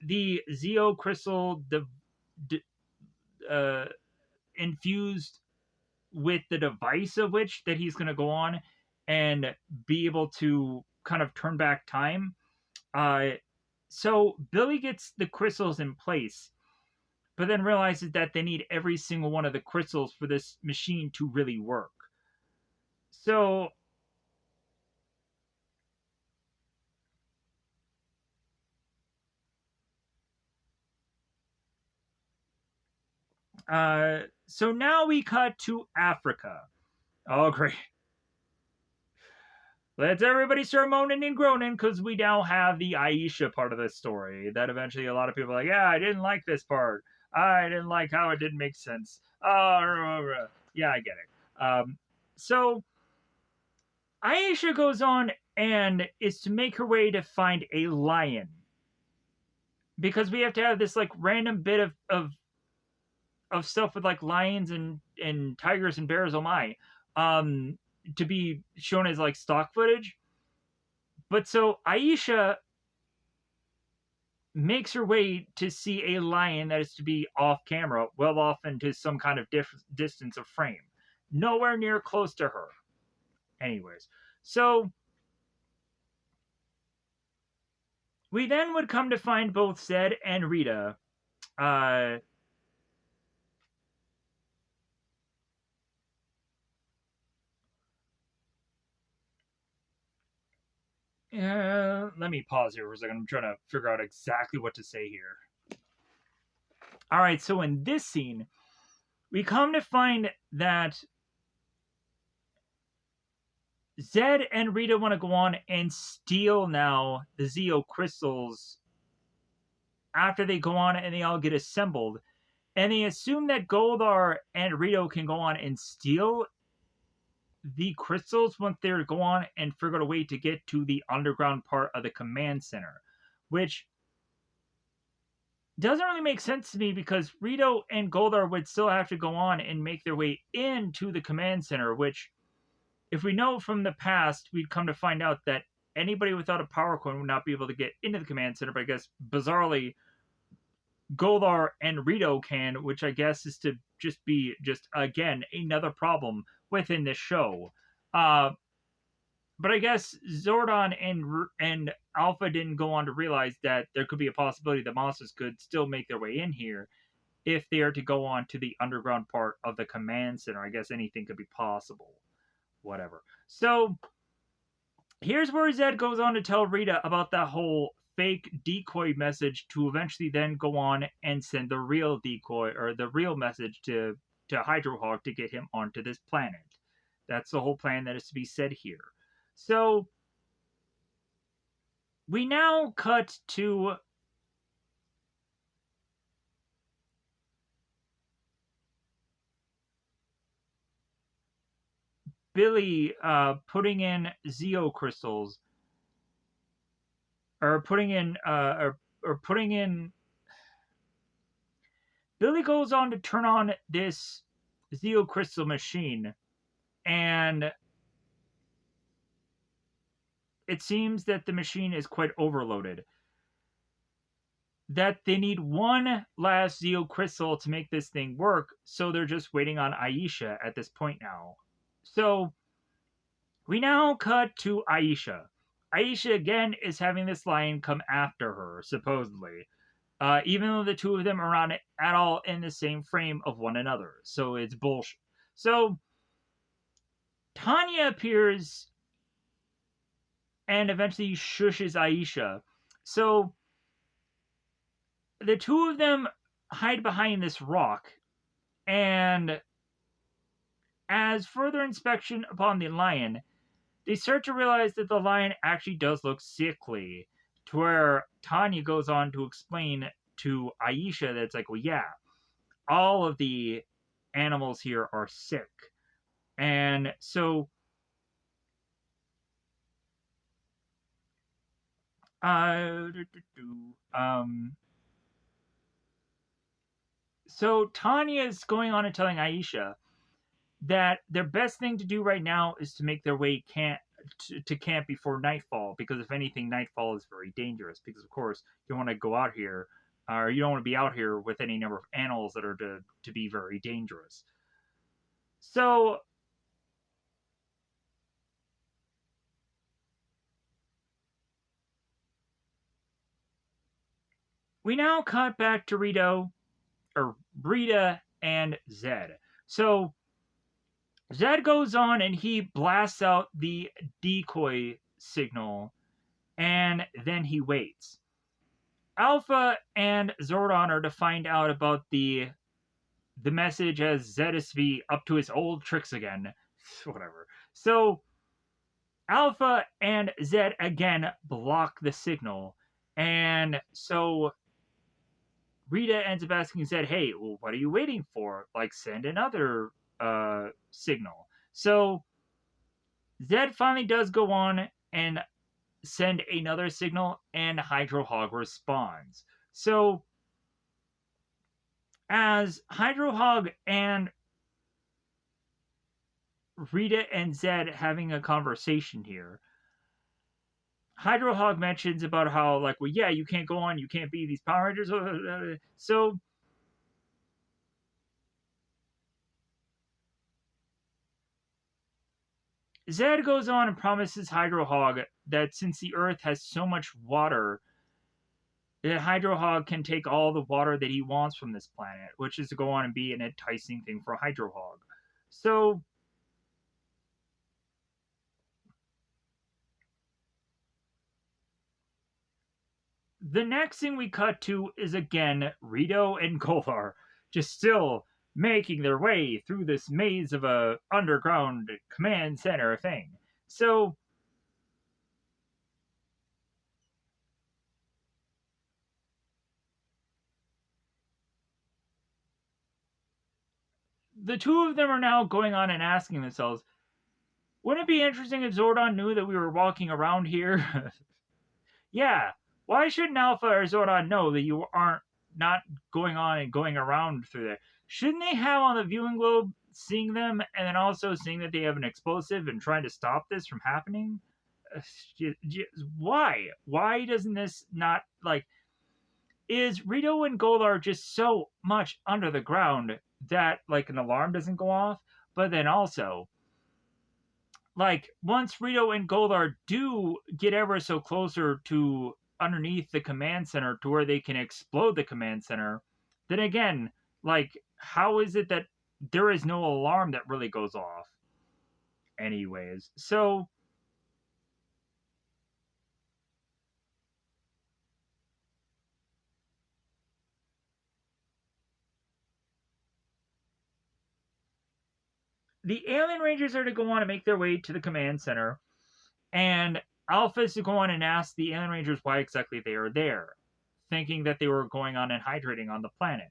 [SPEAKER 1] the Zeo crystal infused with the device of which that he's going to go on and be able to kind of turn back time. So Billy gets the crystals in place, but then realizes that they need every single one of the crystals for this machine to really work. So so now we cut to Africa. Oh, great. Let's everybody start moaning and groaning because we now have the Aisha part of this story. That eventually a lot of people are like, yeah, I didn't like this part. I didn't like how it didn't make sense. Yeah, I get it. So Aisha goes on and is to make her way to find a lion. Because we have to have this like random bit of stuff with like lions and tigers and bears, oh my. To be shown as like stock footage. But so Aisha makes her way to see a lion that is to be off camera, well off into some kind of distance of frame. Nowhere near close to her. Anyways, so we then would come to find both Zed and Rita. Let me pause here for a second. I'm trying to figure out exactly what to say here. All right, so in this scene, we come to find that Zed and Rita want to go on and steal now the Zeo crystals after they go on and they all get assembled. And they assume that Goldar and Rito can go on and steal the crystals once they go on and figure out a way to get to the underground part of the command center, which doesn't really make sense to me because Rito and Goldar would still have to go on and make their way into the command center, which, if we know from the past, we'd come to find out that anybody without a power coin would not be able to get into the command center, but I guess bizarrely Goldar and Rito can, which I guess is to just be again another problem within this show. But I guess Zordon and Alpha didn't go on to realize that there could be a possibility that monsters could still make their way in here if they are to go on to the underground part of the command center. I guess anything could be possible. Whatever. So here's where Zed goes on to tell Rita about that whole fake decoy message to eventually then go on and send the real decoy or the real message to Hydrohawk to get him onto this planet. That's the whole plan that is to be said here. So we now cut to Billy putting in Zeo crystals or putting in Billy goes on to turn on this Zeo crystal machine, and it seems that the machine is quite overloaded. That they need one last Zeo crystal to make this thing work, so they're just waiting on Aisha at this point now. So we now cut to Aisha. Aisha again is having this lion come after her, supposedly. even though the two of them are not at all in the same frame of one another. So it's bullshit. So Tanya appears and eventually shushes Aisha. So the two of them hide behind this rock, and as further inspection upon the lion, they start to realize that the lion actually does look sickly. To where Tanya goes on to explain to Aisha that it's like, well, yeah, all of the animals here are sick. And so uh um so Tanya is going on and telling Aisha that their best thing to do right now is to make their way to camp before nightfall, because if anything, nightfall is very dangerous, because of course you want to go out here, or you don't want to be out here with any number of animals that are to be very dangerous. So we now cut back to Rita and Zed. So Zed goes on and he blasts out the decoy signal, and then he waits. Alpha and Zordon are to find out about the message, as Zed is to be up to his old tricks again. Whatever. So Alpha and Zed again block the signal, and so Rita ends up asking Zed, "Hey, well, what are you waiting for? Like, send another signal." So Zed finally does go on and send another signal, and Hydro Hog responds. So as Hydro Hog and Rita and Zed having a conversation here, Hydro Hog mentions about how, like, well, yeah, you can't go on, you can't be these Power Rangers. So Zed goes on and promises Hydro Hog that since the Earth has so much water, that Hydro Hog can take all the water that he wants from this planet, which is to go on and be an enticing thing for Hydro Hog. So the next thing we cut to is again Rito and Golar just still making their way through this maze of a underground command center thing. So the two of them are now going on and asking themselves, wouldn't it be interesting if Zordon knew that we were walking around here? Yeah, why shouldn't Alpha or Zordon know that you aren't not going on and going around through there? Shouldn't they have on the viewing globe seeing them, and then also seeing that they have an explosive and trying to stop this from happening? Why? Why doesn't this not, like, is Rito and Golar just so much under the ground that, like, an alarm doesn't go off? But then also, like, once Rito and Golar do get ever so closer to underneath the command center to where they can explode the command center, then again, like, how is it that there is no alarm that really goes off? Anyways, so the Alien Rangers are to go on and make their way to the command center, and Alpha is to go on and ask the Alien Rangers why exactly they are there, thinking that they were going on and hydrating on the planet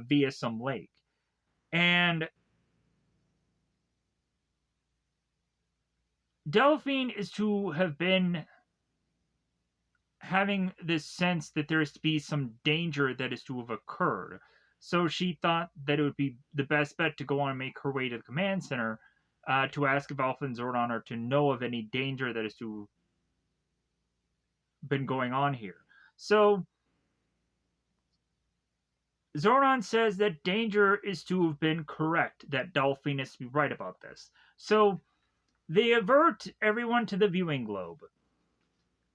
[SPEAKER 1] via some lake. And Delphine is to have been having this sense that there is to be some danger that is to have occurred. So she thought that it would be the best bet to go on and make her way to the command center to ask if Alpha and Zordon are to know of any danger that is to have been going on here. So Zordon says that danger is to have been correct, that Delphine is to be right about this. So they avert everyone to the viewing globe.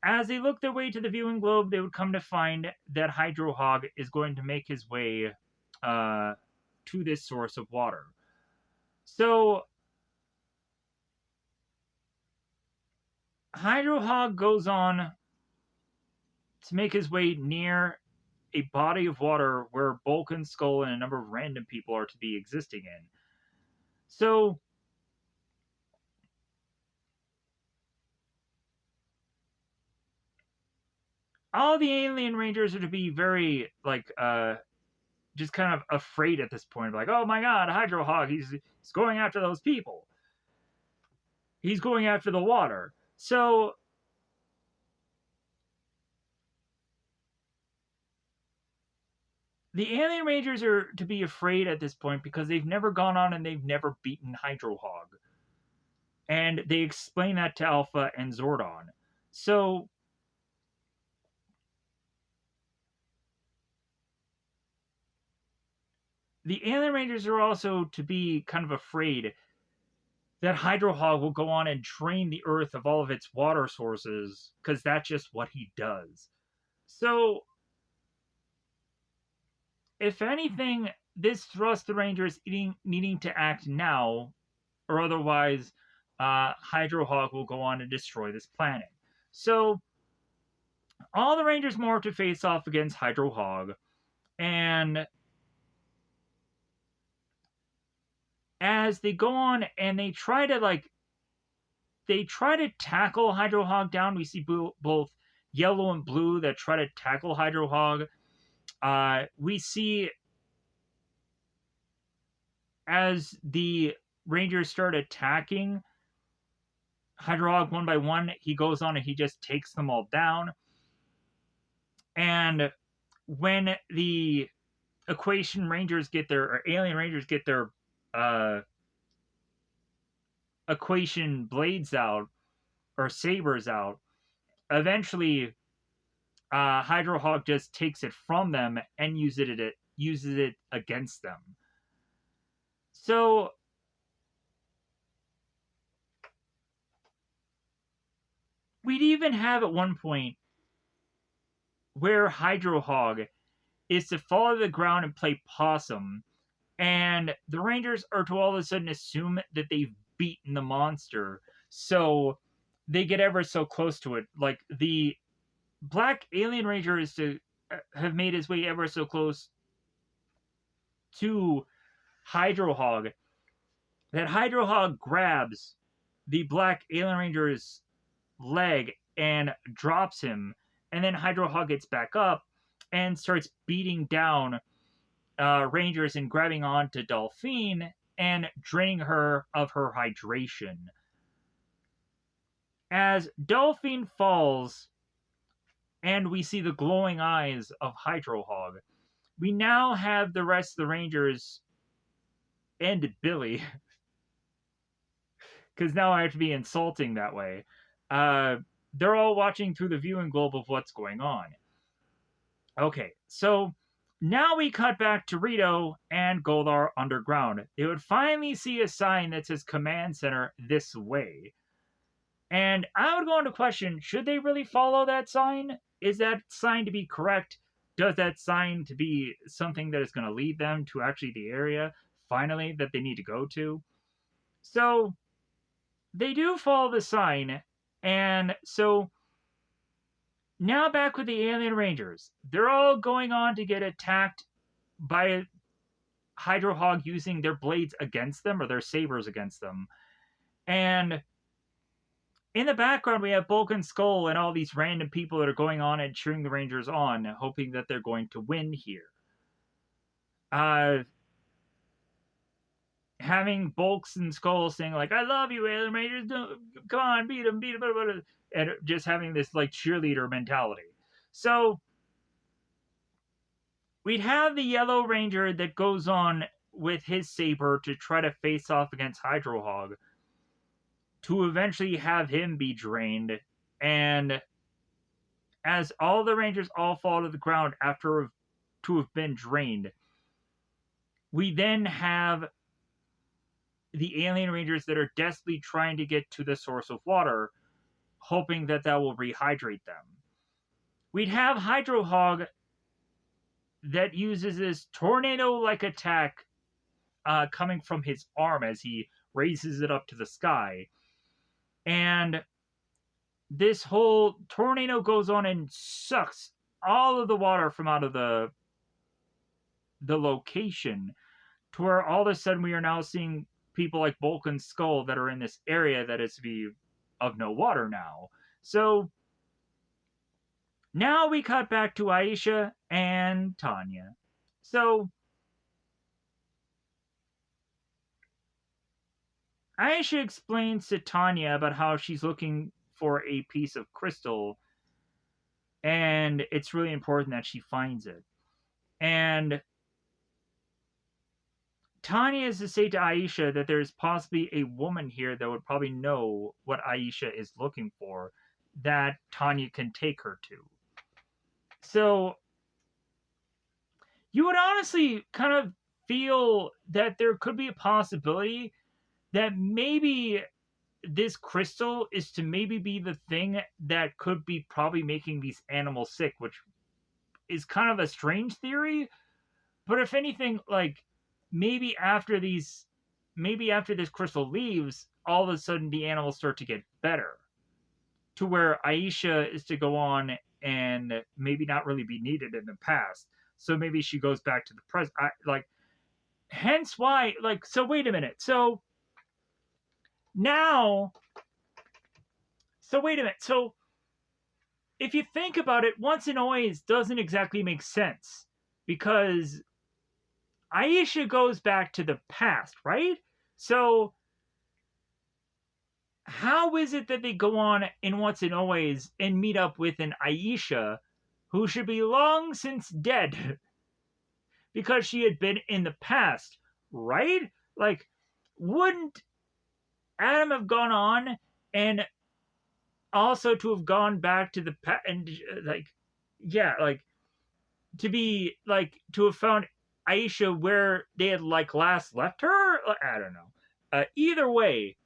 [SPEAKER 1] As they look their way to the viewing globe, they would come to find that Hydro Hog is going to make his way to this source of water. So Hydro Hog goes on to make his way near a body of water where Bulk and Skull and a number of random people are to be existing in. So all the alien rangers are to be very just kind of afraid at this point, like, oh my god, Hydro Hog, he's going after those people. He's going after the water. So the alien rangers are to be afraid at this point because they've never gone on and they've never beaten Hydro Hog. And they explain that to Alpha and Zordon. So the alien rangers are also to be kind of afraid that Hydro Hog will go on and drain the Earth of all of its water sources, because that's just what he does. So, if anything, this thrusts the Rangers needing to act now, or otherwise, Hydro Hog will go on and destroy this planet. So, all the Rangers morph to face off against Hydro Hog, and as they go on and they try to tackle Hydro Hog down. We see both yellow and blue that try to tackle Hydro Hog. We see as the Rangers start attacking Hydro Hog one by one, he goes on and he just takes them all down. And when the Alien Rangers get their Equation blades out, or sabers out, eventually Hydro Hog just takes it from them and uses it against them. So we'd even have at one point where Hydro Hog is to fall to the ground and play possum, and the Rangers are to all of a sudden assume that they've beaten the monster, so they get ever so close to it. Like, the Black Alien Ranger is to have made his way ever so close to Hydro Hog that Hydro Hog grabs the Black Alien Ranger's leg and drops him, and then Hydro Hog gets back up and starts beating down Rangers and grabbing onto Delphine and draining her of her hydration. As Delphine falls and we see the glowing eyes of Hydro Hog, we now have the rest of the Rangers and Billy, because now I have to be insulting that way. They're all watching through the viewing globe of what's going on. Okay, so now we cut back to Rito and Goldar underground. They would finally see a sign that says Command Center this way. And I would go on to question, should they really follow that sign? Is that sign to be correct? Does that sign to be something that is going to lead them to actually the area, finally, that they need to go to? So, they do follow the sign, and so now back with the Alien Rangers. They're all going on to get attacked by Hydro Hog using their blades against them, or their sabers against them. And in the background, we have Bulk and Skull and all these random people that are going on and cheering the Rangers on, hoping that they're going to win here. Having Bulks and Skull saying, like, I love you, Alien Rangers, come on, beat them, and just having this, like, cheerleader mentality. So, we'd have the Yellow Ranger that goes on with his saber to try to face off against Hydro Hog, to eventually have him be drained, and as all the Rangers all fall to the ground after to have been drained, we then have the Alien Rangers that are desperately trying to get to the source of water, hoping that that will rehydrate them. We'd have Hydro Hog that uses this tornado-like attack coming from his arm as he raises it up to the sky. And this whole tornado goes on and sucks all of the water from out of the location, to where all of a sudden we are now seeing people like Bulk and Skull that are in this area that is to be of no water now. So now we cut back to Aisha and Tanya. So Aisha explains to Tanya about how she's looking for a piece of crystal, and it's really important that she finds it. And Tanya is to say to Aisha that there's possibly a woman here that would probably know what Aisha is looking for, that Tanya can take her to. So you would honestly kind of feel that there could be a possibility that maybe this crystal is to maybe be the thing that could be probably making these animals sick, which is kind of a strange theory. But if anything, like maybe after this crystal leaves, all of a sudden the animals start to get better, to where Aisha is to go on and maybe not really be needed in the past. So maybe she goes back to the present. Hence why, so wait a minute. So wait a minute. So if you think about it, once and always doesn't exactly make sense, because Aisha goes back to the past, right? So how is it that they go on in Once and Always and meet up with an Aisha who should be long since dead because she had been in the past, right? Like, wouldn't Adam have gone on and also to have gone back to the past and to have found Aisha where they had last left her? I don't know. Either way,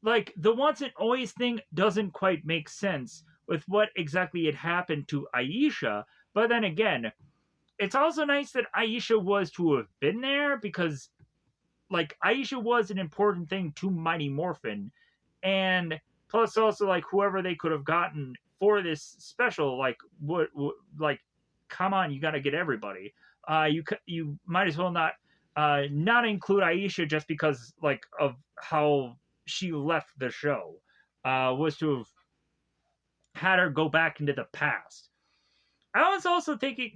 [SPEAKER 1] the Once and Always thing doesn't quite make sense with what exactly had happened to Aisha. But then again, it's also nice that Aisha was to have been there, because Aisha was an important thing to Mighty Morphin, and plus also whoever they could have gotten for this special, come on, you got to get everybody. You might as well not include Aisha just because of how she left the show. Was to have had her go back into the past. I was also thinking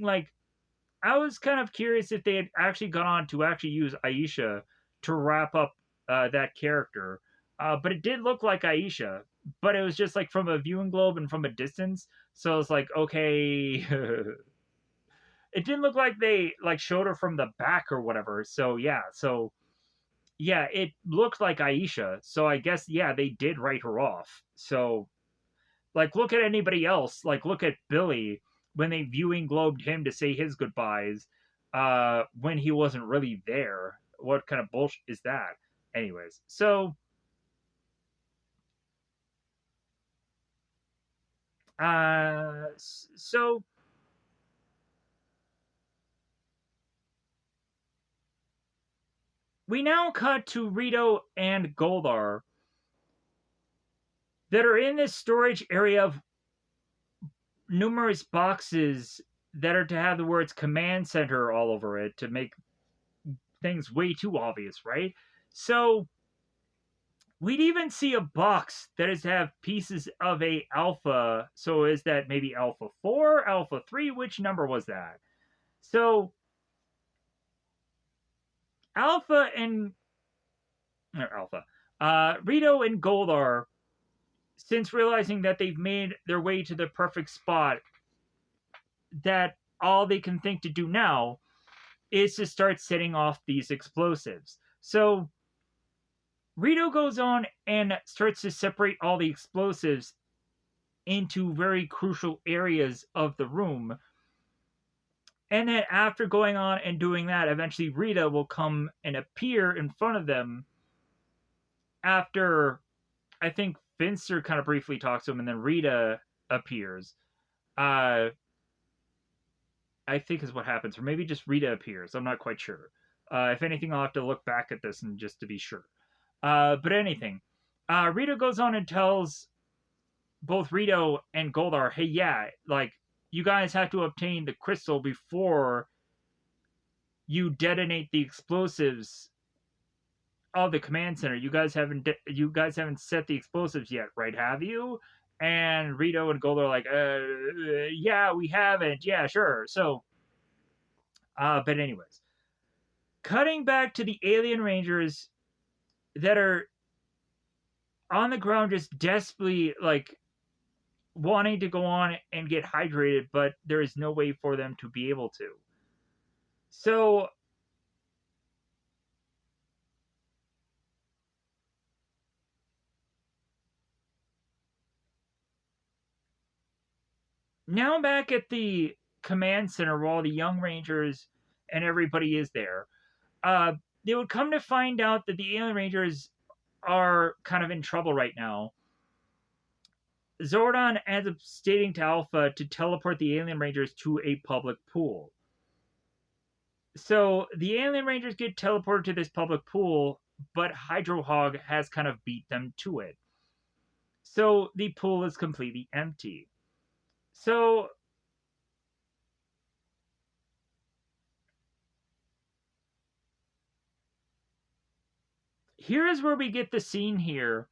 [SPEAKER 1] I was kind of curious if they had actually gone on to actually use Aisha to wrap up that character. But it did look like Aisha, but it was just from a viewing globe and from a distance. So it's okay. It didn't look like they showed her from the back or whatever. So yeah, it looked like Aisha. So I guess they did write her off. So look at anybody else. Look at Billy when they viewing globed him to say his goodbyes when he wasn't really there. What kind of bullshit is that? Anyways, so we now cut to Rito and Goldar that are in this storage area of numerous boxes that are to have the words command center all over it to make things way too obvious, right? So we'd even see a box that is to have pieces of a alpha. So is that maybe alpha 4, alpha 3? Which number was that? So Rito and Goldar, since realizing that they've made their way to the perfect spot, that all they can think to do now is to start setting off these explosives. So Rito goes on and starts to separate all the explosives into very crucial areas of the room. And then after going on and doing that, eventually Rita will come and appear in front of them after, I think, Finster kind of briefly talks to him, and then Rita appears. I think is what happens, or maybe just Rita appears. I'm not quite sure. If anything, I'll have to look back at this and just to be sure. But anything, Rita goes on and tells both Rito and Goldar, hey, yeah, like, you guys have to obtain the crystal before you detonate the explosives of the command center. You guys haven't set the explosives yet, right? Have you? And Rito and Goldar are like, yeah, we haven't. Yeah, sure. So, but anyways, cutting back to the alien rangers that are on the ground, just desperately like wanting to go on and get hydrated, but there is no way for them to be able to. So now back at the command center where all the young rangers and everybody is there, they would come to find out that the alien rangers are kind of in trouble right now. Zordon ends up stating to Alpha to teleport the alien rangers to a public pool. So the alien rangers get teleported to this public pool, but Hydro Hog has kind of beat them to it. So the pool is completely empty. So here is where we get the scene here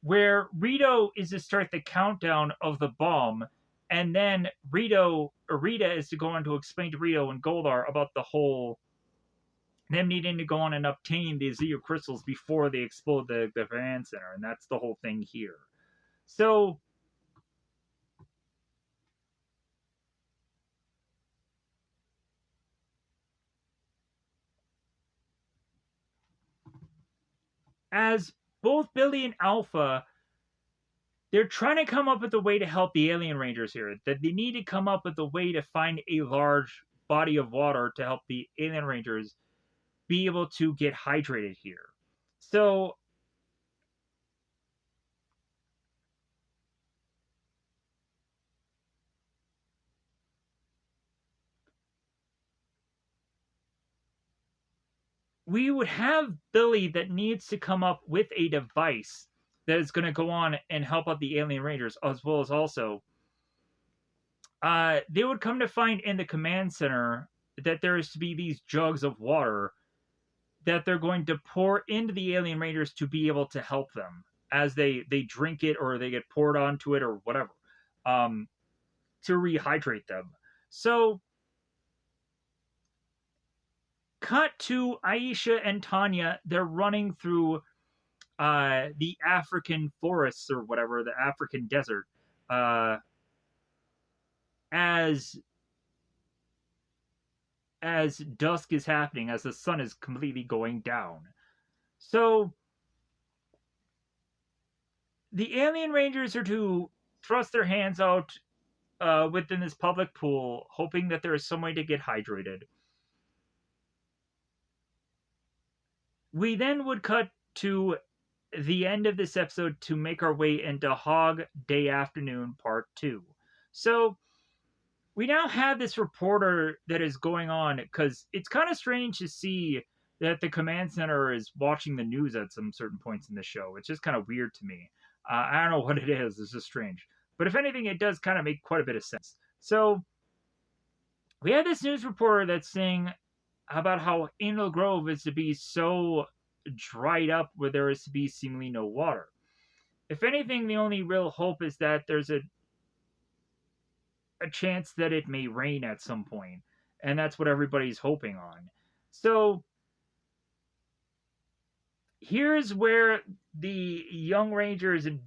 [SPEAKER 1] where Rito is to start the countdown of the bomb, and then Rita is to go on to explain to Rito and Goldar about the whole them needing to go on and obtain the Zeo crystals before they explode the command center, and that's the whole thing here. So as both Billy and Alpha, they're trying to come up with a way to help the alien rangers here. That they need to come up with a way to find a large body of water to help the alien rangers be able to get hydrated here. So we would have Billy that needs to come up with a device that is going to go on and help out the alien rangers, as well as also they would come to find in the command center that there is to be these jugs of water that they're going to pour into the alien rangers to be able to help them as they drink it or they get poured onto it or whatever, to rehydrate them. So cut to Aisha and Tanya. They're running through the African forests or whatever, the African desert, as dusk is happening, as the sun is completely going down. So the alien rangers are to thrust their hands out within this public pool, hoping that there is some way to get hydrated. We then would cut to the end of this episode to make our way into Hog Day Afternoon Part 2. So we now have this reporter that is going on because it's kind of strange to see that the command center is watching the news at some certain points in the show. It's just kind of weird to me. I don't know what it is. It's just strange. But if anything, it does kind of make quite a bit of sense. So we have this news reporter that's saying about how Angel Grove is to be so dried up where there is to be seemingly no water. If anything, the only real hope is that there's a chance that it may rain at some point, and that's what everybody's hoping on. So here's where the young rangers and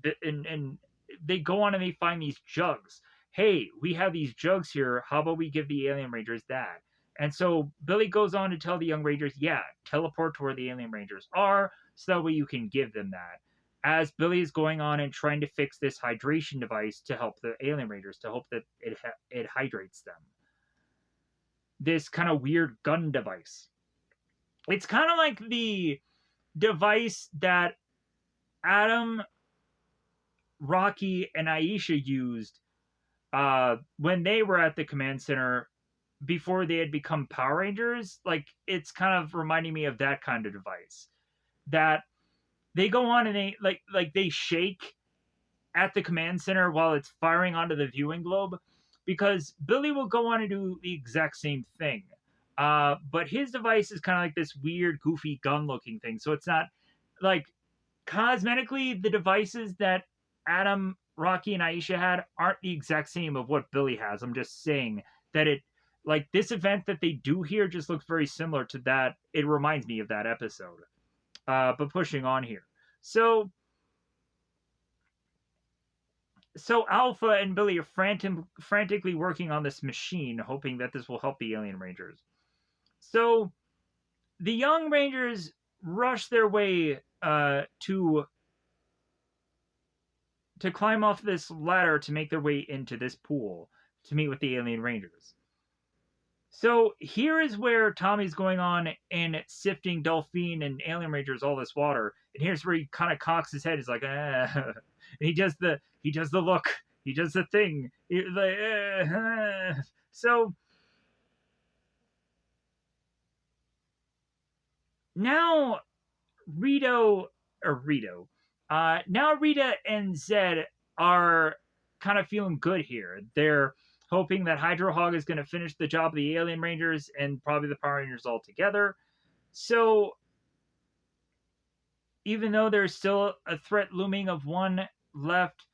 [SPEAKER 1] they go on and they find these jugs. Hey, we have these jugs here. How about we give the alien rangers that? And so Billy goes on to tell the young rangers, yeah, teleport to where the alien rangers are, so that way you can give them that. As Billy is going on and trying to fix this hydration device to help the alien rangers, to hope that it hydrates them. This kind of weird gun device. It's kind of like the device that Adam Rocky and Aisha used when they were at the command center before they had become Power Rangers. Like, it's kind of reminding me of that kind of device that they go on and they they shake at the command center while it's firing onto the viewing globe, because Billy will go on and do the exact same thing. But his device is kind of like this weird, goofy gun looking thing. So it's not like cosmetically, the devices that Adam, Rocky, and Aisha had aren't the exact same of what Billy has. I'm just saying that it, like, this event that they do here just looks very similar to that. It reminds me of that episode. But pushing on here. So Alpha and Billy are frantically working on this machine, hoping that this will help the Alien Rangers. So the young Rangers rush their way to climb off this ladder to make their way into this pool to meet with the Alien Rangers. So here is where Tommy's going on and sifting Delphine and Alien Rangers all this water, and here's where he kind of cocks his head. He's like, and he does the look, he does the thing. So now now Rita and Zed are kind of feeling good here. They're hoping that Hydro Hog is going to finish the job of the Alien Rangers and probably the Power Rangers all together. So even though there's still a threat looming of one left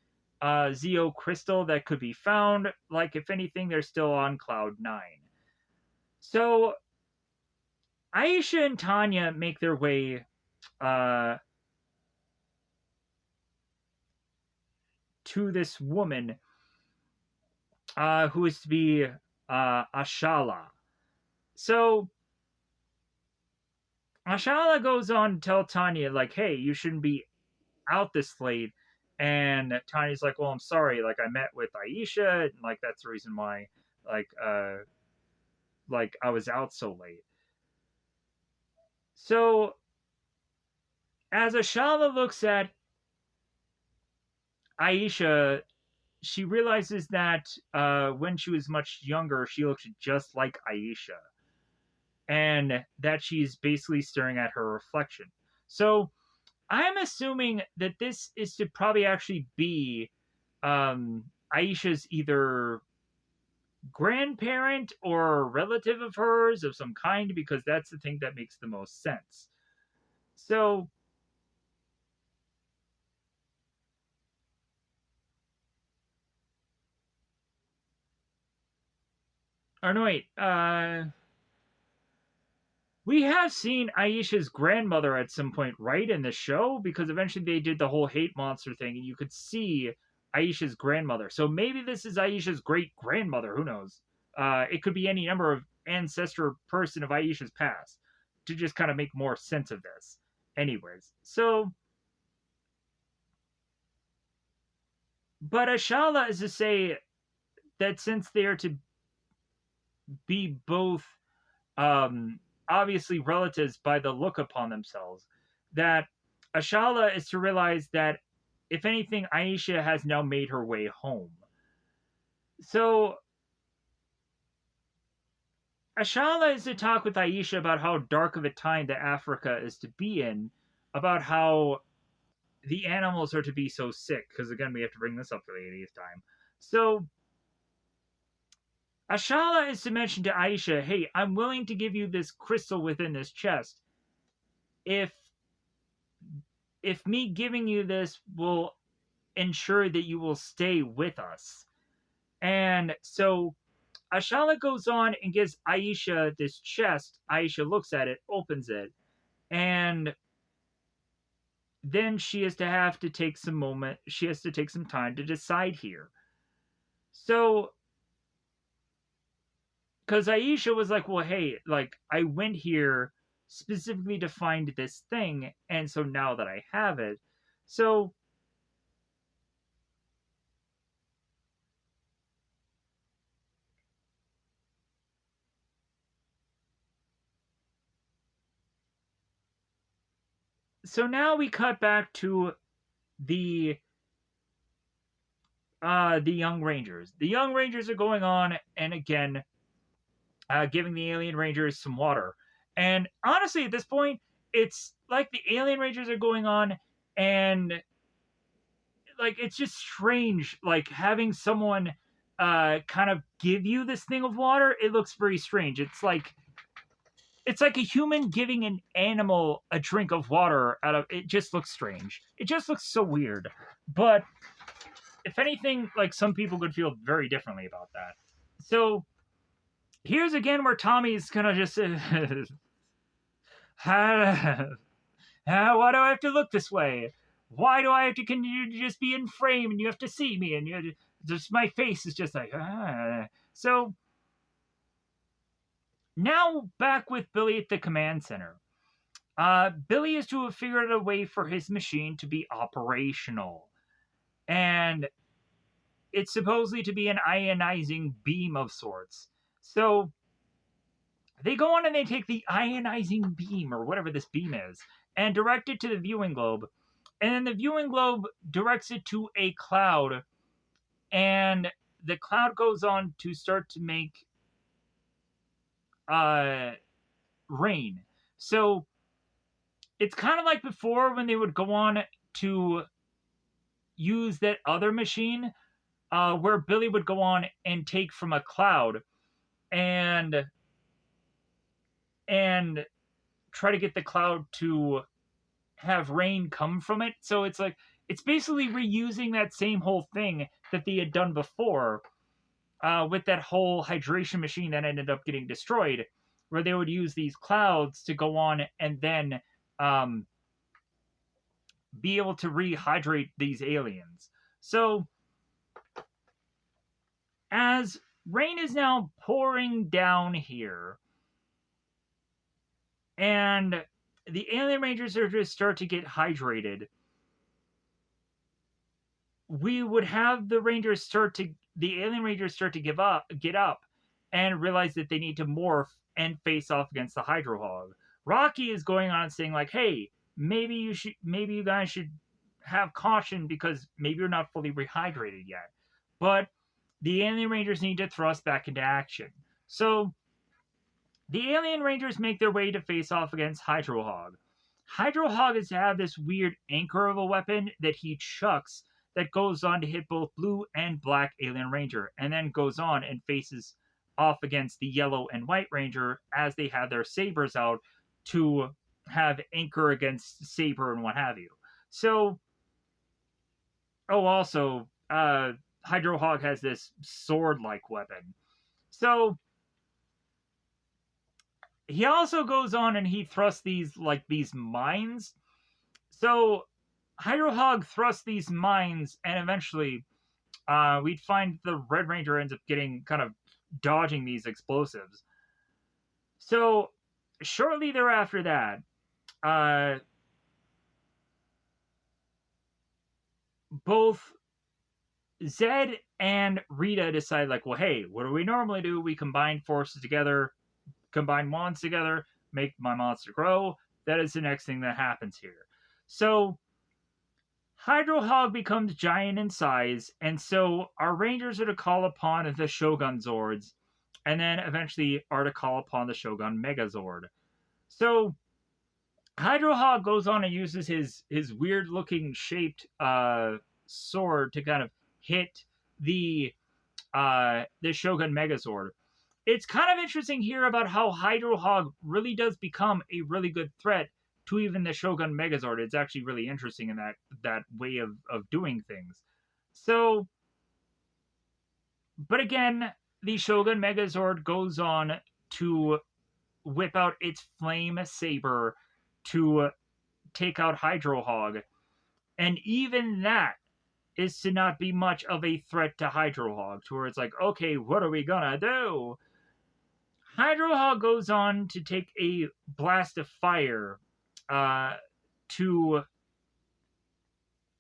[SPEAKER 1] Zeo crystal that could be found, like, if anything, they're still on Cloud 9. So Aisha and Tanya make their way to this woman who is to be Ashala. So Ashala goes on to tell Tanya, like, hey, you shouldn't be out this late. And Tanya's like, well, I'm sorry. Like, I met with Aisha, and, like, that's the reason why, like, I was out so late. So as Ashala looks at Aisha, she realizes that when she was much younger, she looked just like Aisha, and that she's basically staring at her reflection. So I'm assuming that this is to probably actually be Aisha's either grandparent or a relative of hers of some kind, because that's the thing that makes the most sense. So or no, wait, we have seen Aisha's grandmother at some point, right, in the show? Because eventually they did the whole hate monster thing, and you could see Aisha's grandmother. So maybe this is Aisha's great grandmother. Who knows? It could be any number of ancestor person of Aisha's past to just kind of make more sense of this. Anyways, so. But Ashala is to say that since they are to be both obviously relatives by the look upon themselves, that Ashala is to realize that if anything, Aisha has now made her way home. So Ashala is to talk with Aisha about how dark of a time that Africa is to be in, about how the animals are to be so sick, because again, we have to bring this up for the 80th time. So Ashala is to mention to Aisha, hey, I'm willing to give you this crystal within this chest if me giving you this will ensure that you will stay with us. And so Ashala goes on and gives Aisha this chest. Aisha looks at it, opens it, and then she has to take some time to decide here. So because Aisha was like, well, hey, like, I went here specifically to find this thing, and so now that I have it, so now we cut back to the the Young Rangers. The Young Rangers are going on and again giving the Alien Rangers some water. And honestly, at this point, it's like the Alien Rangers are going on and like it's just strange like having someone kind of give you this thing of water. It looks very strange. It's like a human giving an animal a drink of water out of it. Just looks strange. It just looks so weird. But if anything, like some people could feel very differently about that. So here's again where Tommy's gonna just why do I have to look this way? Why do I have to continue to just be in frame and you have to see me and you just my face is just like So now back with Billy at the command center. Billy is to have figured a way for his machine to be operational. And it's supposedly to be an ionizing beam of sorts. So they go on and they take the ionizing beam, or whatever this beam is, and direct it to the viewing globe. And then the viewing globe directs it to a cloud. And the cloud goes on to start to make rain. So it's kind of like before when they would go on to use that other machine where Billy would go on and take from a cloud and try to get the cloud to have rain come from it. So it's like it's basically reusing that same whole thing that they had done before with that whole hydration machine that ended up getting destroyed, where they would use these clouds to go on and then be able to rehydrate these aliens. So as rain is now pouring down here, and the Alien Rangers are to start to get hydrated, we would have the Alien Rangers start to get up, and realize that they need to morph and face off against the Hydro Hog. Rocky is going on saying like, "Hey, maybe you guys should have caution because maybe you're not fully rehydrated yet." But the Alien Rangers need to thrust back into action. So the Alien Rangers make their way to face off against Hydro Hog. Hydro Hog is to have this weird anchor of a weapon that he chucks that goes on to hit both blue and black Alien Ranger, and then goes on and faces off against the yellow and white Ranger as they have their sabers out to have anchor against saber and what have you. So, also, Hydro Hog has this sword-like weapon. So, he also goes on and he thrusts these mines. So Hydro Hog thrusts these mines, and eventually we'd find the Red Ranger ends up getting kind of dodging these explosives. So shortly thereafter that, both Zed and Rita decide like, well, hey, what do we normally do? We combine forces together, combine wands together, make my monster grow. That is the next thing that happens here. So Hydro Hog becomes giant in size, and so our Rangers are to call upon the Shogun Zords, and then eventually are to call upon the Shogun Megazord. So Hydro Hog goes on and uses his weird looking shaped sword to kind of hit the Shogun Megazord. It's kind of interesting here about how Hydro Hog really does become a really good threat to even the Shogun Megazord. It's actually really interesting in that way of doing things. So, but again, the Shogun Megazord goes on to whip out its flame saber to take out Hydro Hog. And even that is to not be much of a threat to Hydro Hog, to where it's like, okay, what are we gonna do? Hydro Hog goes on to take a blast of fire to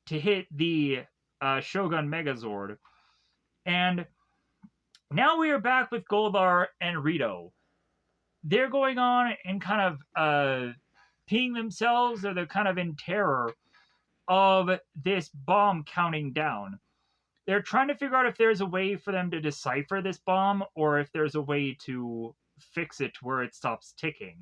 [SPEAKER 1] hit the Shogun Megazord. And now we are back with Goldar and Rito. They're going on and kind of peeing themselves, or they're kind of in terror of this bomb counting down. they're trying to figure out if there's a way for them to decipher this bomb or if there's a way to fix it to where it stops ticking.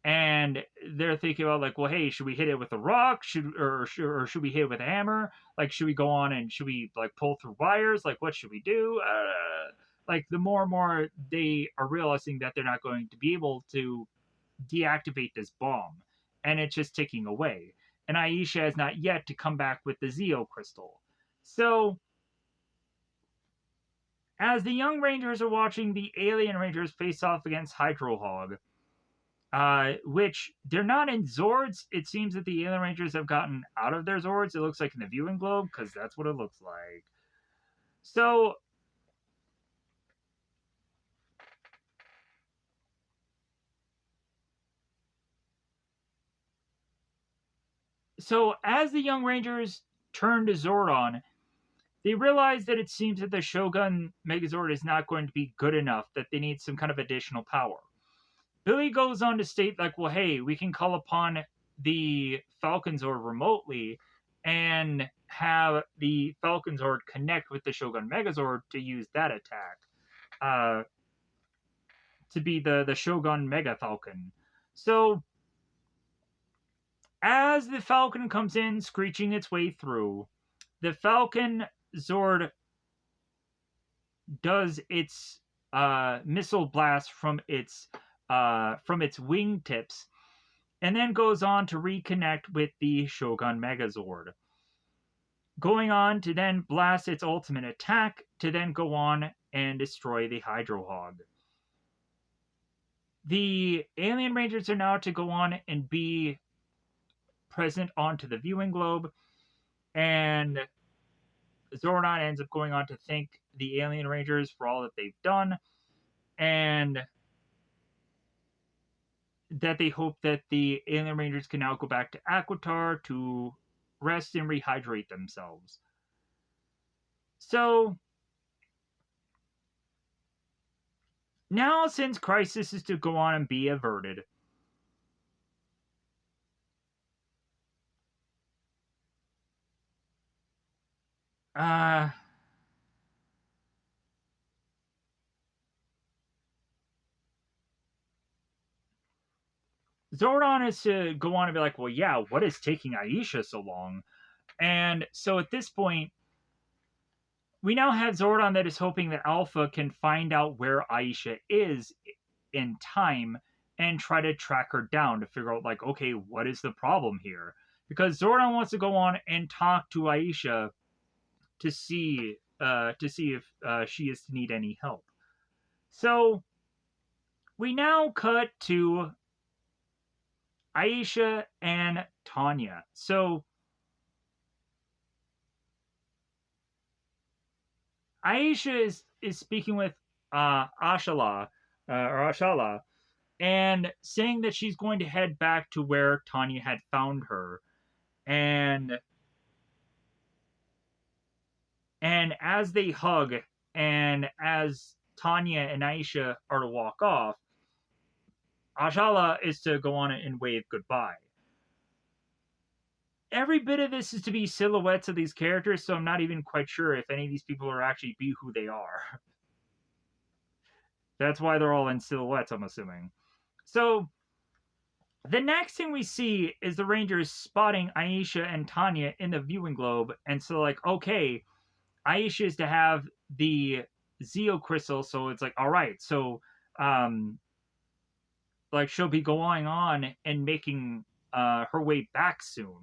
[SPEAKER 1] And they're thinking about like, well, hey, should we hit it with a rock? Should we hit it with a hammer? Like, should we go on and should we like pull through wires? Like, what should we do? Like, the more and more they are realizing that they're not going to be able to deactivate this bomb, and it's just ticking away. And Aisha has not yet to come back with the Zeo crystal. So, as the young Rangers are watching the alien Rangers face off against Hydro Hog, which they're not in Zords. It seems that the Alien Rangers have gotten out of their Zords. It looks like in the viewing globe, because that's what it looks like. So, as the young Rangers turn to Zordon, they realize that it seems that the Shogun Megazord is not going to be good enough, that they need some kind of additional power. Billy goes on to state, like, well, hey, we can call upon the Falcon Zord remotely and have the Falcon Zord connect with the Shogun Megazord to use that attack. To be the Shogun Mega Falcon. So, as the Falcon comes in, screeching its way through, the Falcon Zord does its missile blast from its wingtips, and then goes on to reconnect with the Shogun Megazord, going on to then blast its ultimate attack to then go on and destroy the Hydro Hog. The Alien Rangers are now to go on and be present onto the viewing globe, and Zordon ends up going on to thank the Alien Rangers for all that they've done, and that they hope that the Alien Rangers can now go back to Aquitar to rest and rehydrate themselves. So, now since Crisis is to go on and be averted, Zordon is to go on and be like, well, yeah, what is taking Aisha so long? And so at this point, we now have Zordon that is hoping that Alpha can find out where Aisha is in time and try to track her down to figure out, like, okay, what is the problem here? Because Zordon wants to go on and talk to Aisha to see if she is to need any help. So we now cut to Aisha and Tanya. So Aisha is speaking with Ashala and saying that she's going to head back to where Tanya had found her. And as they hug and as Tanya and Aisha are to walk off, Ashala is to go on and wave goodbye. Every bit of this is to be silhouettes of these characters, so I'm not even quite sure if any of these people are actually be who they are. That's why they're all in silhouettes, I'm assuming. So, the next thing we see is the Rangers spotting Aisha and Tanya in the viewing globe, and so, like, okay, Aisha is to have the Zeo crystal, so it's like, all right, so, like, she'll be going on and making her way back soon.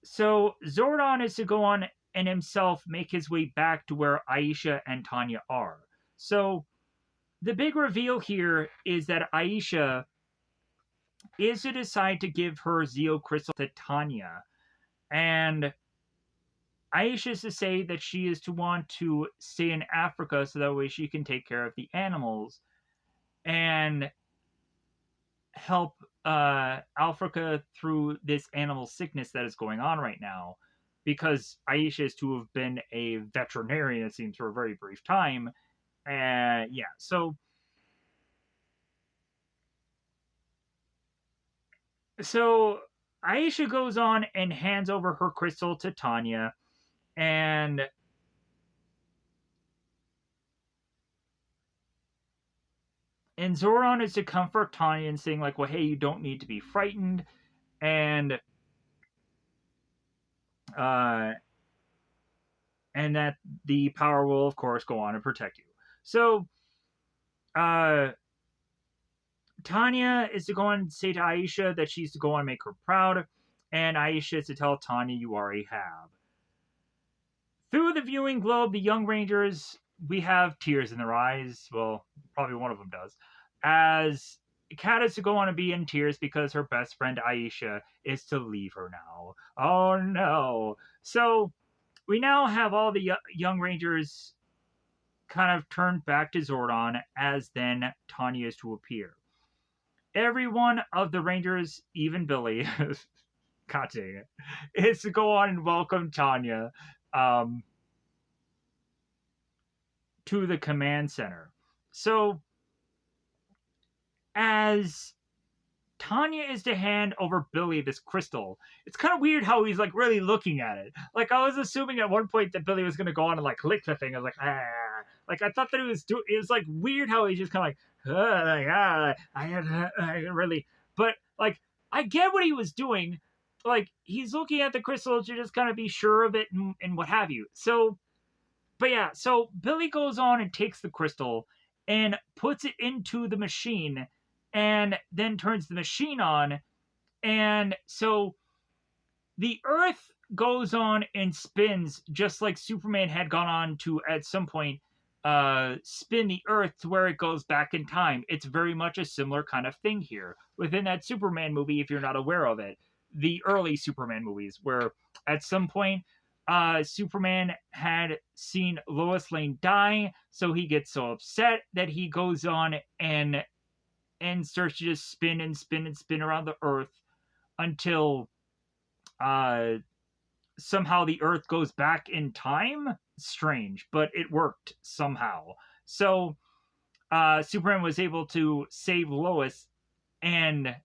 [SPEAKER 1] So Zordon is to go on and himself make his way back to where Aisha and Tanya are. So the big reveal here is that Aisha is to decide to give her Zeo crystal to Tanya. And Aisha is to say that she is to want to stay in Africa so that way she can take care of the animals and help Africa through this animal sickness that is going on right now. Because Aisha is to have been a veterinarian, it seems, for a very brief time. And yeah, so Aisha goes on and hands over her crystal to Tanya, and Zoran is to comfort Tanya and saying like, "Well, hey, you don't need to be frightened," and uh, and that the power will, of course, go on and protect you. So, uh, Tanya is to go on and say to Aisha that she's to go on and make her proud, and Aisha is to tell Tanya, "You already have." Through the viewing globe, the young Rangers, we have tears in their eyes. Well, probably one of them does. As Kat is to go on and be in tears because her best friend Aisha is to leave her now. Oh no. So we now have all the young Rangers kind of turned back to Zordon as then Tanya is to appear. Every one of the Rangers, even Billy, God dang it, is to go on and welcome Tanya. To the command center. So, as Tanya is to hand over Billy this crystal, it's kind of weird how he's like really looking at it. Like, I was assuming at one point that Billy was going to go on and like lick the thing. I was like, ah. Like, I thought that it was like weird how he's just kind of I really, but like, I get what he was doing. Like, he's looking at the crystal to just kind of be sure of it and what have you. So, but yeah, so Billy goes on and takes the crystal and puts it into the machine and then turns the machine on. And so the Earth goes on and spins just like Superman had gone on to at some point spin the Earth to where it goes back in time. It's very much a similar kind of thing here within that Superman movie, if you're not aware of it. The early Superman movies, where at some point Superman had seen Lois Lane die, so he gets so upset that he goes on and starts to just spin and spin and spin around the Earth until uh, somehow the Earth goes back in time. Strange, but it worked somehow. So Superman was able to save Lois and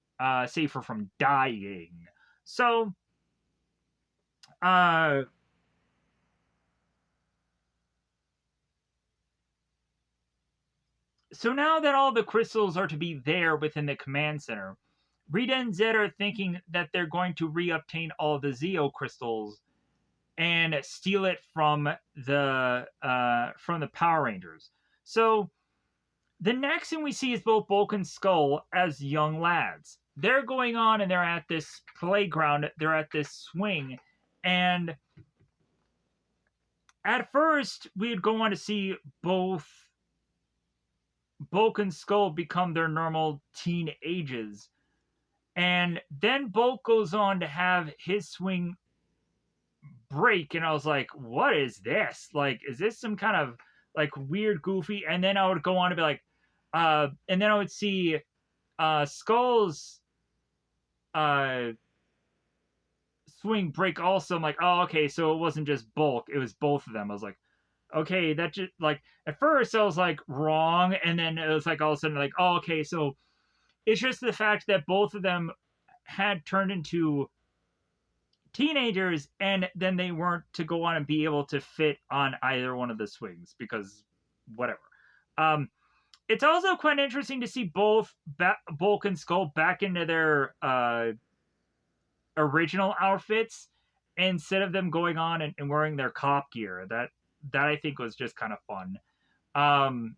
[SPEAKER 1] save her from dying. So uh, So now that all the crystals are to be there within the command center, Rita and Zed are thinking that they're going to reobtain all the Zeo crystals and steal it from the Power Rangers. So the next thing we see is both Bulk and Skull as young lads. They're going on and they're at this playground, they're at this swing, and at first we'd go on to see both Bulk and Skull become their normal teen ages. And then Bulk goes on to have his swing break, and I was like, what is this? Like, is this some kind of like weird, goofy? And then I would go on to be like, and then I would see Skull's uh swing break also. I'm like, oh, okay, so it wasn't just Bulk, it was both of them. I was like, okay, that just like at first I was like wrong, and then it was like all of a sudden like, oh, okay, so it's just the fact that both of them had turned into teenagers and then they weren't to go on and be able to fit on either one of the swings because whatever. Um, it's also quite interesting to see both Bulk and Skull back into their original outfits instead of them going on and wearing their cop gear. That I think was just kind of fun. Um,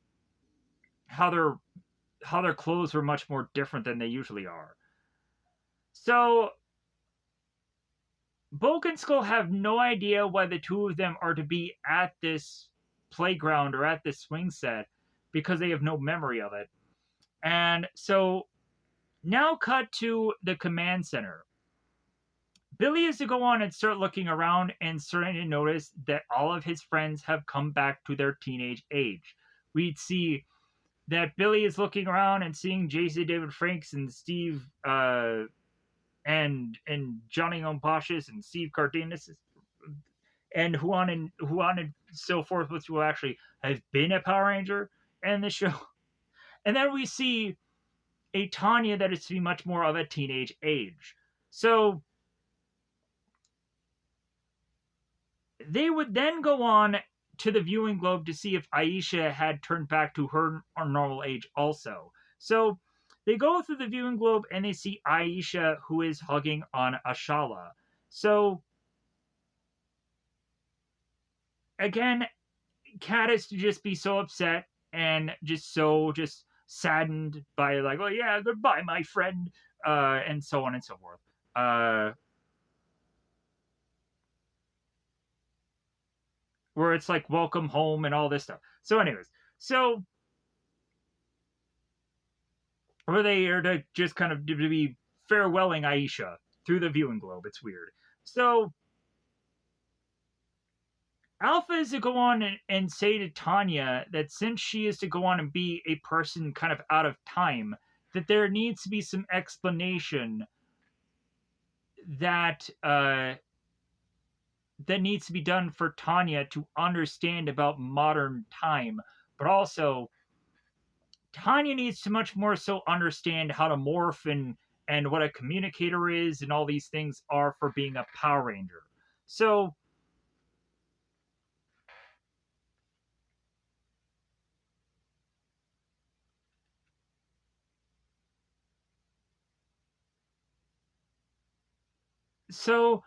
[SPEAKER 1] how their clothes were much more different than they usually are. So Bulk and Skull have no idea why the two of them are to be at this playground or at this swing set because they have no memory of it. And so now cut to the command center. Billy is to go on and start looking around and starting to notice that all of his friends have come back to their teenage age. We'd see that Billy is looking around and seeing Jason David Franks and Steve and Johnny Ompashis and Steve Cardenas and Juan and so forth, which will actually have been a Power Ranger in the show. And then we see a Tanya that is to be much more of a teenage age. So They would then go on to the viewing globe to see if Aisha had turned back to her normal age also. So they go through the viewing globe and they see Aisha, who is hugging on Ashala. So again, Kat is to just be so upset and just saddened by like, oh yeah, goodbye, my friend, and so on and so forth. Where it's like welcome home and all this stuff. So, anyways, so where they are to just kind of to be farewelling Aisha through the viewing globe. It's weird. So Alpha is to go on and say to Tanya that since she is to go on and be a person kind of out of time, that there needs to be some explanation that that needs to be done for Tanya to understand about modern time, but also Tanya needs to much more so understand how to morph and what a communicator is and all these things are for being a Power Ranger. So so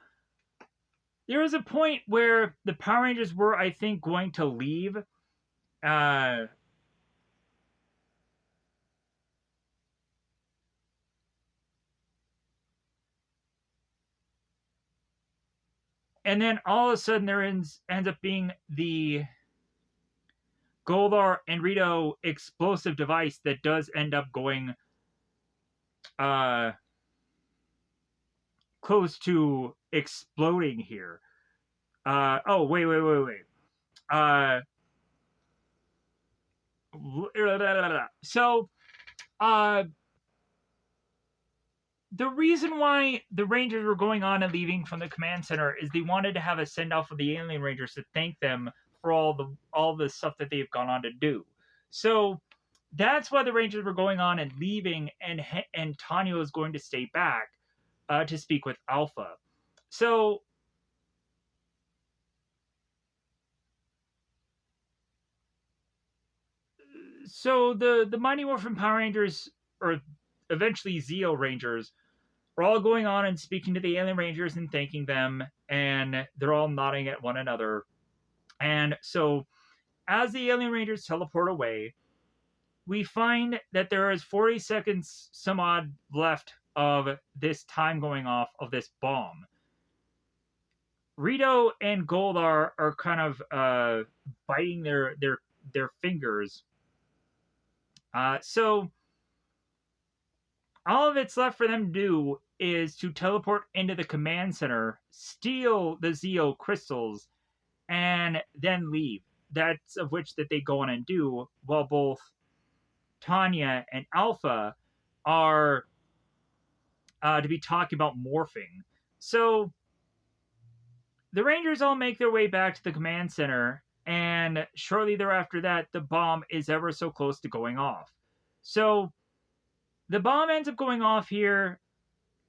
[SPEAKER 1] there was a point where the Power Rangers were, I think, going to leave. Uh, and then all of a sudden ends up being the Goldar and Rito explosive device that does end up going uh, close to exploding here. Oh, wait. Uh, so, uh, the reason why the Rangers were going on and leaving from the command center is they wanted to have a send off of the alien Rangers to thank them for all the stuff that they've gone on to do. So that's why the Rangers were going on and leaving, and Tanya was going to stay back to speak with Alpha. So the Mighty Morphin Power Rangers, or eventually Zeo Rangers, are all going on and speaking to the alien Rangers and thanking them, and they're all nodding at one another. And so, as the alien Rangers teleport away, we find that there is 40 seconds some odd left of this time going off of this bomb. Rito and Goldar are kind of biting their fingers. So all of it's left for them to do is to teleport into the command center, steal the Zeo crystals, and then leave. That's of which that they go on and do, while both Tanya and Alpha are to be talking about morphing. So the Rangers all make their way back to the command center, and shortly thereafter that, the bomb is ever so close to going off. So the bomb ends up going off here.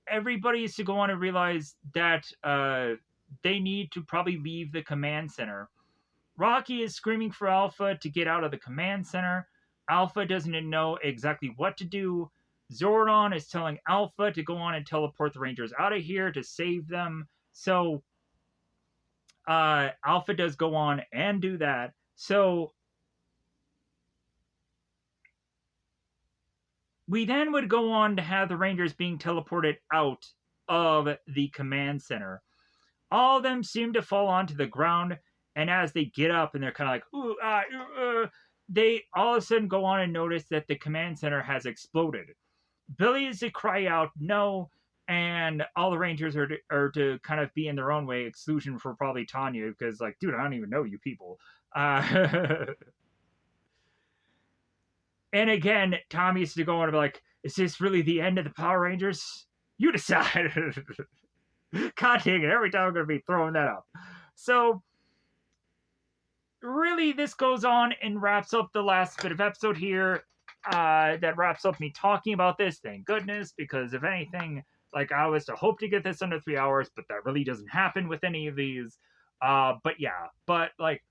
[SPEAKER 1] Everybody is to go on and realize that they need to probably leave the command center. Rocky is screaming for Alpha to get out of the command center. Alpha doesn't know exactly what to do. Zordon is telling Alpha to go on and teleport the Rangers out of here to save them. So Alpha does go on and do that. So we then would go on to have the Rangers being teleported out of the command center. All of them seem to fall onto the ground, and as they get up and they're kind of like, they all of a sudden go on and notice that the command center has exploded. Billy is to cry out, no, and all the Rangers are to kind of be in their own way, exclusion for probably Tanya, because, like, dude, I don't even know you people. And again, Tommy's to go on and be like, is this really the end of the Power Rangers? You decide. God dang it, every time I'm going to be throwing that up. So, really, this goes on and wraps up the last bit of episode here. That wraps up me talking about this, thank goodness, because if anything, like, I was to hope to get this under 3 hours, but that really doesn't happen with any of these. But yeah, but like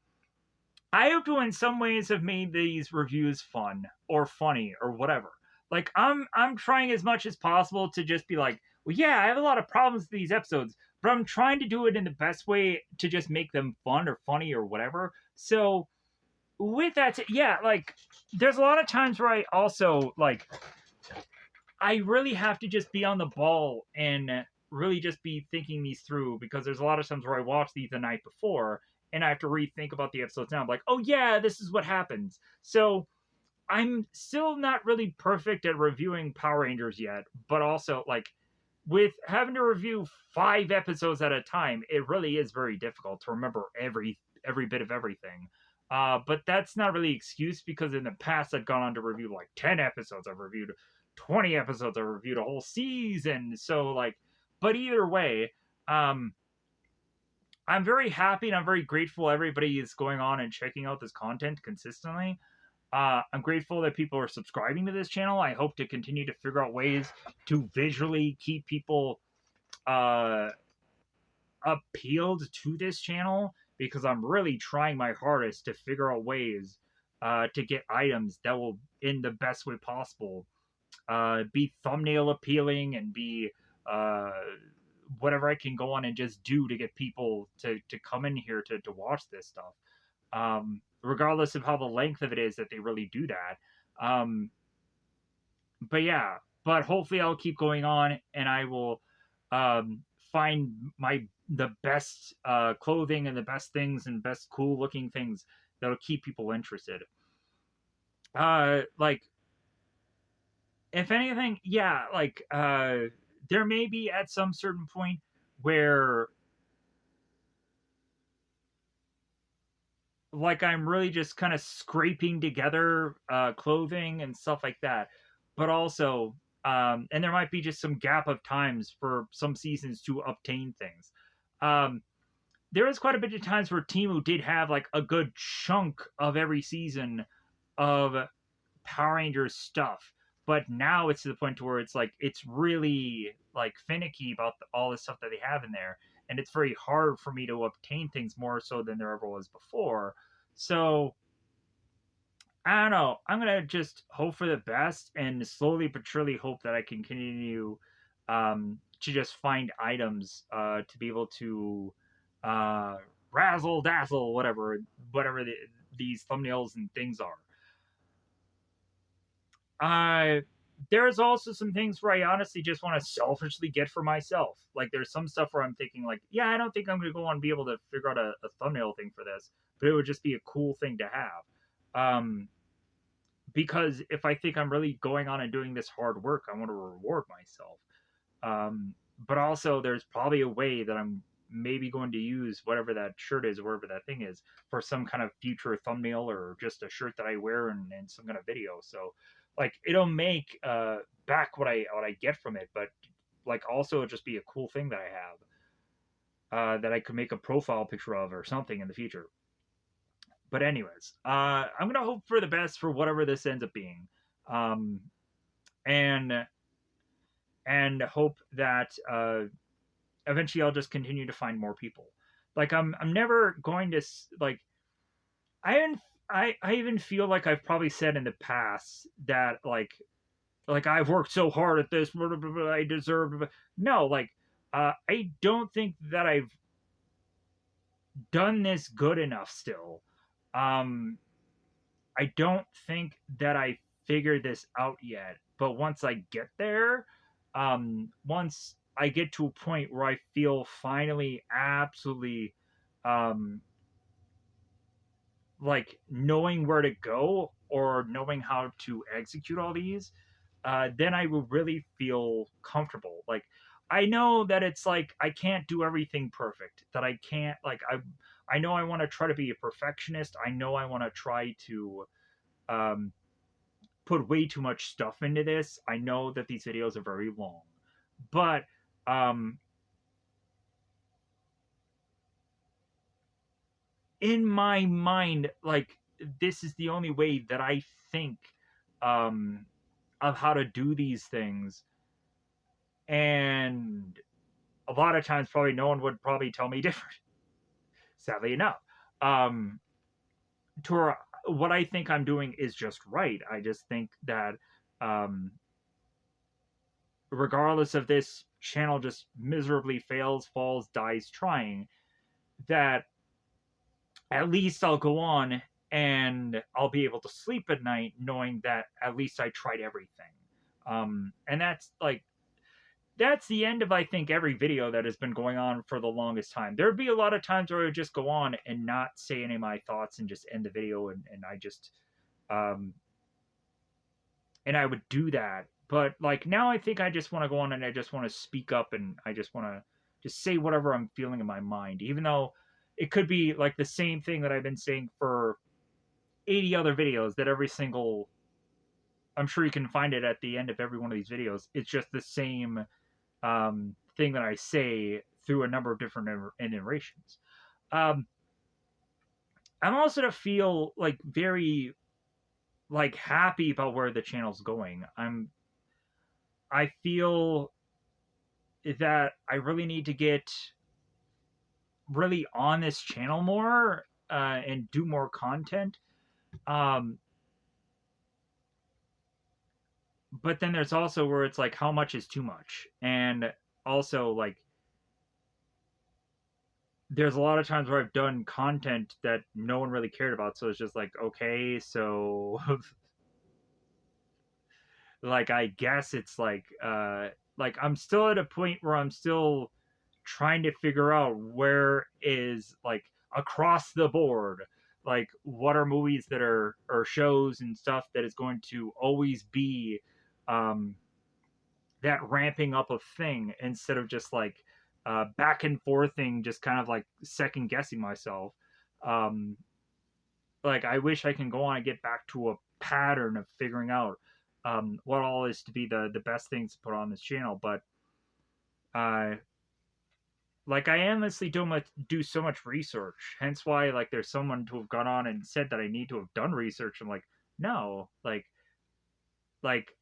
[SPEAKER 1] I hope to in some ways have made these reviews fun or funny or whatever. Like I'm trying as much as possible to just be like, well, yeah, I have a lot of problems with these episodes, but I'm trying to do it in the best way to just make them fun or funny or whatever. So with that, yeah, like there's a lot of times where I also like I really have to just be on the ball and really just be thinking these through because there's a lot of times where I watch these the night before and I have to rethink about the episodes now. I'm like, oh yeah, this is what happens. So I'm still not really perfect at reviewing Power Rangers yet, but also like with having to review 5 episodes at a time, it really is very difficult to remember every bit of everything. But that's not really excuse because in the past I've gone on to review like 10 episodes. I've reviewed 20 episodes. I've reviewed a whole season. So like, but either way, um, I'm very happy and I'm very grateful everybody is going on and checking out this content consistently. I'm grateful that people are subscribing to this channel. I hope to continue to figure out ways to visually keep people uh, appealed to this channel because I'm really trying my hardest to figure out ways to get items that will, in the best way possible, be thumbnail appealing and be uh, whatever I can go on and just do to get people to come in here to watch this stuff. Regardless of how the length of it is that they really do that. But yeah, but hopefully I'll keep going on and I will find the best clothing and the best things and best cool looking things that'll keep people interested. Like if anything, yeah, like there may be at some certain point where like I'm really just kind of scraping together clothing and stuff like that. But also, and there might be just some gap of times for some seasons to obtain things. Um, there is quite a bit of times where Timu did have like a good chunk of every season of Power Rangers stuff. But now it's to the point to where it's like it's really like finicky about all the stuff that they have in there, and it's very hard for me to obtain things more so than there ever was before. So I don't know. I'm gonna just hope for the best and slowly but surely hope that I can continue to just find items to be able to razzle dazzle whatever these thumbnails and things are. Uh, there's also some things where I honestly just want to selfishly get for myself. Like there's some stuff where I'm thinking like, yeah, I don't think I'm gonna go on and be able to figure out a thumbnail thing for this, but it would just be a cool thing to have. Because if I think I'm really going on and doing this hard work, I want to reward myself. But also, there's probably a way that I'm maybe going to use whatever that shirt is, or whatever that thing is, for some kind of future thumbnail or just a shirt that I wear in some kind of video. So, like, it'll make back what I get from it, but like also it'll just be a cool thing that I have that I could make a profile picture of or something in the future. But anyways, I'm gonna hope for the best for whatever this ends up being, um, and hope that eventually I'll just continue to find more people. Like I'm never going to like I even feel like I've probably said in the past that like I've worked so hard at this, I deserve. No, like I don't think that I've done this good enough still. Um, I don't think that I figured this out yet. But once I get there, once I get to a point where I feel finally absolutely um, like knowing where to go or knowing how to execute all these, then I will really feel comfortable. Like I know that it's like I can't do everything perfect. That I can't like I know I want to try to be a perfectionist. I know I want to try to um, put way too much stuff into this. I know that these videos are very long, but um, in my mind, like this is the only way that I think um, of how to do these things, and a lot of times probably no one would probably tell me different. sadly enough. Um, to what I think I'm doing is just right. I just think that um, regardless of this channel just miserably fails, falls, dies trying, that at least I'll go on and I'll be able to sleep at night knowing that at least I tried everything. And that's the end of, I think, every video that has been going on for the longest time. There'd be a lot of times where I would just go on and not say any of my thoughts and just end the video, and I just um and I would do that. But like now I think I just want to go on and I just want to speak up and I just want to just say whatever I'm feeling in my mind, even though it could be like the same thing that I've been saying for 80 other videos, that every single, I'm sure you can find it at the end of every one of these videos. It's just the same thing that I say through a number of different iterations. Um, I'm also to feel like very like happy about where the channel's going. I feel that I really need to get really on this channel more and do more content. Um, but then there's also where it's like how much is too much, and also like there's a lot of times where I've done content that no one really cared about, so it's just like, okay, so like I guess it's like I'm still at a point where I'm still trying to figure out where is like across the board, like what are movies that are or shows and stuff that is going to always be um that ramping up of thing, instead of just like back and forthing, just kind of like second guessing myself. um like I wish I can go on and get back to a pattern of figuring out what all is to be the best things to put on this channel. But uh like I honestly do so much research, hence why like there's someone to have gone on and said that I need to have done research. I'm like, no, like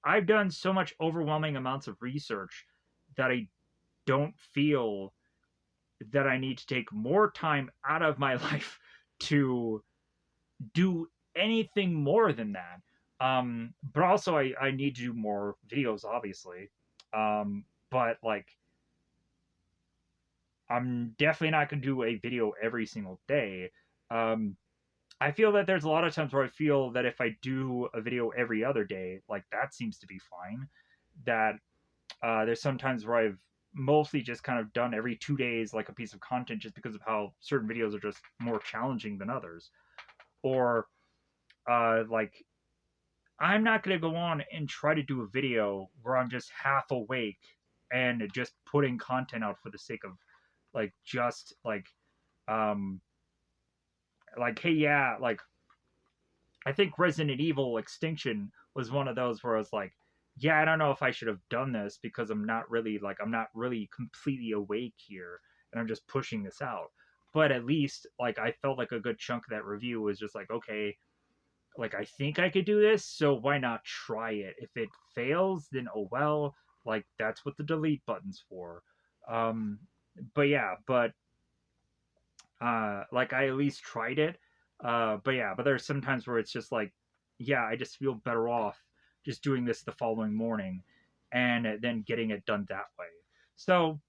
[SPEAKER 1] I've done so much overwhelming amounts of research that I don't feel that I need to take more time out of my life to do anything more than that. But also I need to do more videos, obviously. But like I'm definitely not going to do a video every single day. Um, I feel that there's a lot of times where I feel that if I do a video every other day, like that seems to be fine. That there's sometimes where I've mostly just kind of done every 2 days like a piece of content, just because of how certain videos are just more challenging than others. Or like I'm not going to go on and try to do a video where I'm just half awake and just putting content out for the sake of like just um like hey, yeah, like I think Resident Evil Extinction was one of those where I was like, yeah, I don't know if I should have done this because I'm not really completely awake here and I'm just pushing this out. But at least like I felt like a good chunk of that review was just like, okay, like I think I could do this, so why not try it? If it fails, then oh well, like that's what the delete button's for. Um but yeah, but like I at least tried it. But yeah, but there's sometimes where it's just like, yeah, I just feel better off just doing this the following morning and then getting it done that way. So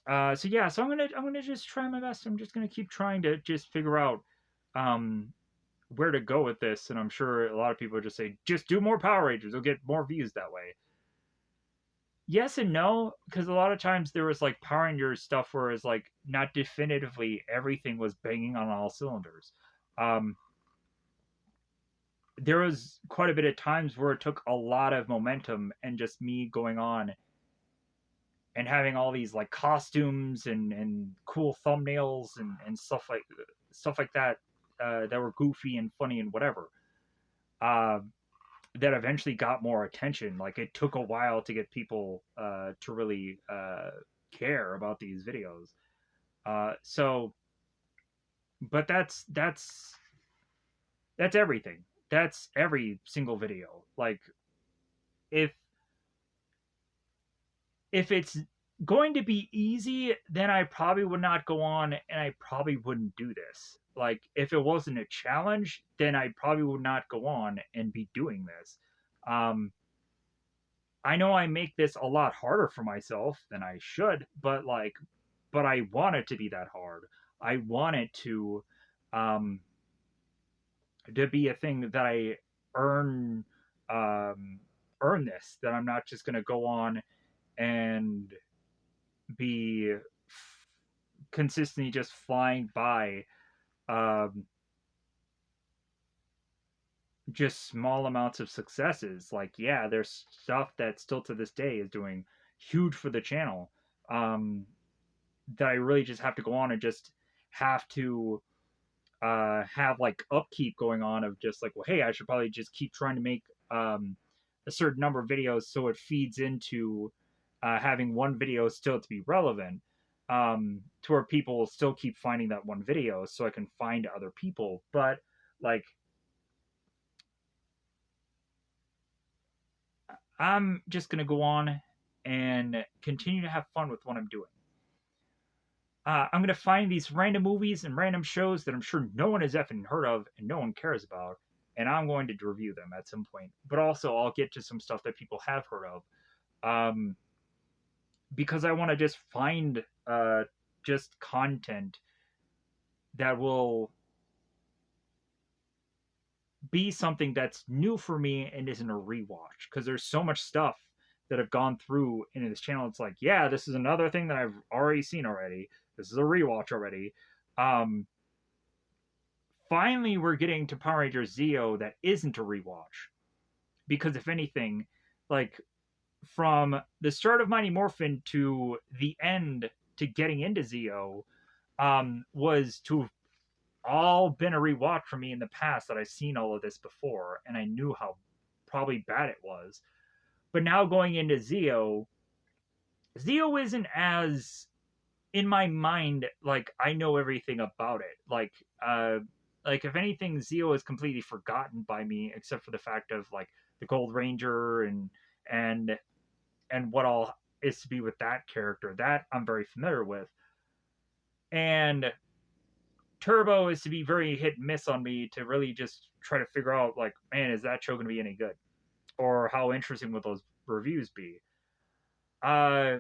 [SPEAKER 1] so yeah, so I'm gonna just try my best. I'm just gonna keep trying to just figure out um where to go with this, and I'm sure a lot of people just say just do more Power Rangers, you'll get more views that way. Yes and no, because a lot of times there was like Power Rangers stuff where it's like not definitively everything was banging on all cylinders. Um, there was quite a bit of times where it took a lot of momentum and just me going on and having all these like costumes and cool thumbnails and stuff like that that were goofy and funny and whatever. Uh, that eventually got more attention. Like it took a while to get people to really care about these videos. So, but that's everything. That's every single video. Like if if it's going to be easy, then I probably would not go on and I probably wouldn't do this. Like, if it wasn't a challenge, then I probably would not go on and be doing this. Um, I know I make this a lot harder for myself than I should, but I want it to be that hard. I want it um, to be a thing that I earn, um, earn this. That I'm not just going to go on and be consistently just flying by um, just small amounts of successes. Like, yeah, there's stuff that still to this day is doing huge for the channel, um, that I really just have to go on and just have to have like upkeep going on of just like, well, hey, I should probably just keep trying to make um, a certain number of videos so it feeds into having one video still to be relevant, to where people will still keep finding that one video so I can find other people. But like, I'm just going to go on and continue to have fun with what I'm doing. I'm going to find these random movies and random shows that I'm sure no one has effing heard of and no one cares about, and I'm going to review them at some point. But also, I'll get to some stuff that people have heard of, um, because I want to just find just content that will be something that's new for me and isn't a rewatch. Because there's so much stuff that I've gone through in this channel. It's like, yeah, this is another thing that I've already seen already. This is a rewatch already. Um, Finally, we're getting to Power Rangers Zeo that isn't a rewatch. Because if anything, like from the start of Mighty Morphin to the end to getting into Zeo, was to have all been a rewatch for me in the past that I've seen all of this before and I knew how probably bad it was. But now going into Zeo, Zeo isn't as in my mind, like I know everything about it. Like if anything, Zeo is completely forgotten by me, except for the fact of like the Gold Ranger and and what all is to be with that character. That I'm very familiar with. And Turbo is to be very hit and miss on me to really just try to figure out like, man, is that show going to be any good, or how interesting will those reviews be? Uh,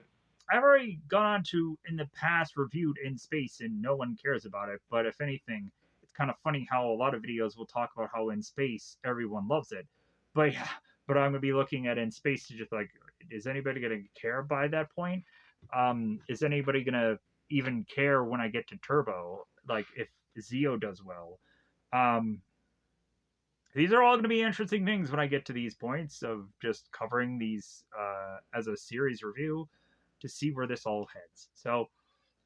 [SPEAKER 1] I've already gone on to in the past reviewed In Space and no one cares about it. But if anything, it's kind of funny how a lot of videos will talk about how In Space everyone loves it. But yeah, but I'm gonna be looking at In Space to just like, is anybody gonna care by that point? Is anybody gonna even care when I get to Turbo? Like if Zeo does well. Um, these are all going to be interesting things when I get to these points of just covering these as a series review to see where this all heads. So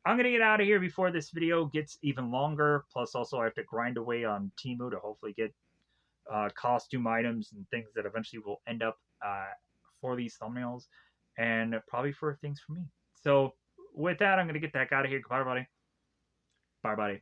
[SPEAKER 1] I'm going to get out of here before this video gets even longer. Plus, also, I have to grind away on Temu to hopefully get costume items and things that eventually will end up for these thumbnails and probably for things for me. So with that, I'm going to get that out of here. Goodbye, everybody. Bye, buddy.